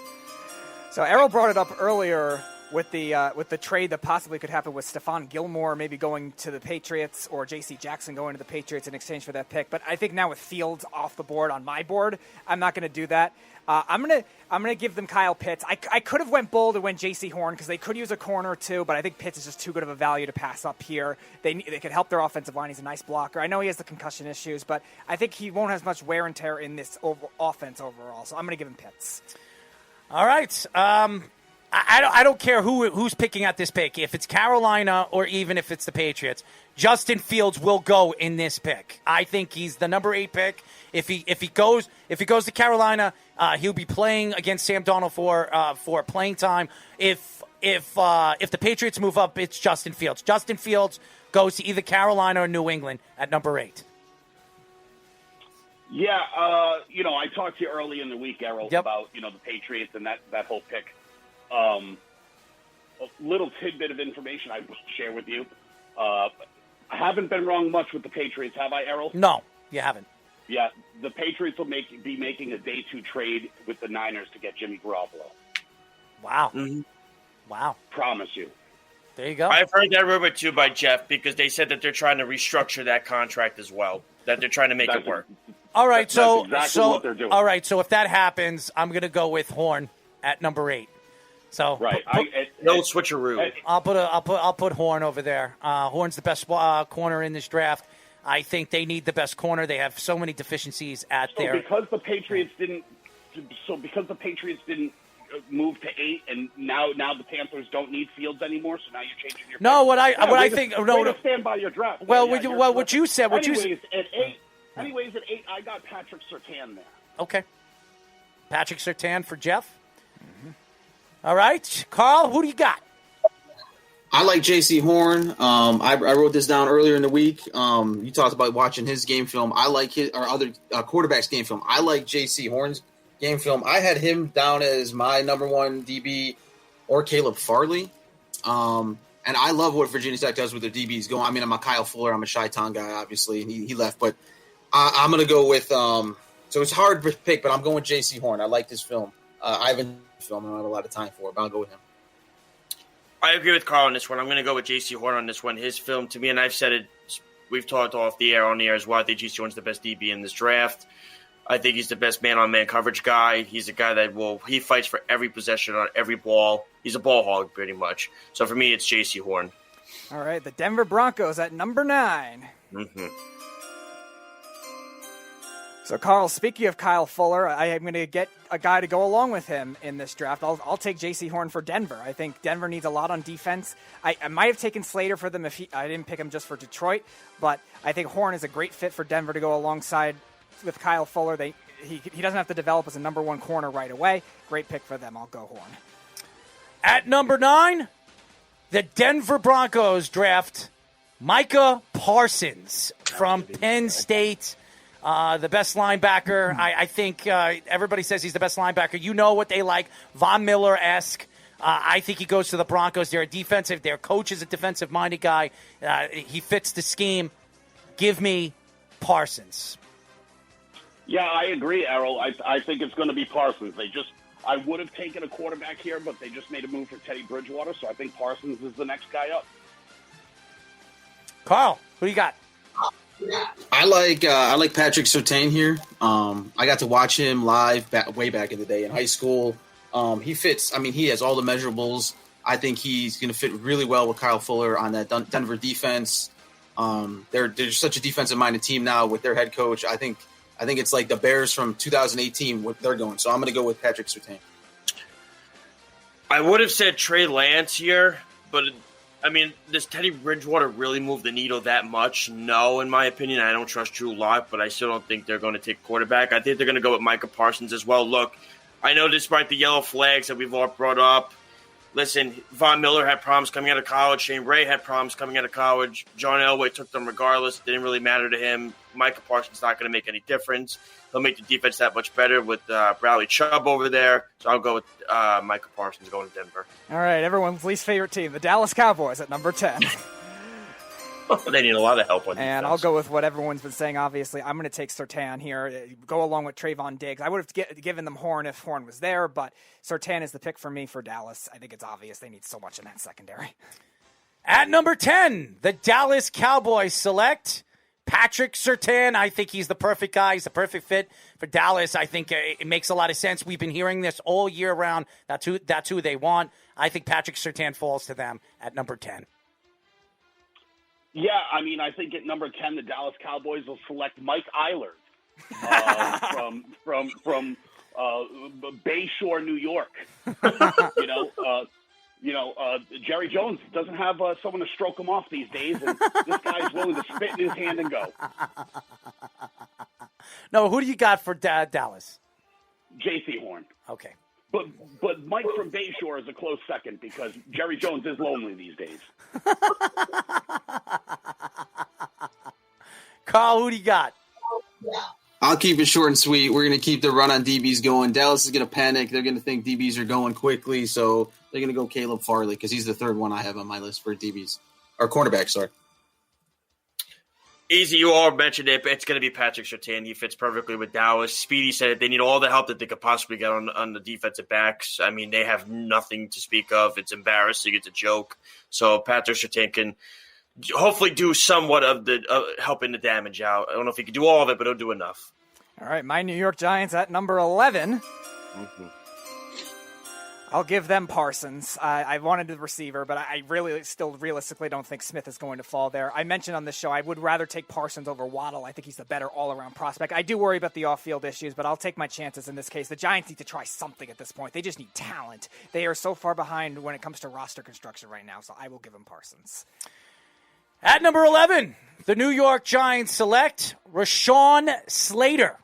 So Errol brought it up earlier with the trade that possibly could happen with Stephon Gilmore maybe going to the Patriots or J.C. Jackson going to the Patriots in exchange for that pick. But I think now with Fields off the board on my board, I'm not going to do that. I'm gonna give them Kyle Pitts. I could have went bold and went J.C. Horn because they could use a corner too, but I think Pitts is just too good of a value to pass up here. They could help their offensive line. He's a nice blocker. I know he has the concussion issues, but I think he won't have as much wear and tear in this offense overall. So I'm gonna give him Pitts. All right. I don't care who's picking at this pick. If it's Carolina or even if it's the Patriots, Justin Fields will go in this pick. I think he's the number 8 pick. If he goes to Carolina, he'll be playing against Sam Darnold for playing time. If the Patriots move up, it's Justin Fields. Justin Fields goes to either Carolina or New England at number 8. Yeah, I talked to you early in the week, Errol, about the Patriots and that whole pick. A little tidbit of information I will share with you. I haven't been wrong much with the Patriots, have I, Errol? No, you haven't. Yeah, the Patriots will be making a day 2 trade with the Niners to get Jimmy Garoppolo. Wow. Mm-hmm. Wow. Promise you. There you go. I've heard that rumor too by Jeff because they said that they're trying to restructure that contract as well. That they're trying to make it work. All right, that's exactly what they're doing. All right, so if that happens, I'm going to go with Horn at number 8. So right, no switcheroo. I'll put Horn over there. Horn's the best corner in this draft. I think they need the best corner. They have so many deficiencies at there. Because the Patriots didn't move to 8, and now the Panthers don't need Fields anymore. So now you're changing your. No, pick. I think stand by your draft. Well, what you said. Anyways, at 8, I got Patrick Surtain there. Okay, Patrick Surtain for Jeff. Mm-hmm. All right, Carl, who do you got? I like J.C. Horn. I wrote this down earlier in the week. You talked about watching his game film. I like his or other quarterbacks' game film. I like J.C. Horn's game film. I had him down as my number 1 DB or Caleb Farley. And I love what Virginia Tech does with their DBs. I'm a Kyle Fuller. I'm a Chi-Town guy, obviously, and he left. But I'm going to go with so it's hard to pick, but I'm going with J.C. Horn. I like this film. Ivan film. I don't have a lot of time for it, but I'll go with him. I agree with Carl on this one. I'm going to go with J.C. Horn on this one. His film, to me, and I've said it, we've talked off the air, on the air as well. I think J.C. Horn's the best DB in this draft. I think he's the best man-on-man coverage guy. He's a guy that he fights for every possession on every ball. He's a ball hog, pretty much. So for me, it's J.C. Horn. All right, the Denver Broncos at number 9. Mm-hmm. So, Carl, speaking of Kyle Fuller, I am going to get a guy to go along with him in this draft. I'll take J.C. Horn for Denver. I think Denver needs a lot on defense. I might have taken Slater for them if I didn't pick him just for Detroit, but I think Horn is a great fit for Denver to go alongside with Kyle Fuller. He doesn't have to develop as a number 1 corner right away. Great pick for them. I'll go Horn. At number 9, the Denver Broncos draft Micah Parsons from Penn State. The best linebacker. I think everybody says he's the best linebacker. You know what they like, Von Miller-esque. I think he goes to the Broncos. Their coach is a defensive-minded guy. He fits the scheme. Give me Parsons. Yeah, I agree, Errol. I think it's going to be Parsons. I would have taken a quarterback here, but they just made a move for Teddy Bridgewater, so I think Parsons is the next guy up. Carl, who do you got? I like Patrick Surtain here. I got to watch him live way back in the day in high school. He fits. I mean, he has all the measurables. I think he's going to fit really well with Kyle Fuller on that Denver defense. They're such a defensive-minded team now with their head coach. I think it's like the Bears from 2018. What they're going. So I'm going to go with Patrick Surtain. I would have said Trey Lance here, but I mean, does Teddy Bridgewater really move the needle that much? No, in my opinion. I don't trust Drew Lock, but I still don't think they're going to take quarterback. I think they're going to go with Micah Parsons as well. Look, I know despite the yellow flags that we've all brought up, listen, Von Miller had problems coming out of college. Shane Ray had problems coming out of college. John Elway took them regardless. It didn't really matter to him. Micah Parsons is not going to make any difference. He'll make the defense that much better with Bradley Chubb over there. So I'll go with Micah Parsons going to Denver. All right, everyone's least favorite team, the Dallas Cowboys at number 10. They need a lot of help on defense. And I'll go with what everyone's been saying, obviously. I'm going to take Surtain here, go along with Trayvon Diggs. I would have given them Horn if Horn was there, but Surtain is the pick for me for Dallas. I think it's obvious they need so much in that secondary. At number 10, the Dallas Cowboys select Patrick Surtain. I think he's the perfect guy. He's the perfect fit for Dallas. I think it makes a lot of sense. We've been hearing this all year round. That's who they want. I think Patrick Surtain falls to them at number 10. Yeah, I mean, I think at number 10, the Dallas Cowboys will select Mike Eilers from Bayshore, New York. Jerry Jones doesn't have someone to stroke him off these days, and this guy's willing to spit in his hand and go. No, who do you got for Dallas? J.C. Horn. Okay. But Mike from Bayshore is a close second because Jerry Jones is lonely these days. Carl, who do you got? I'll keep it short and sweet. We're going to keep the run on DBs going. Dallas is going to panic. They're going to think DBs are going quickly, so they're going to go Caleb Farley because he's the third one I have on my list for DBs. Or cornerbacks, sorry. Easy, you all mentioned it, but it's going to be Patrick Surtain. He fits perfectly with Dallas. Speedy said it. They need all the help that they could possibly get on the defensive backs. I mean, they have nothing to speak of. It's embarrassing. It's a joke. So Patrick Surtain can hopefully do somewhat of the helping the damage out. I don't know if he can do all of it, but he'll do enough. All right, my New York Giants at number 11. Mm-hmm. I'll give them Parsons. I wanted the receiver, but I really still realistically don't think Smith is going to fall there. I mentioned on this show I would rather take Parsons over Waddle. I think he's the better all-around prospect. I do worry about the off-field issues, but I'll take my chances in this case. The Giants need to try something at this point. They just need talent. They are so far behind when it comes to roster construction right now, so I will give them Parsons. At number 11, the New York Giants select Rashawn Slater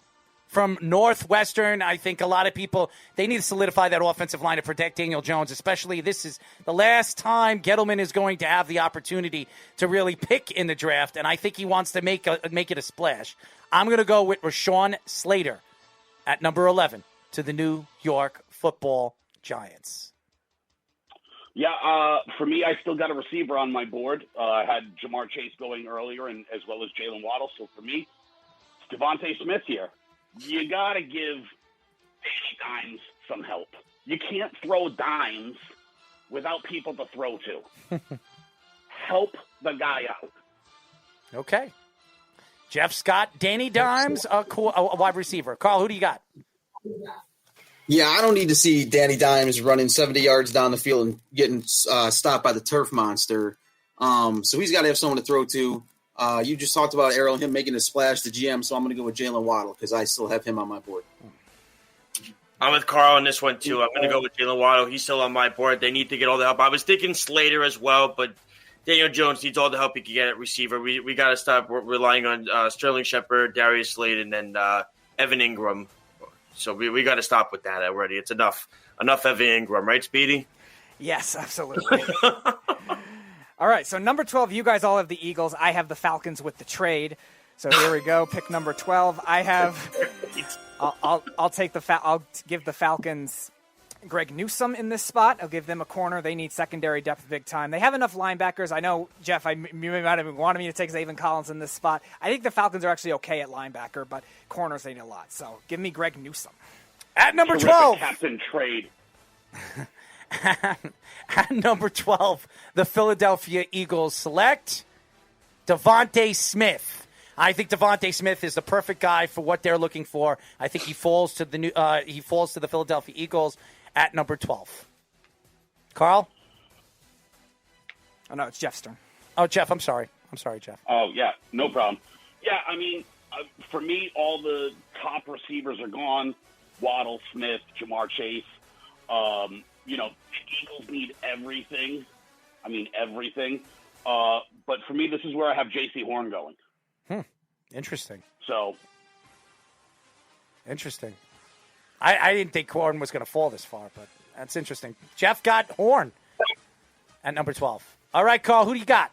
from Northwestern. I think a lot of people, they need to solidify that offensive line to protect Daniel Jones, especially this is the last time Gettleman is going to have the opportunity to really pick in the draft, and I think he wants to make it a splash. I'm going to go with Rashawn Slater at number 11 to the New York Football Giants. Yeah, for me, I still got a receiver on my board. I had Jamar Chase going earlier, and as well as Jalen Waddle. So for me, it's Devontae Smith here. You got to give Danny Dimes some help. You can't throw dimes without people to throw to. Help the guy out. Okay. Jeff Scott, Danny Dimes, a wide receiver. Carl, who do you got? Yeah, I don't need to see Danny Dimes running 70 yards down the field and getting stopped by the turf monster. So he's got to have someone to throw to. You just talked about Errol, him making a splash, the GM, so I'm going to go with Jalen Waddle because I still have him on my board. I'm with Carl on this one, too. I'm going to go with Jalen Waddle. He's still on my board. They need to get all the help. I was thinking Slater as well, but Daniel Jones needs all the help he can get at receiver. We got to stop relying on Sterling Shepard, Darius Slade, and then Evan Ingram. So we got to stop with that already. It's enough Evan Ingram, right, Speedy? Yes, absolutely. All right, so number 12, you guys all have the Eagles. I have the Falcons with the trade. So here we go. Pick number 12. I have. I'll give the Falcons Greg Newsome in this spot. I'll give them a corner. They need secondary depth big time. They have enough linebackers. I know, Jeff, you might have wanted me to take Zaven Collins in this spot. I think the Falcons are actually okay at linebacker, but corners they need a lot. So give me Greg Newsome. At number 12. Captain trade. At number 12, the Philadelphia Eagles select Devontae Smith. I think Devontae Smith is the perfect guy for what they're looking for. I think he falls to the Philadelphia Eagles at number 12. Carl? Oh, no, it's Jeff's turn. Oh, Jeff, I'm sorry. Jeff. Oh, yeah, no problem. Yeah, I mean, for me, all the top receivers are gone. Waddle, Smith, Jamar Chase. The Eagles need everything. I mean, everything. But for me, this is where I have J.C. Horn going. Interesting. Interesting. I didn't think Horn was going to fall this far, but that's interesting. Jeff got Horn at number 12. All right, Carl, who do you got?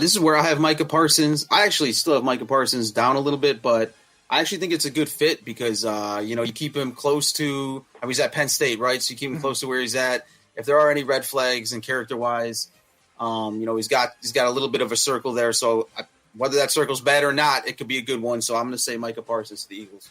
This is where I have Micah Parsons. I actually still have Micah Parsons down a little bit, but I actually think it's a good fit because, you keep him close to – he's at Penn State, right? So you keep him close to where he's at. If there are any red flags and character-wise, he's got a little bit of a circle there. So whether that circle's bad or not, it could be a good one. So I'm going to say Micah Parsons to the Eagles.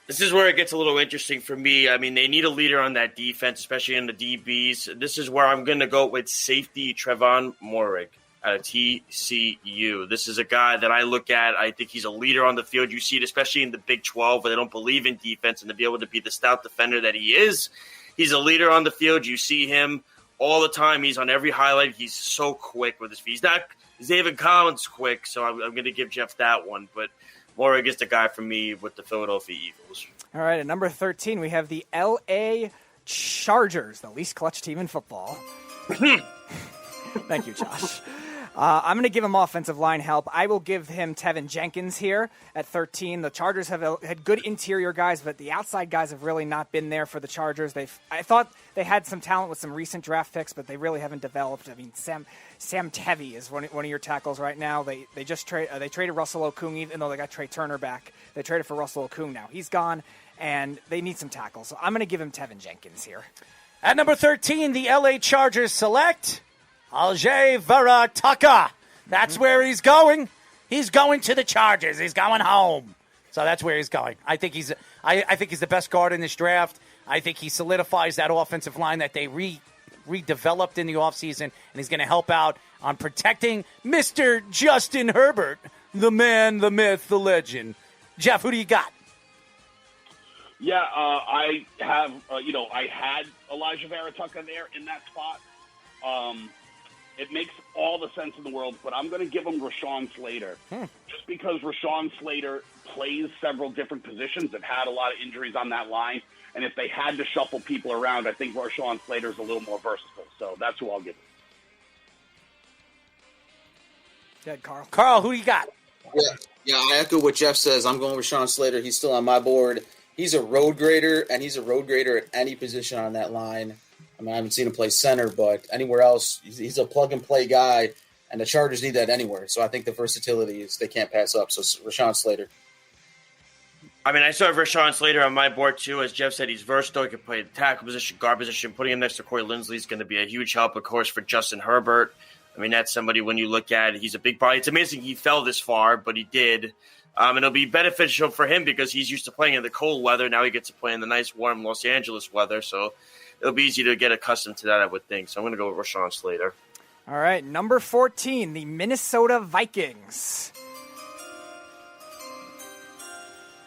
This is where it gets a little interesting for me. I mean, they need a leader on that defense, especially in the DBs. This is where I'm going to go with safety Trevon Moehrig out of TCU. This is a guy that I look at. I think he's a leader on the field. You see it especially in the Big 12 where they don't believe in defense and to be able to be the stout defender that he is. He's a leader on the field. You see him all the time. He's on every highlight. He's so quick with his feet. He's not Zaven Collins quick, so I'm going to give Jeff that one. But Moehrig is the guy for me with the Philadelphia Eagles. All right, at number 13, we have the L.A. Chargers, the least clutch team in football. Thank you, Josh. I'm going to give him offensive line help. I will give him Tevin Jenkins here at 13. The Chargers have had good interior guys, but the outside guys have really not been there for the Chargers. I thought they had some talent with some recent draft picks, but they really haven't developed. I mean, Sam Tevy is one of your tackles right now. They just traded Russell Okung, even though they got Trey Turner back. They traded for Russell Okung now. He's gone, and they need some tackles. So I'm going to give him Tevin Jenkins here. At number 13, the L.A. Chargers select Aljay Vera-Tucker. That's where he's going. He's going to the Chargers. He's going home. So that's where he's going. I think he's the best guard in this draft. I think he solidifies that offensive line that they redeveloped in the offseason, and he's going to help out on protecting Mr. Justin Herbert, the man, the myth, the legend. Jeff, who do you got? Yeah, I have, I had Elijah Vera-Tucker there in that spot. It makes all the sense in the world, but I'm going to give him Rashawn Slater. Just because Rashawn Slater plays several different positions, have had a lot of injuries on that line, and if they had to shuffle people around, I think Rashawn Slater's a little more versatile. So that's who I'll give him. Good, Carl. Carl, who you got? Yeah, I echo what Jeff says. I'm going with Rashawn Slater. He's still on my board. He's a road grader, and he's a road grader at any position on that line. I mean, I haven't seen him play center, but anywhere else, he's a plug-and-play guy, and the Chargers need that anywhere. So I think the versatility is they can't pass up. So Rashawn Slater. I mean, I saw Rashawn Slater on my board, too. As Jeff said, he's versatile. He can play the tackle position, guard position. Putting him next to Corey Linsley is going to be a huge help, of course, for Justin Herbert. I mean, that's somebody when you look at it, he's a big body. It's amazing he fell this far, but he did. And it'll be beneficial for him because he's used to playing in the cold weather. Now he gets to play in the nice, warm Los Angeles weather. So it'll be easy to get accustomed to that, I would think. So I'm going to go with Rashawn Slater. All right, number 14, the Minnesota Vikings.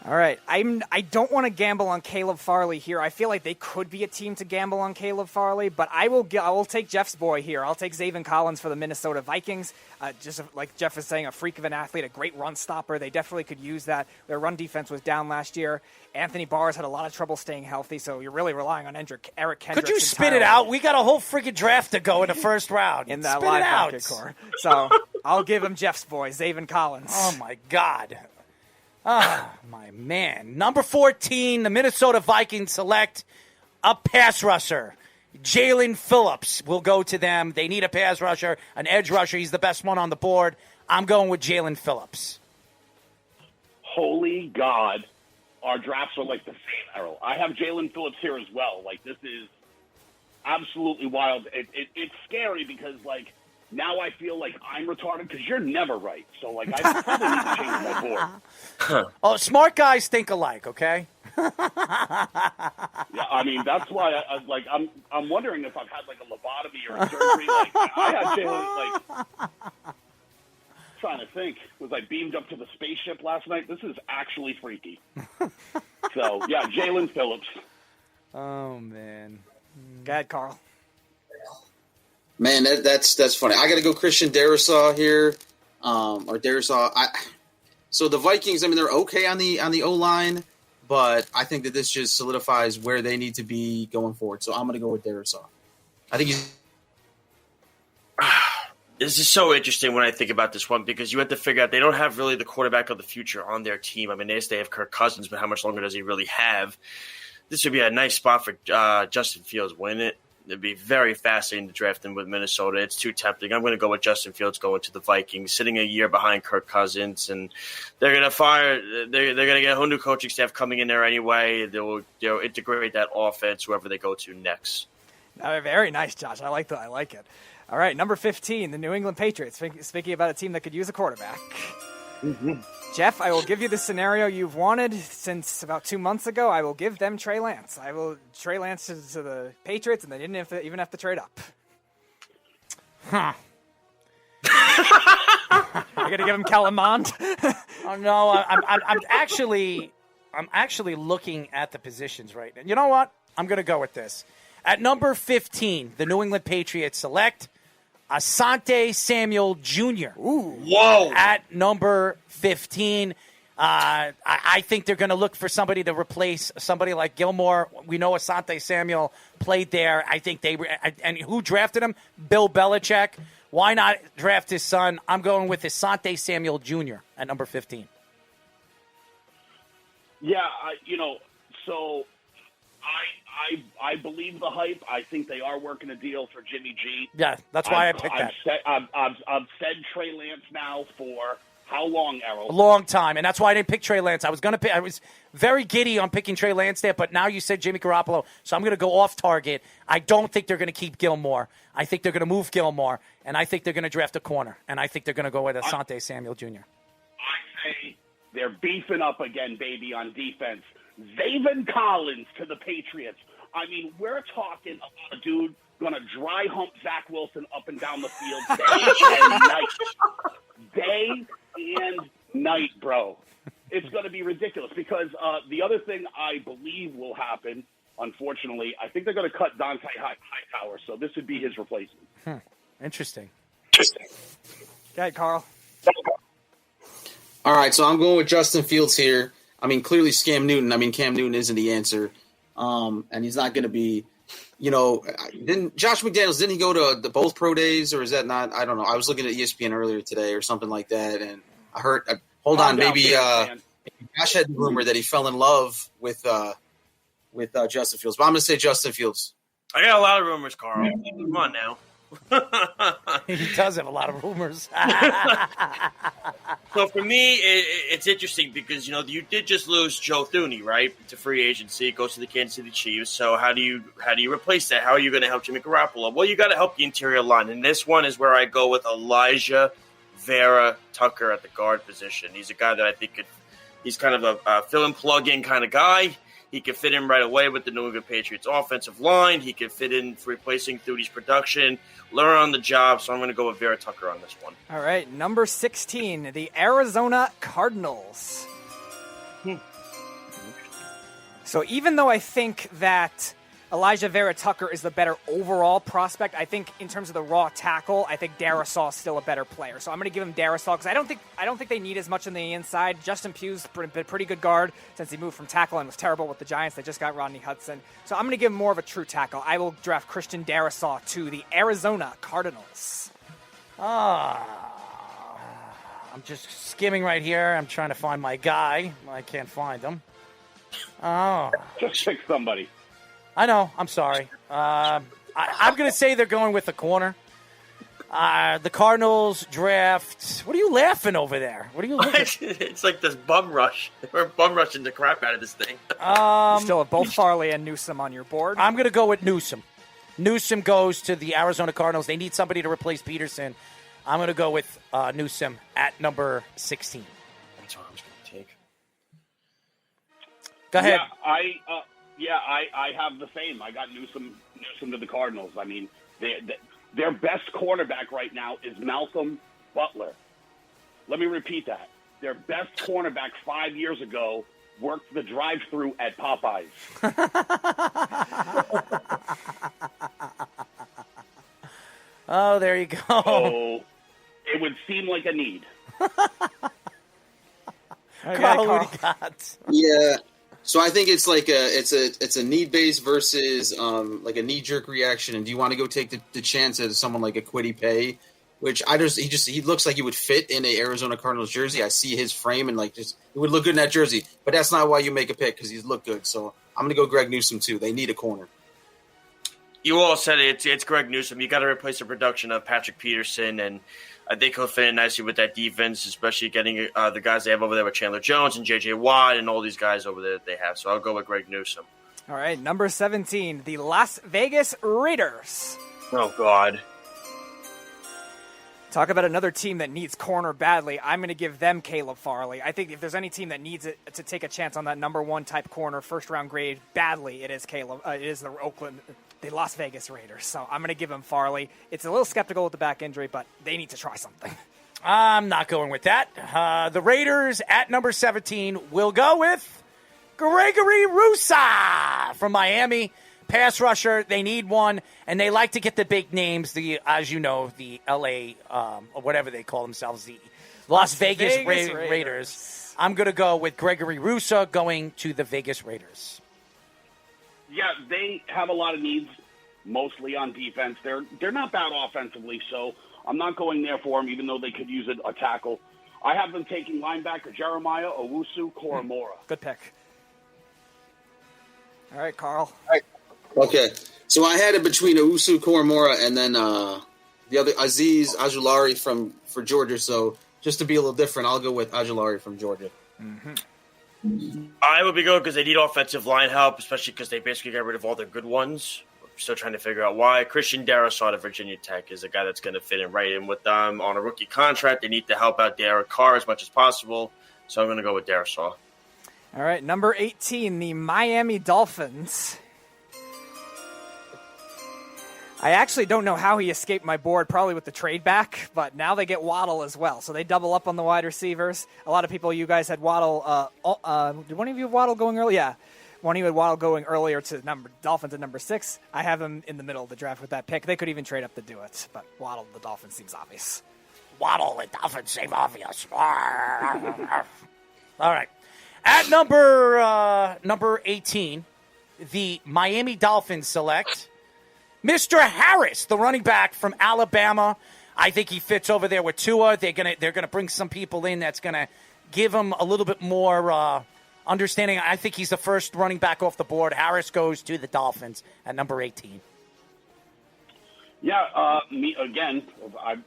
All right, I don't want to gamble on Caleb Farley here. I feel like they could be a team to gamble on Caleb Farley, but I will take Jeff's boy here. I'll take Zaven Collins for the Minnesota Vikings. Just like Jeff is saying, a freak of an athlete, a great run stopper. They definitely could use that. Their run defense was down last year. Anthony Barr's had a lot of trouble staying healthy, so you're really relying on Eric Kendricks. Could you spit it out? We got a whole freaking draft to go in the first round. In that spit it out. linebacker core. So I'll give him Jeff's boy, Zaven Collins. Oh, my God. Oh, my man. Number 14, the Minnesota Vikings select a pass rusher. Jalen Phillips will go to them. They need a pass rusher, an edge rusher. He's the best one on the board. I'm going with Jalen Phillips. Holy God. Our drafts are like the same, Errol. I have Jalen Phillips here as well. Like, this is absolutely wild. It's scary because, like, now I feel like I'm retarded because you're never right. So, like, I probably need to change my board. Oh, smart guys think alike, okay? Yeah, I mean, that's why I'm wondering if I've had, like, a lobotomy or a surgery. Like, I had Jalen, like, trying to think. Was I beamed up to the spaceship last night? This is actually freaky. So, yeah, Jalen Phillips. Oh, man. Go ahead, Carl. Man, that's funny. I got to go Christian Darrisaw here, or Darrisaw. So the Vikings, I mean, they're okay on the O-line, but I think that this just solidifies where they need to be going forward. So I'm going to go with Darrisaw. I think he's. This is so interesting when I think about this one because you have to figure out they don't have really the quarterback of the future on their team. I mean, yes, they have Kirk Cousins, but how much longer does he really have? This would be a nice spot for Justin Fields, wouldn't it? It'd be very fascinating to draft him with Minnesota. It's too tempting. I'm going to go with Justin Fields going to the Vikings, sitting a year behind Kirk Cousins, and they're going to fire. They're going to get a whole new coaching staff coming in there anyway. They'll integrate that offense whoever they go to next. Very nice, Josh. I like that. I like it. All right, number 15, the New England Patriots. Speaking about a team that could use a quarterback. Mm-hmm. Jeff, I will give you the scenario you've wanted since about 2 months ago. I will give them Trey Lance. I will Trey Lance to the Patriots, and they didn't even have to trade up. Huh. I got to give him Kellen Mond. Oh no, I'm actually looking at the positions right now. You know what? I'm going to go with this. At number 15, the New England Patriots select Asante Samuel Jr. Ooh. Whoa. At number 15. I think they're going to look for somebody to replace somebody like Gilmore. We know Asante Samuel played there. I think and who drafted him? Bill Belichick. Why not draft his son? I'm going with Asante Samuel Jr. at number 15. Yeah, so I believe the hype. I think they are working a deal for Jimmy G. Yeah, that's why I picked that. I've said Trey Lance now for how long, Errol? A long time, and that's why I didn't pick Trey Lance. I was very giddy on picking Trey Lance there, but now you said Jimmy Garoppolo, so I'm going to go off target. I don't think they're going to keep Gilmore. I think they're going to move Gilmore, and I think they're going to draft a corner, and I think they're going to go with Asante Samuel Jr. I say they're beefing up again, baby, on defense. Zaven Collins to the Patriots. I mean, we're talking about a dude going to dry hump Zach Wilson up and down the field day and night. Day and night, bro. It's going to be ridiculous because the other thing I believe will happen, unfortunately, I think they're going to cut Dante Hightower, so this would be his replacement. Interesting. Go ahead, Carl. All right, so I'm going with Justin Fields here. I mean, clearly Cam Newton isn't the answer. And he's not going to be, didn't Josh McDaniels, didn't he go to the both pro days or is that not, I don't know. I was looking at ESPN earlier today or something like that. And I heard, maybe Josh had the rumor that he fell in love with Justin Fields, but I'm going to say Justin Fields. I got a lot of rumors, Carl. Come on now. He does have a lot of rumors. So for me, it's interesting because, you did just lose Joe Thuney, right, to free agency. It goes to the Kansas City Chiefs. So how do you replace that? How are you going to help Jimmy Garoppolo? Well, you got to help the interior line. And this one is where I go with Elijah Vera Tucker at the guard position. He's a guy that I think he's kind of a fill and plug in kind of guy. He could fit in right away with the New England Patriots offensive line. He could fit in for replacing Thudy's production, learn on the job. So I'm going to go with Vera Tucker on this one. All right, number 16, the Arizona Cardinals. So even though I think that Elijah Vera Tucker is the better overall prospect, I think in terms of the raw tackle, I think Darrisaw is still a better player. So I'm going to give him Darrisaw because I don't think they need as much on the inside. Justin Pugh's been a pretty good guard since he moved from tackle and was terrible with the Giants. They just got Rodney Hudson. So I'm going to give him more of a true tackle. I will draft Christian Darrisaw to the Arizona Cardinals. I'm just skimming right here. I'm trying to find my guy. I can't find him. Oh. Just pick somebody. I know. I'm sorry. I'm going to say they're going with the corner. The Cardinals draft. What are you laughing over there? What are you looking? It's like this bum rush. We're bum rushing the crap out of this thing. You still have both Farley and Newsome on your board. I'm going to go with Newsome. Newsome goes to the Arizona Cardinals. They need somebody to replace Peterson. I'm going to go with Newsome at number 16. That's what I'm just going to take. Go ahead. Yeah, I have the same. I got Newsome to the Cardinals. I mean, their best cornerback right now is Malcolm Butler. Let me repeat that. Their best cornerback 5 years ago worked the drive-thru at Popeyes. Oh, there you go. So it would seem like a need. Carl, what do you got? Yeah. So I think it's like it's a need based versus like a knee jerk reaction. And do you want to go take the chance at someone like a Kwity Paye, which he looks like he would fit in a Arizona Cardinals jersey. I see his frame and he would look good in that jersey. But that's not why you make a pick because he's looked good. So I'm gonna go Greg Newsome too. They need a corner. You all said it's Greg Newsome. You got to replace the production of Patrick Peterson, and I think he'll fit in nicely with that defense, especially getting the guys they have over there with Chandler Jones and J.J. Watt and all these guys over there that they have. So I'll go with Greg Newsome. All right, number 17, the Las Vegas Raiders. Oh, God. Talk about another team that needs corner badly. I'm going to give them Caleb Farley. I think if there's any team that needs it to take a chance on that number one type corner, first round grade badly, it is Caleb. It is the Las Vegas Raiders. So I'm going to give him Farley. It's a little skeptical with the back injury, but they need to try something. I'm not going with that. The Raiders at number 17 will go with Gregory Rousseau from Miami. Pass rusher, they need one, and they like to get the big names, as you know, the L.A., or whatever they call themselves, the Las Vegas Raiders. I'm going to go with Gregory Rousseau going to the Vegas Raiders. Yeah, they have a lot of needs, mostly on defense. They're not bad offensively, so I'm not going there for them, even though they could use a tackle. I have them taking linebacker Jeremiah Owusu-Koramoah. Good pick. All right, Carl. All right. Okay, so I had it between Owusu-Koramoah and then the other Azeez Ojulari for Georgia. So just to be a little different, I'll go with Ojulari from Georgia. Mm-hmm. I would be good because they need offensive line help, especially because they basically got rid of all the good ones. I'm still trying to figure out why. Christian Darrisaw of Virginia Tech is a guy that's going to fit in right in with them on a rookie contract. They need to help out Derek Carr as much as possible, so I'm going to go with Darrisaw. All right, number 18, the Miami Dolphins. I actually don't know how he escaped my board, probably with the trade back, but now they get Waddle as well. So they double up on the wide receivers. A lot of people, you guys had Waddle. Did one of you have Waddle going early? Yeah. One of you had Waddle going earlier to Dolphins at number 6. I have him in the middle of the draft with that pick. They could even trade up to do it, but Waddle, the Dolphins, seems obvious. Waddle, the Dolphins seem obvious. All right. At number 18, the Miami Dolphins select Mr. Harris, the running back from Alabama. I think he fits over there with Tua. They're gonna bring some people in that's gonna give him a little bit more understanding. I think he's the first running back off the board. Harris goes to the Dolphins at number 18. Yeah, me again. I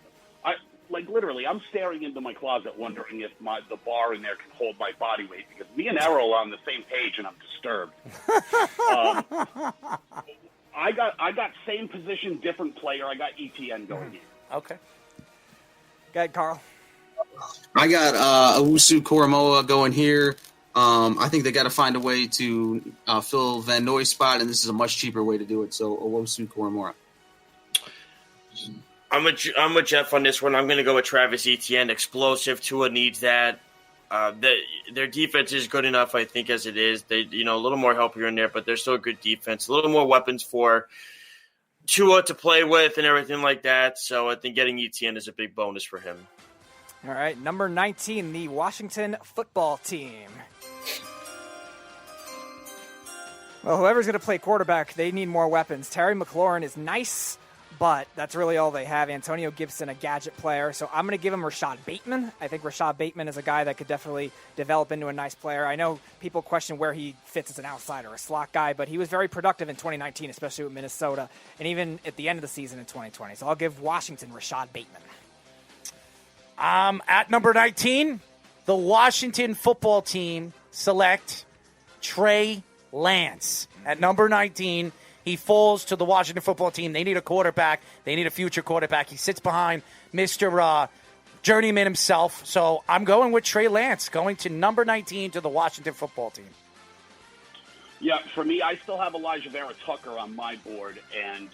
literally, I'm staring into my closet, wondering if the bar in there can hold my body weight, because me and Errol are on the same page, and I'm disturbed. I got same position, different player. I got ETN going here. Okay. Go ahead, Carl. I got Owusu Koromoa going here. I think they got to find a way to fill Van Noy's spot, and this is a much cheaper way to do it. So Owusu Koromoa. I'm with Jeff on this one. I'm going to go with Travis Etienne. Explosive. Tua needs that. Their defense is good enough, I think, as it is. They, a little more help here and there, but they're still a good defense. A little more weapons for Tua to play with and everything like that. So I think getting Etienne is a big bonus for him. All right, number 19, the Washington football team. Well, whoever's going to play quarterback, they need more weapons. Terry McLaurin is nice, but that's really all they have. Antonio Gibson, a gadget player. So I'm going to give him Rashad Bateman. I think Rashad Bateman is a guy that could definitely develop into a nice player. I know people question where he fits as an outsider, a slot guy, but he was very productive in 2019, especially with Minnesota, and even at the end of the season in 2020. So I'll give Washington Rashad Bateman. At number 19, the Washington football team select Trey Lance. At number 19, he falls to the Washington football team. They need a quarterback. They need a future quarterback. He sits behind Mr. Journeyman himself. So I'm going with Trey Lance, going to number 19 to the Washington football team. Yeah, for me, I still have Elijah Vera Tucker on my board. And,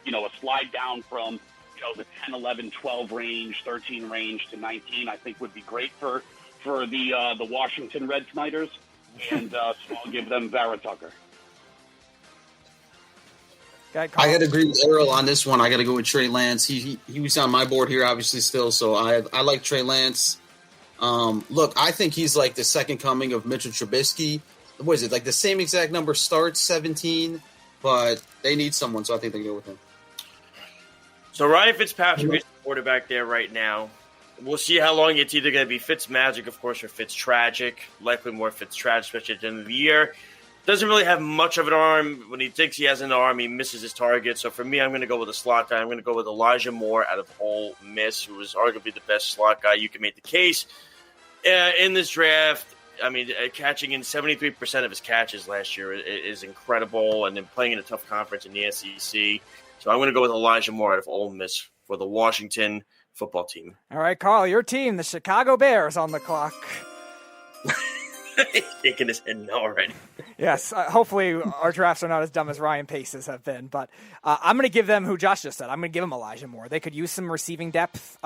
a slide down from the 10, 11, 12 range, 13 range to 19, I think would be great for the Washington Red Knighters. And so I'll give them Vera Tucker. I got to agree with Errol on this one. I got to go with Trey Lance. He was on my board here, obviously, still. So I like Trey Lance. Look, I think he's like the second coming of Mitchell Trubisky. What is it, like the same exact number starts, 17, but they need someone, so I think they go with him. So Ryan Fitzpatrick is the quarterback there right now. We'll see how long it's either going to be Fitzmagic, of course, or Fitztragic. Likely more Fitztragic, especially at the end of the year. Doesn't really have much of an arm. When he thinks he has an arm, he misses his target. So for me, I'm going to go with a slot guy. I'm going to go with Elijah Moore out of Ole Miss, who is arguably the best slot guy. You can make the case in this draft. I mean, catching in 73% of his catches last year is incredible, and then playing in a tough conference in the SEC. So I'm going to go with Elijah Moore out of Ole Miss for the Washington football team. All right, Carl, your team, the Chicago Bears, on the clock. He's shaking his head no already. Yes, hopefully our drafts are not as dumb as Ryan Pace's have been, but I'm going to give them who Josh just said. I'm going to give them Elijah Moore. They could use some receiving depth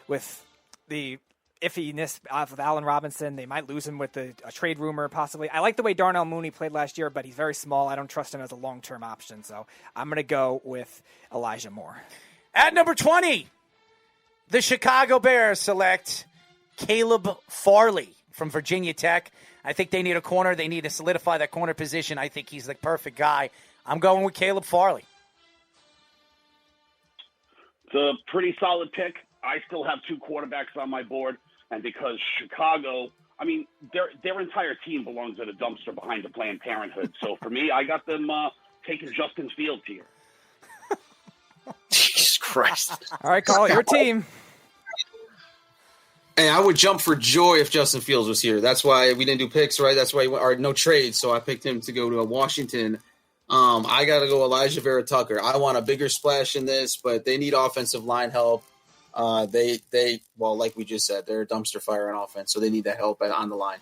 with the iffiness of Allen Robinson. They might lose him with a trade rumor, possibly. I like the way Darnell Mooney played last year, but he's very small. I don't trust him as a long-term option, so I'm going to go with Elijah Moore. At number 20, the Chicago Bears select Caleb Farley from Virginia Tech. I think they need a corner. They need to solidify that corner position. I think he's the perfect guy. I'm going with Caleb Farley. It's a pretty solid pick. I still have two quarterbacks on my board, and because Chicago, I mean, their entire team belongs in a dumpster behind the Planned Parenthood. So for me, I got them taking Justin Fields here. Jesus Christ. All right, call it your team. Hey, I would jump for joy if Justin Fields was here. That's why we didn't do picks, right? That's why no trades, so I picked him to go to Washington. I got to go Elijah Vera Tucker. I want a bigger splash in this, but they need offensive line help. Well, like we just said, they're a dumpster fire on offense, so they need that help on the line.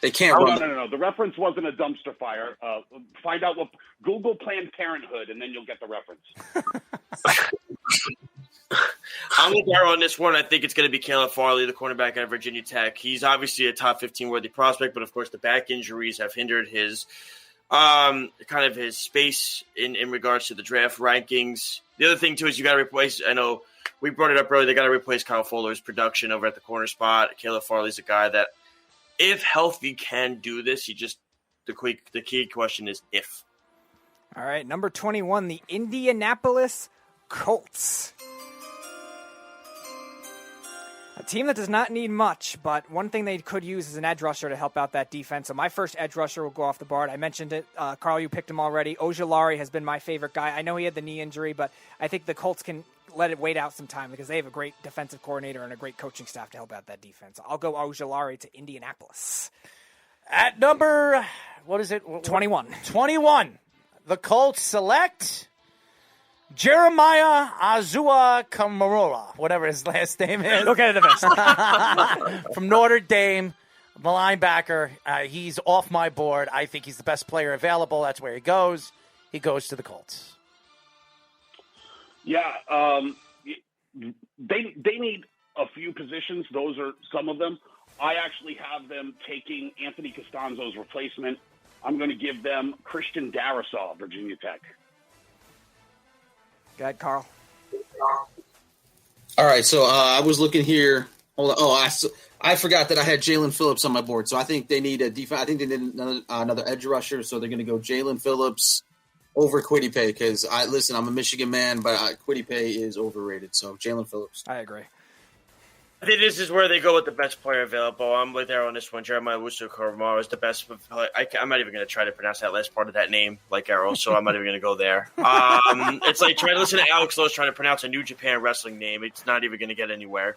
They can't run. No. The reference wasn't a dumpster fire. Find out what Google Planned Parenthood, and then you'll get the reference. I'm with Darryl on this one. I think it's going to be Caleb Farley, the cornerback out of Virginia Tech. He's obviously a top 15 worthy prospect, but of course the back injuries have hindered his kind of his space in regards to the draft rankings. The other thing too is you got to replace. I know we brought it up earlier. They got to replace Kyle Fuller's production over at the corner spot. Caleb Farley's a guy that, if healthy, can do this. The key question is if. All right, number 21, the Indianapolis Colts. A team that does not need much, but one thing they could use is an edge rusher to help out that defense. So my first edge rusher will go off the board. I mentioned it. Carl, you picked him already. Ojulari has been my favorite guy. I know he had the knee injury, but I think the Colts can let it wait out some time because they have a great defensive coordinator and a great coaching staff to help out that defense. I'll go Ojulari to Indianapolis. At number, what is it? 21. 21. The Colts select Jeremiah Azua Kamara, whatever his last name is. Okay, the best. From Notre Dame, the linebacker. He's off my board. I think he's the best player available. That's where he goes. He goes to the Colts. Yeah, they need a few positions. Those are some of them. I actually have them taking Anthony Costanzo's replacement. I'm going to give them Christian Darrisaw, Virginia Tech. Go ahead, Carl. All right, so I was looking here. Hold on. Oh, I forgot that I had Jalen Phillips on my board. So I think they need a defense. I think they need another edge rusher. So they're going to go Jalen Phillips over Kwity Paye because I'm a Michigan man, but Kwity Paye is overrated. So Jalen Phillips. I agree. I think this is where they go with the best player available. I'm with Arrow on this one. Jeremiah Wusu-Koramoah is the best. I'm not even going to try to pronounce that last part of that name like Arrow, so I'm not even going to go there. It's like trying to listen to Alex Lowe's trying to pronounce a New Japan wrestling name. It's not even going to get anywhere.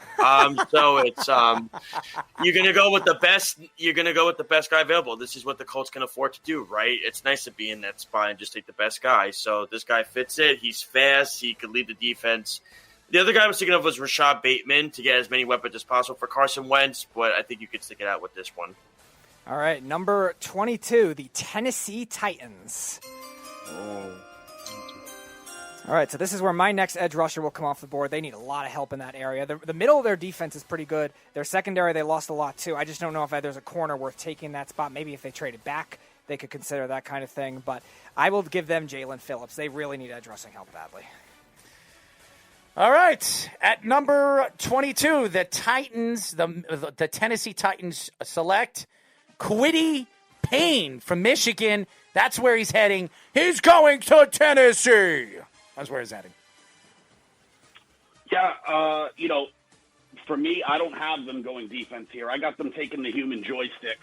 So it's you're going to go with the best. You're going to go with the best guy available. This is what the Colts can afford to do, right? It's nice to be in that spot and just take the best guy. So this guy fits it. He's fast. He could lead the defense. The other guy I was thinking of was Rashad Bateman to get as many weapons as possible for Carson Wentz, but I think you could stick it out with this one. All right, number 22, the Tennessee Titans. Oh. All right, so this is where my next edge rusher will come off the board. They need a lot of help in that area. The middle of their defense is pretty good. Their secondary, they lost a lot too. I just don't know if there's a corner worth taking that spot. Maybe if they traded back, they could consider that kind of thing. But I will give them Jalen Phillips. They really need edge rushing help badly. All right, at number 22, the Titans, the Tennessee Titans select Kwity Paye from Michigan. That's where he's heading. He's going to Tennessee. That's where he's heading. Yeah, for me, I don't have them going defense here. I got them taking the human joystick.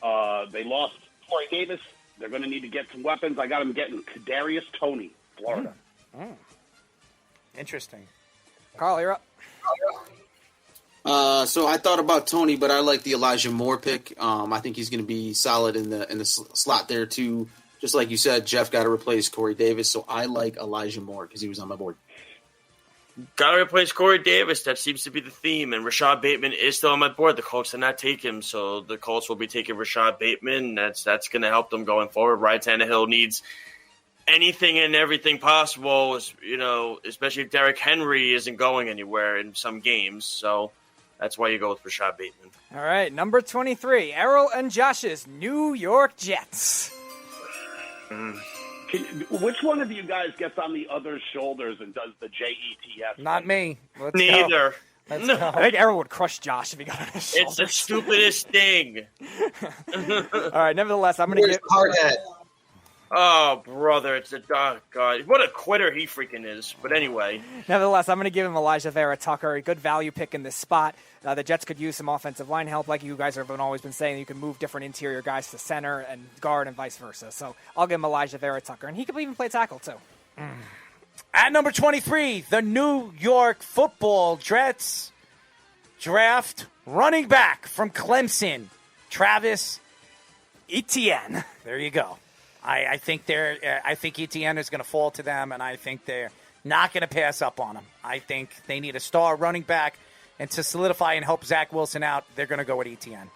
They lost Corey Davis. They're going to need to get some weapons. I got them getting Kadarius Toney, Florida. Interesting. Carl, you're up. So I thought about Toney, but I like the Elijah Moore pick. I think he's going to be solid in the slot there too. Just like you said, Jeff got to replace Corey Davis, so I like Elijah Moore because he was on my board. Got to replace Corey Davis. That seems to be the theme. And Rashad Bateman is still on my board. The Colts did not take him, so the Colts will be taking Rashad Bateman. That's going to help them going forward. Ryan Tannehill needs anything and everything possible, especially if Derrick Henry isn't going anywhere in some games. So that's why you go with Rashad Bateman. All right, number 23, Errol and Josh's New York Jets. Which one of you guys gets on the other's shoulders and does the JETS? Not me. Let's Neither. Go. Let's go. I think Errol would crush Josh if he got on his shoulders. It's the stupidest thing. All right, nevertheless, I'm going to get hard hat. Oh, brother, it's God. What a quitter he freaking is. But anyway. Nevertheless, I'm going to give him Elijah Vera Tucker, a good value pick in this spot. The Jets could use some offensive line help, like you guys have always been saying. You can move different interior guys to center and guard and vice versa. So I'll give him Elijah Vera Tucker, and he could even play tackle too. At number 23, the New York Football Jets draft running back from Clemson, Travis Etienne. There you go. I think Etienne is going to fall to them, and I think they're not going to pass up on him. I think they need a star running back, and to solidify and help Zach Wilson out, they're going to go with Etienne.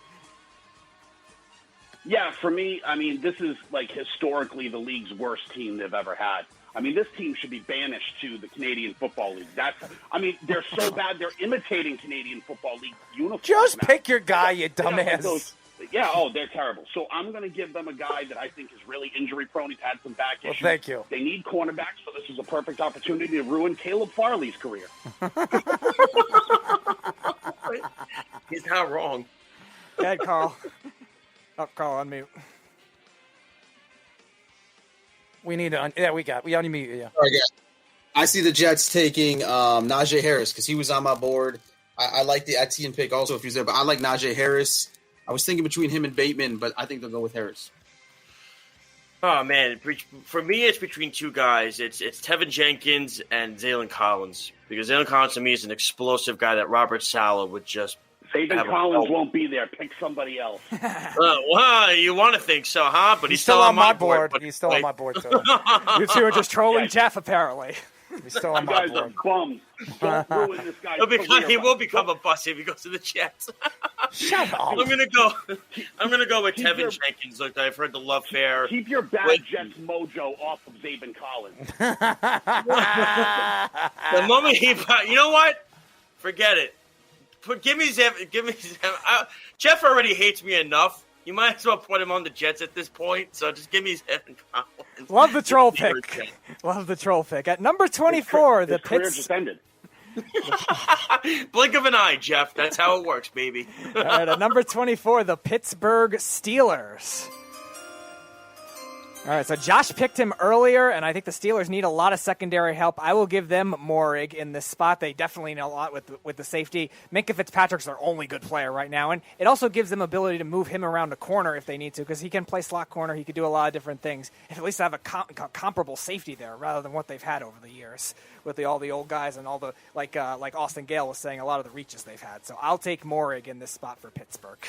Yeah, for me, I mean, this is like historically the league's worst team they've ever had. I mean, this team should be banished to the Canadian Football League. They're so bad, they're imitating Canadian Football League uniforms. Just now. pick your guy, you dumbass. They're terrible. So I'm going to give them a guy that I think is really injury-prone. He's had some back issues. Thank you. They need cornerbacks, so this is a perfect opportunity to ruin Caleb Farley's career. He's not wrong. Go ahead, Carl. Carl, unmute. We need to. We unmute you. All right, guys. I see the Jets taking Najee Harris because he was on my board. I like the Etienne pick also if he was there, but I like Najee Harris. I was thinking between him and Bateman, but I think they'll go with Harris. Oh, man. For me, it's between two guys. It's Tevin Jenkins and Zaylen Collins. Because Zaylen Collins, to me, is an explosive guy that Robert Saleh would just... Zaylen Collins won't be there. Pick somebody else. Well, you want to think so, huh? But he's still on my board. He's still on my board, too. You two are just trolling Jeff, apparently. He's still on You my guys board. are bums. Don't ruin this guy's He will career. become a bust if he goes to the Jets. Shut up. I'm gonna go with Tevin Jenkins. Look, I've heard the love affair. Keep your bad Jets mojo off of Zabin Collins. The moment you know what? Forget it. Give me Zev. Jeff already hates me enough. You might as well put him on the Jets at this point. So just give me Zevin Collins. Love the troll pick. Love the troll pick. At number 24, the career Pitts. just ended. Blink of an eye, Jeff. That's how it works, baby. All right, at number 24, the Pittsburgh Steelers. All right, so Josh picked him earlier, and I think the Steelers need a lot of secondary help. I will give them Morig in this spot. They definitely need a lot with the safety. Minka Fitzpatrick's their only good player right now, and it also gives them ability to move him around the corner if they need to, because he can play slot corner. He could do a lot of different things. At least have a comparable safety there, rather than what they've had over the years with all the old guys and all the like Austin Gayle was saying, a lot of the reaches they've had. So I'll take Morig in this spot for Pittsburgh.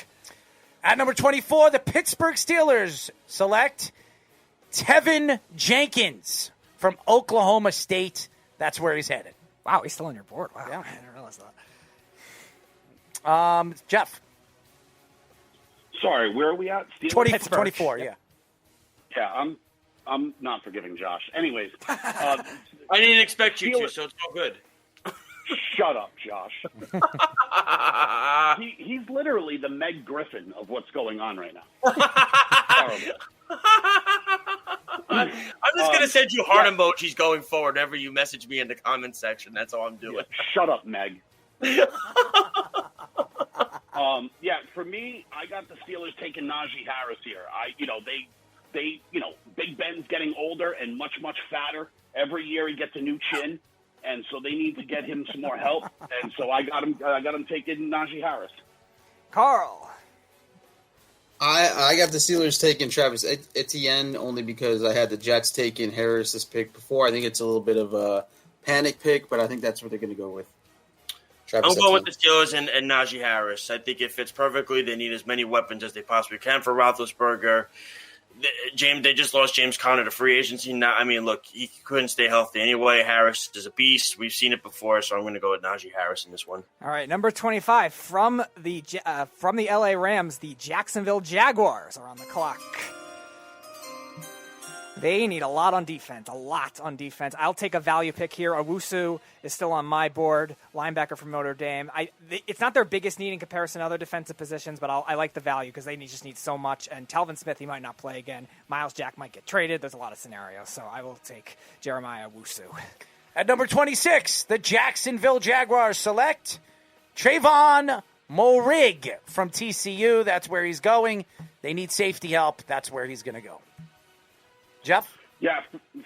At number 24, the Pittsburgh Steelers select Tevin Jenkins from Oklahoma State. That's where he's headed. Wow, he's still on your board. Wow, yeah. I didn't realize that. Jeff. Sorry, where are we at? Steelers? 24, yeah. Yeah, I'm not forgiving Josh. Anyways, I didn't expect you to, so it's all good. Shut up, Josh. He's literally the Meg Griffin of what's going on right now. Horrible. I'm just going to send you heart emojis going forward whenever you message me in the comment section. That's all I'm doing. Yeah, shut up, Meg. For me, I got the Steelers taking Najee Harris here. They Big Ben's getting older and much, much fatter. Every year he gets a new chin, and so they need to get him some more help. And so I got him taking Najee Harris. Carl. I got the Steelers taking Travis Etienne only because I had the Jets taking Harris's pick before. I think it's a little bit of a panic pick, but I think that's what they're going to go with. Travis I'm going Etienne. with the Steelers and Najee Harris. I think it fits perfectly. They need as many weapons as they possibly can for Roethlisberger. They just lost James Conner to free agency. Now, look, he couldn't stay healthy anyway. Harris is a beast. We've seen it before, so I'm going to go with Najee Harris in this one. All right, number 25 from the LA Rams, the Jacksonville Jaguars are on the clock. They need a lot on defense. I'll take a value pick here. Owusu is still on my board, linebacker from Notre Dame. It's not their biggest need in comparison to other defensive positions, but I like the value because they just need so much. And Telvin Smith, he might not play again. Miles Jack might get traded. There's a lot of scenarios, so I will take Jeremiah Owusu. At number 26, the Jacksonville Jaguars select Trayvon Morig from TCU. That's where he's going. They need safety help. That's where he's going to go. Jeff? Yeah,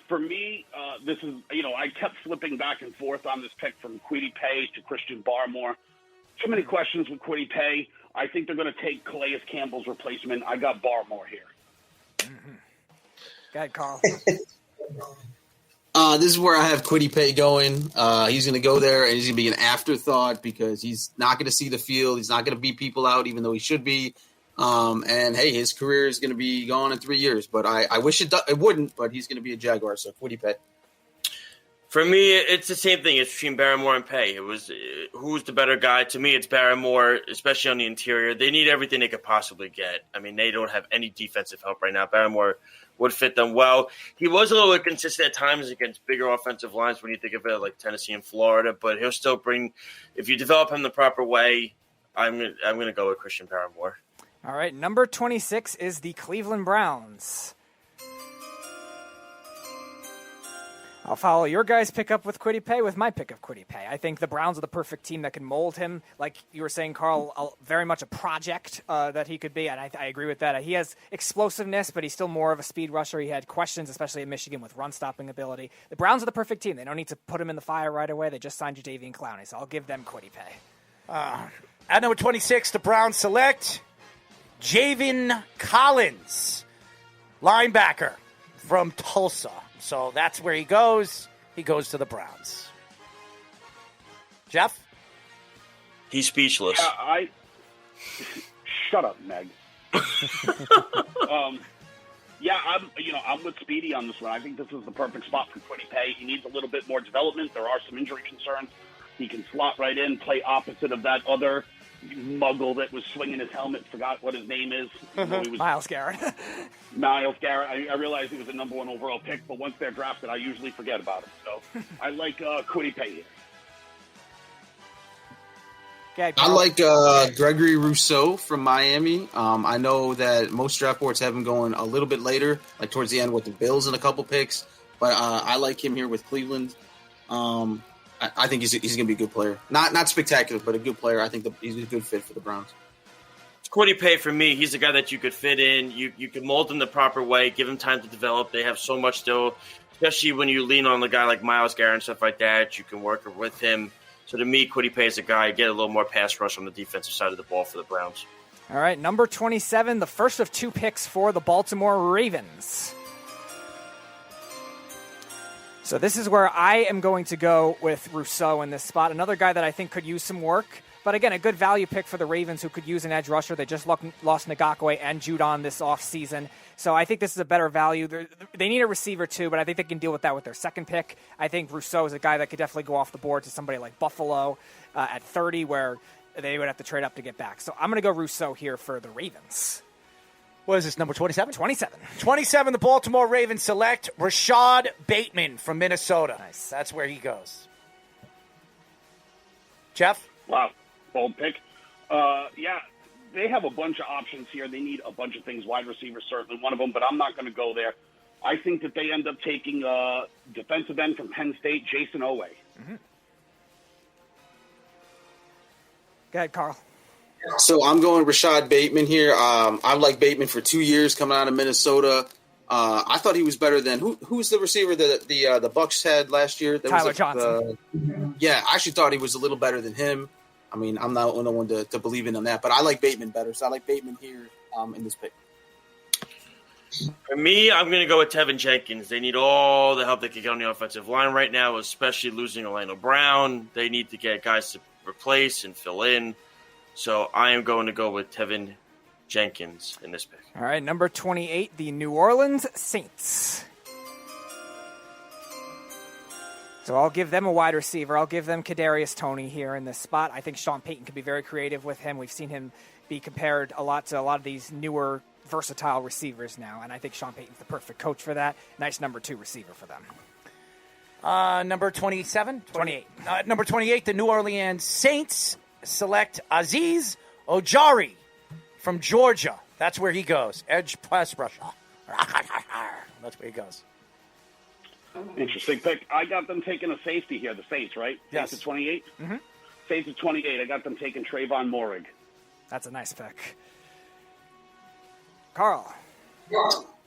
for me, this is, I kept flipping back and forth on this pick from Kwity Paye to Christian Barmore. Too many questions with Kwity Paye. I think they're going to take Calais Campbell's replacement. I got Barmore here. Mm-hmm. Go ahead, Carl. This is where I have Kwity Paye going. He's going to go there, and he's going to be an afterthought because he's not going to see the field. He's not going to beat people out, even though he should be. And hey, his career is going to be gone in 3 years, but I wish it wouldn't, but he's going to be a Jaguar. So Kwity Paye. For me, it's the same thing. It's between Barmore and Paye. It was who's the better guy. To me, it's Barmore, especially on the interior. They need everything they could possibly get. They don't have any defensive help right now. Barmore would fit them well. He was a little inconsistent at times against bigger offensive lines when you think of it like Tennessee and Florida, but he'll still bring – if you develop him the proper way, I'm going to go with Christian Barmore. All right, number 26 is the Cleveland Browns. I'll follow your guys' pick up with Kwity Paye with my pick of Kwity Paye. I think the Browns are the perfect team that can mold him. Like you were saying, Carl, very much a project that he could be, and I agree with that. He has explosiveness, but he's still more of a speed rusher. He had questions, especially at Michigan, with run-stopping ability. The Browns are the perfect team. They don't need to put him in the fire right away. They just signed Jadeveon Clowney, so I'll give them Kwity Paye. At number 26, the Browns select Javen Collins, linebacker from Tulsa. So that's where he goes. He goes to the Browns. Jeff? He's speechless. Shut up, Meg. Yeah, I'm with Speedy on this one. I think this is the perfect spot for Quiddy Pay. He needs a little bit more development. There are some injury concerns. He can slot right in, play opposite of that other muggle that was swinging his helmet. Forgot what his name is. Myles Garrett. Myles Garrett. I realized he was a number 1 overall pick, but once they're drafted, I usually forget about him. So I like Quiddy Pay here. Okay, I like Gregory Rousseau from Miami. I know that most draft boards have him going a little bit later, like towards the end with the Bills and a couple picks. But I like him here with Cleveland. I think he's going to be a good player. Not spectacular, but a good player. I think he's a good fit for the Browns. It's Quiddy Pay for me. He's a guy that you could fit in. You can mold him the proper way, give him time to develop. They have so much still, especially when you lean on a guy like Myles Garrett and stuff like that. You can work with him. So to me, Quiddy Pay is a guy, get a little more pass rush on the defensive side of the ball for the Browns. All right, number 27, the first of 2 picks for the Baltimore Ravens. So this is where I am going to go with Rousseau in this spot. Another guy that I think could use some work. But again, a good value pick for the Ravens who could use an edge rusher. They just lost Ngakwe and Judon this offseason. So I think this is a better value. They need a receiver too, but I think they can deal with that with their second pick. I think Rousseau is a guy that could definitely go off the board to somebody like Buffalo at 30 where they would have to trade up to get back. So I'm going to go Rousseau here for the Ravens. What is this, number 27? 27. 27, the Baltimore Ravens select Rashad Bateman from Minnesota. Nice. That's where he goes. Jeff? Wow, bold pick. Yeah, they have a bunch of options here. They need a bunch of things. Wide receiver, certainly one of them, but I'm not going to go there. I think that they end up taking defensive end from Penn State, Jason Owe. Mm-hmm. Go ahead, Carl. So I'm going Rashad Bateman here. I've liked Bateman for 2 years coming out of Minnesota. I thought he was better than who's the receiver that the Bucs had last year? Tyler Johnson. Yeah, I actually thought he was a little better than him. I mean, I'm not the one to believe in on that, but I like Bateman better. So I like Bateman here in this pick. For me, I'm going to go with Tevin Jenkins. They need all the help they can get on the offensive line right now, especially losing Orlando Brown. They need to get guys to replace and fill in. So I am going to go with Tevin Jenkins in this pick. All right, number 28, the New Orleans Saints. So I'll give them a wide receiver. I'll give them Kadarius Toney here in this spot. I think Sean Payton can be very creative with him. We've seen him be compared a lot to a lot of these newer, versatile receivers now, and I think Sean Payton's the perfect coach for that. Nice number 2 receiver for them. Number 27? 28. Number 28, the New Orleans Saints select Azeez Ojari from Georgia. That's where he goes. Edge pass rusher. That's where he goes. Interesting pick. I got them taking a safety here, the Saints, right? Yes. Saints at 28? Mm-hmm. Saints at 28. I got them taking Trayvon Moehrig. That's a nice pick. Carl.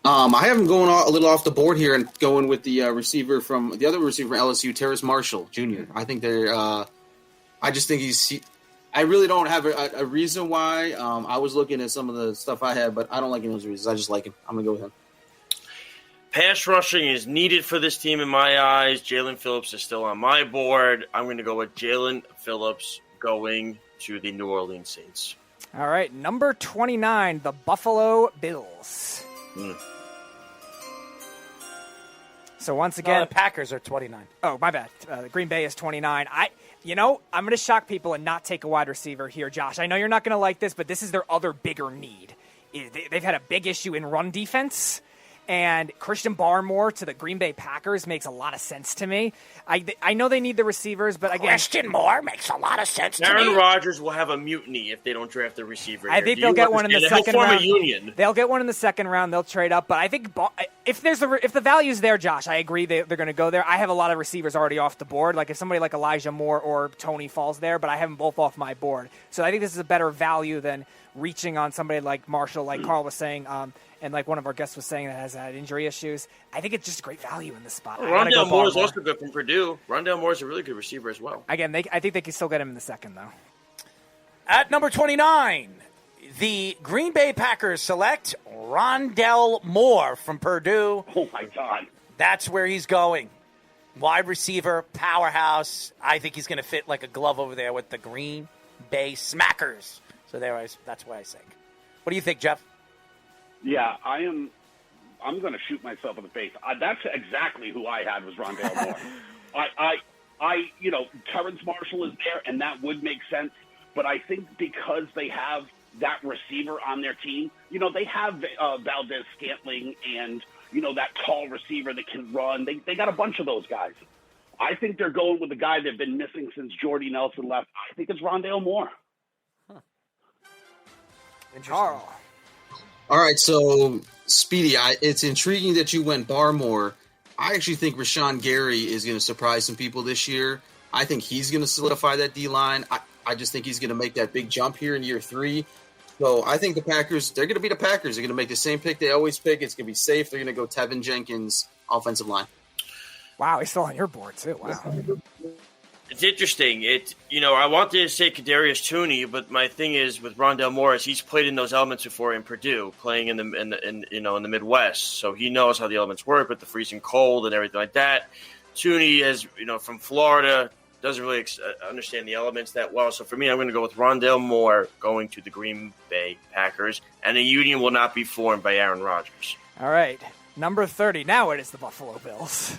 I have him going a little off the board here and going with the receiver from the other receiver from LSU, Terrace Marshall Jr. I think they're. I just think I really don't have a reason why. I was looking at some of the stuff I had, but I don't like any of those reasons. I just like him. I'm gonna go with him. Pass rushing is needed for this team in my eyes. Jalen Phillips is still on my board. I'm going to go with Jalen Phillips going to the New Orleans Saints. All right, number 29, the Buffalo Bills. So once again, the Packers are 29. Oh, my bad. Green Bay is 29. I'm going to shock people and not take a wide receiver here, Josh. I know you're not going to like this, but this is their other bigger need. They've had a big issue in run defense. And Christian Barmore to the Green Bay Packers makes a lot of sense to me. I know they need the receivers, but again... Christian Moore makes a lot of sense to me. Aaron Rodgers will have a mutiny if they don't draft a receiver. I think they'll get one in the second round. A union. They'll get one in the second round. They'll trade up. But I think if the value's there, Josh, I agree they're going to go there. I have a lot of receivers already off the board. Like if somebody like Elijah Moore or Tony falls there, but I have them both off my board. So I think this is a better value than reaching on somebody like Marshall, like Carl was saying, and like one of our guests was saying that has had injury issues. I think it's just great value in this spot. Rondale Moore is also good from Purdue. Rondale Moore is a really good receiver as well. Again, I think they can still get him in the second, though. At number 29, the Green Bay Packers select Rondale Moore from Purdue. Oh, my God. That's where he's going. Wide receiver, powerhouse. I think he's going to fit like a glove over there with the Green Bay Smackers. So that's why I think. What do you think, Jeff? Yeah, I am I'm going to shoot myself in the face. That's exactly who I had was Rondale Moore. Terrence Marshall is there, and that would make sense. But I think because they have that receiver on their team, they have Valdez-Scantling and, that tall receiver that can run. They got a bunch of those guys. I think they're going with the guy they've been missing since Jordy Nelson left. I think it's Rondale Moore. Carl. All right, so Speedy, it's intriguing that you went Barmore. I actually think Rashawn Gary is going to surprise some people this year. I think he's going to solidify that D-line. I just think he's going to make that big jump here in year 3. So I think the Packers, they're going to be the Packers. They're going to make the same pick they always pick. It's going to be safe. They're going to go Tevin Jenkins, offensive line. Wow, he's still on your board, too. Wow. It's interesting. I wanted to say Kadarius Toney, but my thing is with Rondale Morris, he's played in those elements before in Purdue, playing in the Midwest, so he knows how the elements work with the freezing cold and everything like that. Toney, as from Florida, doesn't really understand the elements that well. So for me, I'm going to go with Rondale Moore going to the Green Bay Packers, and a union will not be formed by Aaron Rodgers. All right, number 30. Now it is the Buffalo Bills.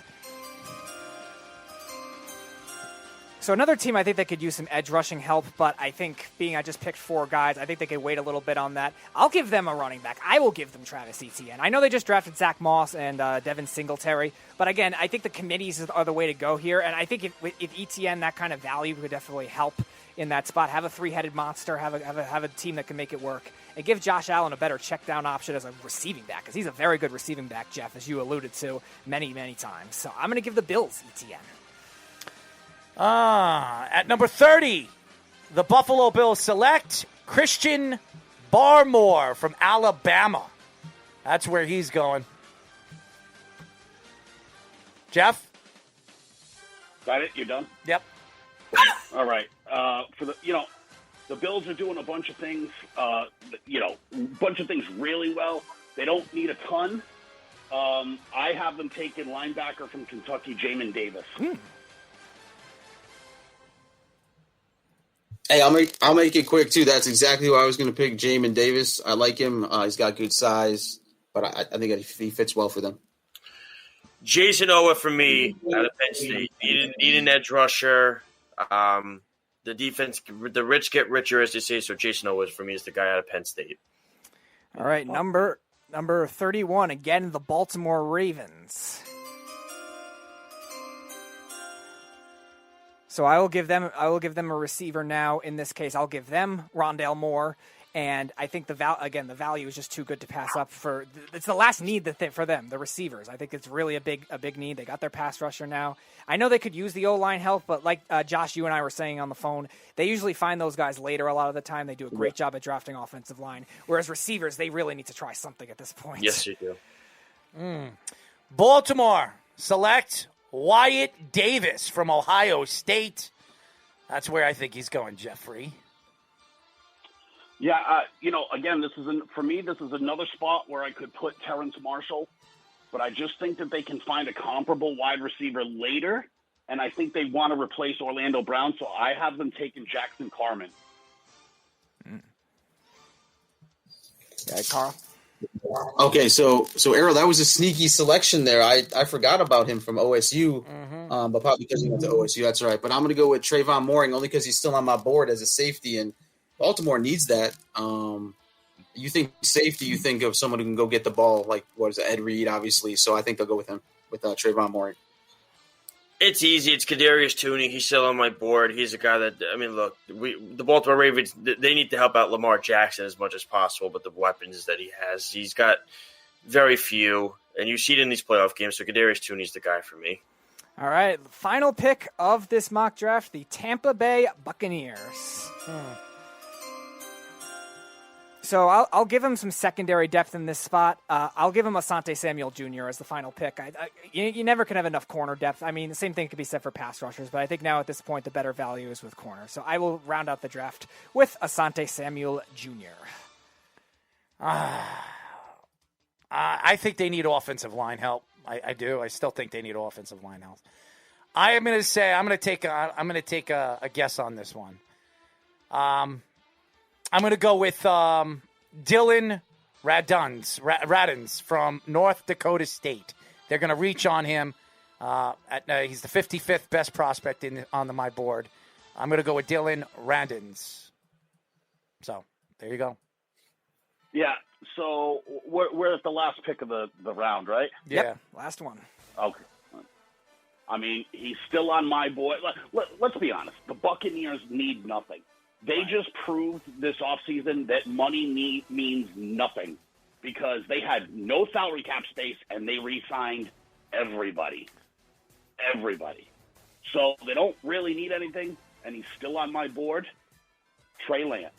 So another team, I think they could use some edge rushing help, but I think I just picked 4 guys, I think they could wait a little bit on that. I'll give them a running back. I will give them Travis Etienne. I know they just drafted Zach Moss and Devin Singletary, but again, I think the committees are the way to go here, and I think if Etienne, that kind of value could definitely help in that spot. Have a 3-headed monster, have a team that can make it work, and give Josh Allen a better check down option as a receiving back, because he's a very good receiving back, Jeff, as you alluded to many, many times. So I'm going to give the Bills Etienne. At number 30, the Buffalo Bills select Christian Barmore from Alabama. That's where he's going. Jeff? Got it? You're done? Yep. All right. The Bills are doing a bunch of things, really well. They don't need a ton. I have them taking linebacker from Kentucky, Jamin Davis. Hey, I'll make it quick too. That's exactly who I was going to pick, Jamin Davis. I like him. He's got good size, but I think he fits well for them. Jason Owa for me out of Penn State. Need an edge rusher. The defense, the rich get richer, as they say. So Jason Owa for me is the guy out of Penn State. All right, number 31 again, the Baltimore Ravens. So I will give them a receiver now. In this case, I'll give them Rondale Moore, and I think the value is just too good to pass up. It's the last need for them, the receivers. I think it's really a big need. They got their pass rusher now. I know they could use the O-line help, but like Josh, you and I were saying on the phone, they usually find those guys later a lot of the time. They do a great job at drafting offensive line, whereas receivers, they really need to try something at this point. Yes, you do. Baltimore select Wyatt Davis from Ohio State. That's where I think he's going, Jeffrey. Yeah, again, this is another spot where I could put Terrence Marshall, but I just think that they can find a comparable wide receiver later, and I think they want to replace Orlando Brown, so I have them taking Jackson Carman. Yeah, Carl. Okay, so Errol, that was a sneaky selection there. I forgot about him from OSU, but probably because he went to OSU. That's right. But I'm going to go with Trayvon Mooring only because he's still on my board as a safety, and Baltimore needs that. You think safety, you think of someone who can go get the ball, like Ed Reed, obviously. So I think they'll go with him, with Trayvon Mooring. It's easy. It's Kadarius Toney. He's still on my board. He's a guy that, the Baltimore Ravens, they need to help out Lamar Jackson as much as possible, but the weapons that he has, he's got very few, and you see it in these playoff games, so Kadarius Toney's the guy for me. All right, final pick of this mock draft, the Tampa Bay Buccaneers. So I'll give him some secondary depth in this spot. I'll give him Asante Samuel Jr. as the final pick. You never can have enough corner depth. I mean, the same thing could be said for pass rushers, but I think now at this point the better value is with corner. So I will round out the draft with Asante Samuel Jr. I think they need offensive line help. I do. I still think they need offensive line help. I'm going to take a guess on this one. I'm going to go with Dylan Radins from North Dakota State. They're going to reach on him. He's the 55th best prospect on my board. I'm going to go with Dylan Radins. So there you go. Yeah. So we're at the last pick of the round, right? Yeah. Yep, last one. Okay. I mean, he's still on my board. Let's be honest. The Buccaneers need nothing. They just proved this offseason that money means nothing because they had no salary cap space and they re-signed everybody. Everybody. So they don't really need anything, and he's still on my board. Trey Lance.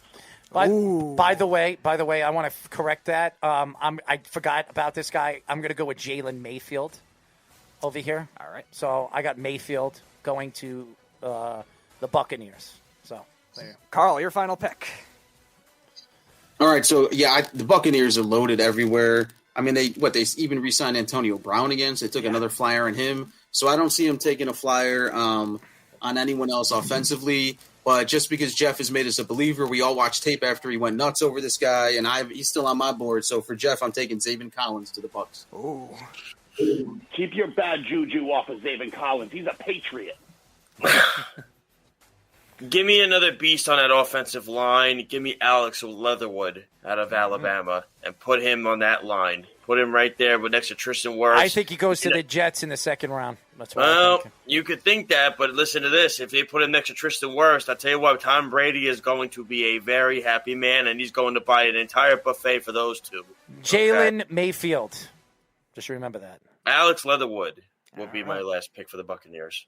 By the way, I want to correct that. I forgot about this guy. I'm going to go with Jalen Mayfield over here. All right. So I got Mayfield going to the Buccaneers. So there you go. Carl, your final pick. All right, so the Buccaneers are loaded everywhere. I mean, they even re-signed Antonio Brown again, so they took another flyer on him. So I don't see him taking a flyer on anyone else offensively. But just because Jeff has made us a believer, we all watched tape after he went nuts over this guy, and he's still on my board. So for Jeff, I'm taking Zaven Collins to the Bucs. Ooh. Keep your bad juju off of Zaven Collins. He's a Patriot. Give me another beast on that offensive line. Give me Alex Leatherwood out of Alabama and put him on that line. Put him right there next to Tristan Wirfs. I think he goes to the Jets in the second round. That's what I think. You could think that, but listen to this. If they put him next to Tristan Wirfs, I'll tell you what, Tom Brady is going to be a very happy man, and he's going to buy an entire buffet for those two. Jalen Mayfield. Just remember that. Alex Leatherwood will be my last pick for the Buccaneers.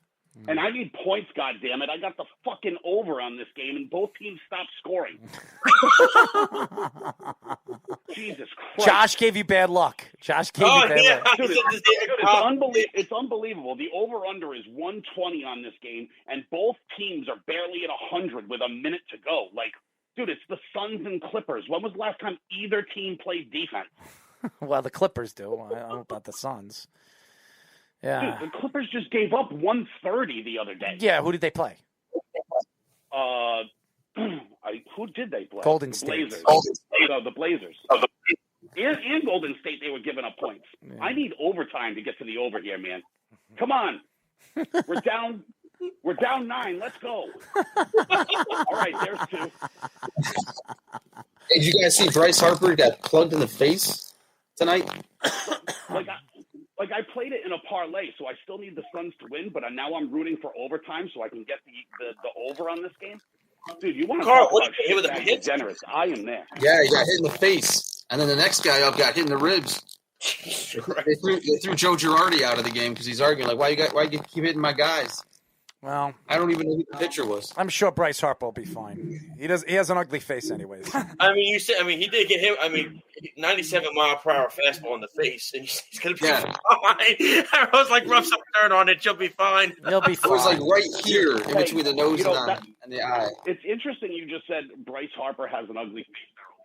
And I need points, goddammit. I got the fucking over on this game, and both teams stopped scoring. Jesus Christ. Josh gave you bad luck. Luck. Dude, it's unbelievable. The over-under is 120 on this game, and both teams are barely at 100 with a minute to go. Like, dude, it's the Suns and Clippers. When was the last time either team played defense? Well, the Clippers do. I don't know about the Suns. Yeah. Dude, the Clippers just gave up 130 the other day. Yeah, who did they play? Who did they play? Golden the State. Blazers. No, the Blazers. And Golden State, they were giving up points. Yeah. I need overtime to get to the over here, man. Come on. We're down 9. Let's go. All right, there's 2. Hey, did you guys see Bryce Harper got plugged in the face tonight? I played it in a parlay, so I still need the Suns to win, but now I'm rooting for overtime so I can get the over on this game. Dude, you want to talk about shit that's generous. I am there. Yeah, he got hit in the face. And then the next guy up got hit in the ribs. They threw Joe Girardi out of the game because he's arguing, like, why you keep hitting my guys? Well, I don't even know who the pitcher was. I'm sure Bryce Harper will be fine. He has an ugly face anyways. He did get hit. 97-mile-per-hour fastball in the face, and he's going to be fine. I was like, rub some dirt on it. You'll be fine. He'll be fine. It was like right here in between the nose and the eye. It's interesting you just said Bryce Harper has an ugly face.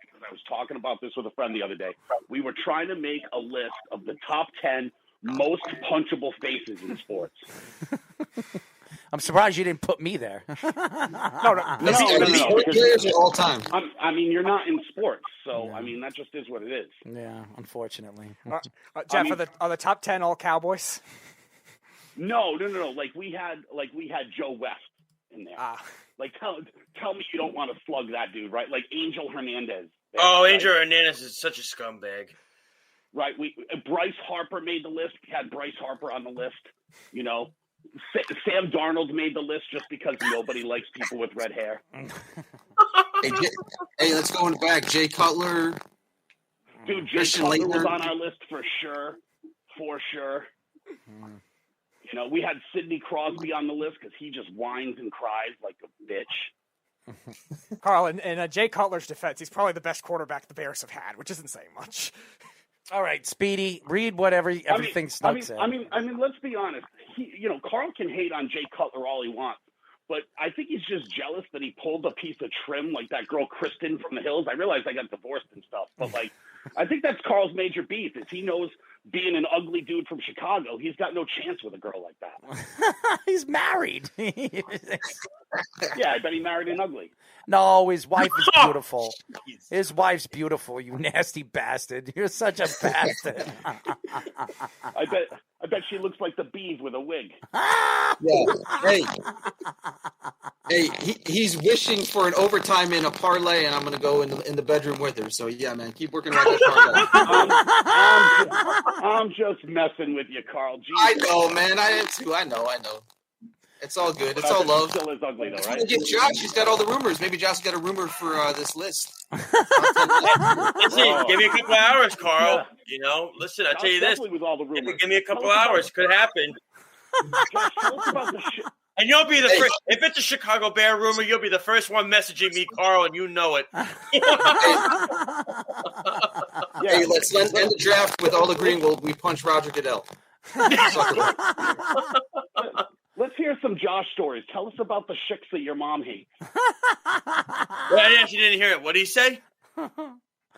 Because I was talking about this with a friend the other day. We were trying to make a list of the top 10 most punchable faces in sports. I'm surprised you didn't put me there. No. Players are all time. I mean, you're not in sports, so I mean that just is what it is. Yeah, unfortunately. Jeff, are the top 10 all Cowboys? No. Like we had Joe West in there. Like tell me you don't want to slug that dude, right? Like Angel Hernandez. Angel Hernandez is such a scumbag. Right. Bryce Harper made the list. We had Bryce Harper on the list. You know. Sam Darnold made the list just because nobody likes people with red hair. Hey, let's go in the back. Jay Cutler. Dude, Jay Cutler was on our list for sure. You know, we had Sidney Crosby on the list because he just whines and cries like a bitch. Carl, in Jay Cutler's defense, he's probably the best quarterback the Bears have had, which isn't saying much. All right, Speedy, read everything Snug said. I mean, let's be honest. Carl can hate on Jay Cutler all he wants, but I think he's just jealous that he pulled a piece of trim like that girl Kristen from the Hills. I realize I got divorced and stuff, but I think that's Carl's major beef. Is he knows being an ugly dude from Chicago, he's got no chance with a girl like that. He's married. Yeah, I bet he married an ugly. No, his wife is beautiful. His wife's beautiful, you nasty bastard. You're such a bastard. I bet she looks like the bees with a wig. Yeah. Hey, he's wishing for an overtime in a parlay, and I'm going to go in the bedroom with her. So, yeah, man, keep working around that parlay. I'm just messing with you, Carl. Jesus. I know, man. I am too. I know. It's all good. It's all love. Still is ugly, though, right? Get Josh. He's got all the rumors. Maybe Josh got a rumor for this list. Listen, give me a couple hours, Carl. Yeah. You know, listen, I'll tell you this. With all the rumors. Give me a couple hours. Could happen. Josh, tell us about the shit. And you'll be the first. If it's a Chicago Bear rumor, you'll be the first one messaging me, Carl, and you know it. Hey, let's end the draft with all agreeing we punch Roger Goodell. Let's hear some Josh stories. Tell us about the chicks that your mom hates. Well, I actually didn't hear it. What did he say?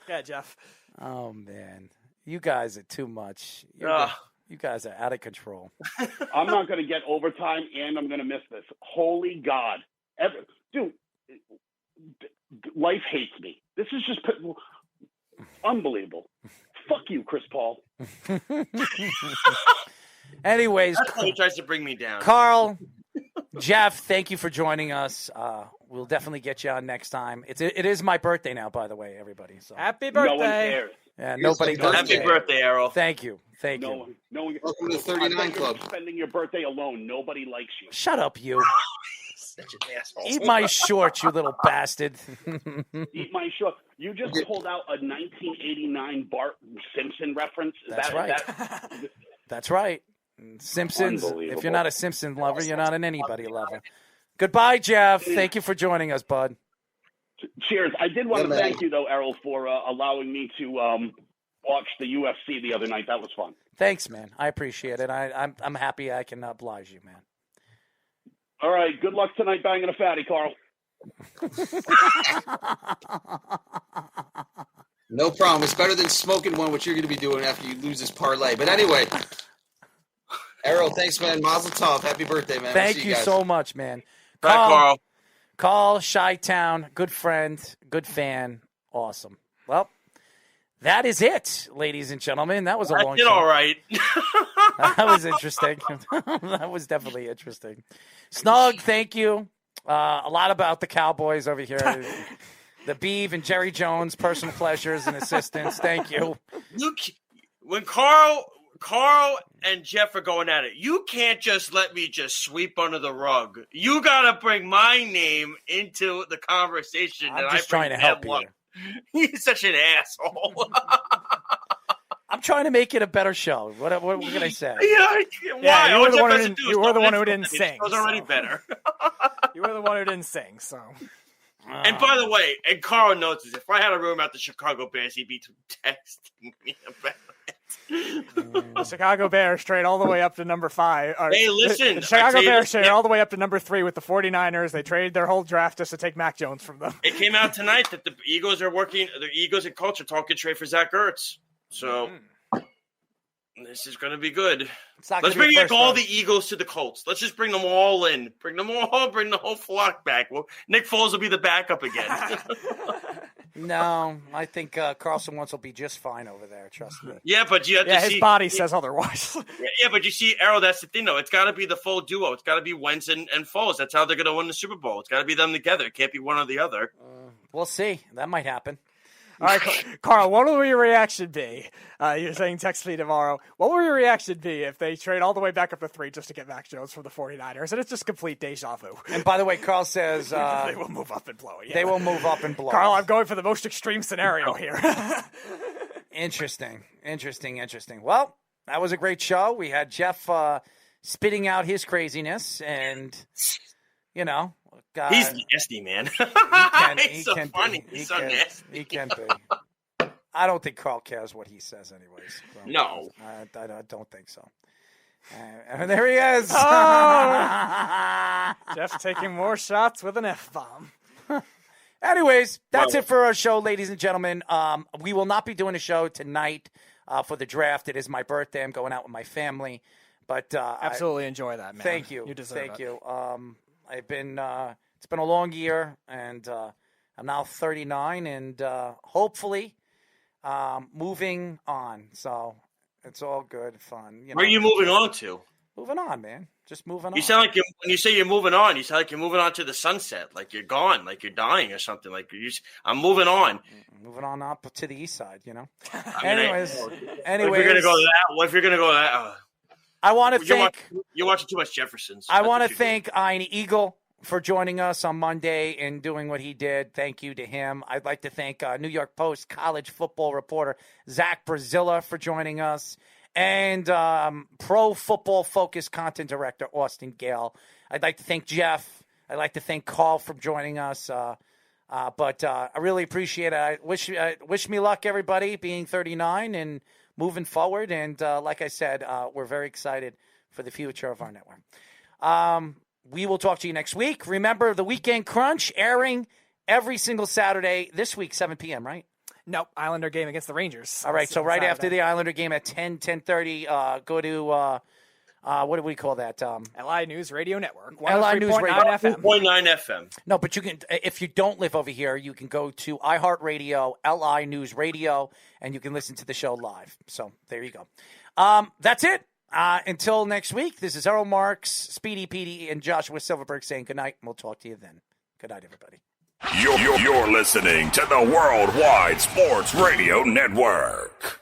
Yeah, Jeff. Oh, man. You guys are too much. You guys are out of control. I'm not going to get overtime, and I'm going to miss this. Holy God. Dude, life hates me. This is just unbelievable. Fuck you, Chris Paul. Anyways, that's why he tries to bring me down. Carl, Jeff, thank you for joining us. We'll definitely get you on next time. It is my birthday now, by the way, everybody. So happy birthday! No one cares. Yeah, nobody does. Happy birthday, Errol. Thank you. No one. Welcome to the 39 Club. Spending your birthday alone. Nobody likes you. Shut up, you. Such an asshole. Eat my shorts, you little bastard. Eat my shorts. You just pulled out a 1989 Bart Simpson reference. That's right. That's right. Simpsons. If you're not a Simpson lover, you're not an anybody lover. Goodbye, Jeff. Thank you for joining us, bud. Cheers. I did want to thank you, though, Errol, for allowing me to watch the UFC the other night. That was fun. Thanks, man. I appreciate it. I'm happy I can oblige you, man. All right. Good luck tonight banging a fatty, Carl. No problem. It's better than smoking one, which you're going to be doing after you lose this parlay. But anyway, Errol, thanks, man. Mazel tov. Happy birthday, man. Thank you so much, man. Bye, Carl, Chi-Town, good friend, good fan, awesome. Well, that is it, ladies and gentlemen. That was a long show. All right. That was interesting. That was definitely interesting. Snug, thank you. A lot about the Cowboys over here. The Beeve and Jerry Jones, personal pleasures and assistants. Thank you. When Carl and Jeff are going at it, you can't just let me just sweep under the rug. You got to bring my name into the conversation. I'm just trying to help you. He's such an asshole. I'm trying to make it a better show. What can I say? Why? You were the one who didn't sing. It was already better. You were the one who didn't sing, so. And by the way, and Carl knows this, if I had a room at the Chicago Bears, he'd be texting me about it. The Chicago Bears trade all the way up to number 5. Hey, listen. The Chicago Bears trade all the way up to number 3 with the 49ers. They traded their whole draft just to take Mac Jones from them. It came out tonight that the Eagles and Colts are talking trade for Zach Ertz. So this is going to be good. Let's bring in all the Eagles to the Colts. Let's just bring them all in. Bring the whole flock back. Well, Nick Foles will be the backup again. No, I think Carson Wentz will be just fine over there. Trust me. Yeah, but you have to see. His body says otherwise. Yeah, but you see, Errol, that's the thing, though. It's got to be the full duo. It's got to be Wentz and Foles. That's how they're going to win the Super Bowl. It's got to be them together. It can't be one or the other. We'll see. That might happen. All right, Carl, what will your reaction be? You're saying text me tomorrow. What will your reaction be if they trade all the way back up to 3 just to get Mac Jones from the 49ers? And it's just complete deja vu. And by the way, Carl says they will move up and blow it. Yeah. They will move up and blow Carl, I'm going for the most extreme scenario here. Interesting. Well, that was a great show. We had Jeff spitting out his craziness, and, he's nasty, man. He's so funny. He's so nasty. He can be. I don't think Carl cares what he says anyways. No. I don't think so. And there he is. Oh! Jeff taking more shots with an F-bomb. Anyways, that's it for our show, ladies and gentlemen. We will not be doing a show tonight for the draft. It is my birthday. I'm going out with my family. But absolutely enjoy that, man. Thank you. You deserve it. Thank you. I've been It's been a long year, and I'm now 39, and hopefully moving on. So it's all good fun. Where are you moving on to? Moving on, man. Just moving on. You sound like when you say you're moving on, you sound like you're moving on to the sunset, like you're gone, like you're dying or something. Like I'm moving on. Moving on up to the east side, you know. Anyways, anyways, what if you're gonna go to that? What if you're gonna go to that? I want to thank. You're watching too much Jeffersons. I want to thank Ian Eagle for joining us on Monday and doing what he did. Thank you to him. I'd like to thank New York Post college football reporter Zach Brazilla for joining us, and pro football focused content director Austin Gayle. I'd like to thank Jeff. I'd like to thank Carl for joining us. But I really appreciate it. I wish me luck, everybody, being 39 and moving forward. And like I said, we're very excited for the future of our network. We will talk to you next week. Remember, the Weekend Crunch airing every single Saturday this week, 7 p.m., right? Nope, Islander game against the Rangers. All right, so right after the Islander game at 10:30, go to, what do we call that? LI News Radio Network. LI News Radio 103.9 FM. 1.9 FM. No, but you can, if you don't live over here, you can go to iHeartRadio, LI News Radio, and you can listen to the show live. So there you go. That's it. Until next week, this is Errol Marks, Speedy Petey, and Joshua Silverberg saying good night, and we'll talk to you then. Good night, everybody. You're listening to the Worldwide Sports Radio Network.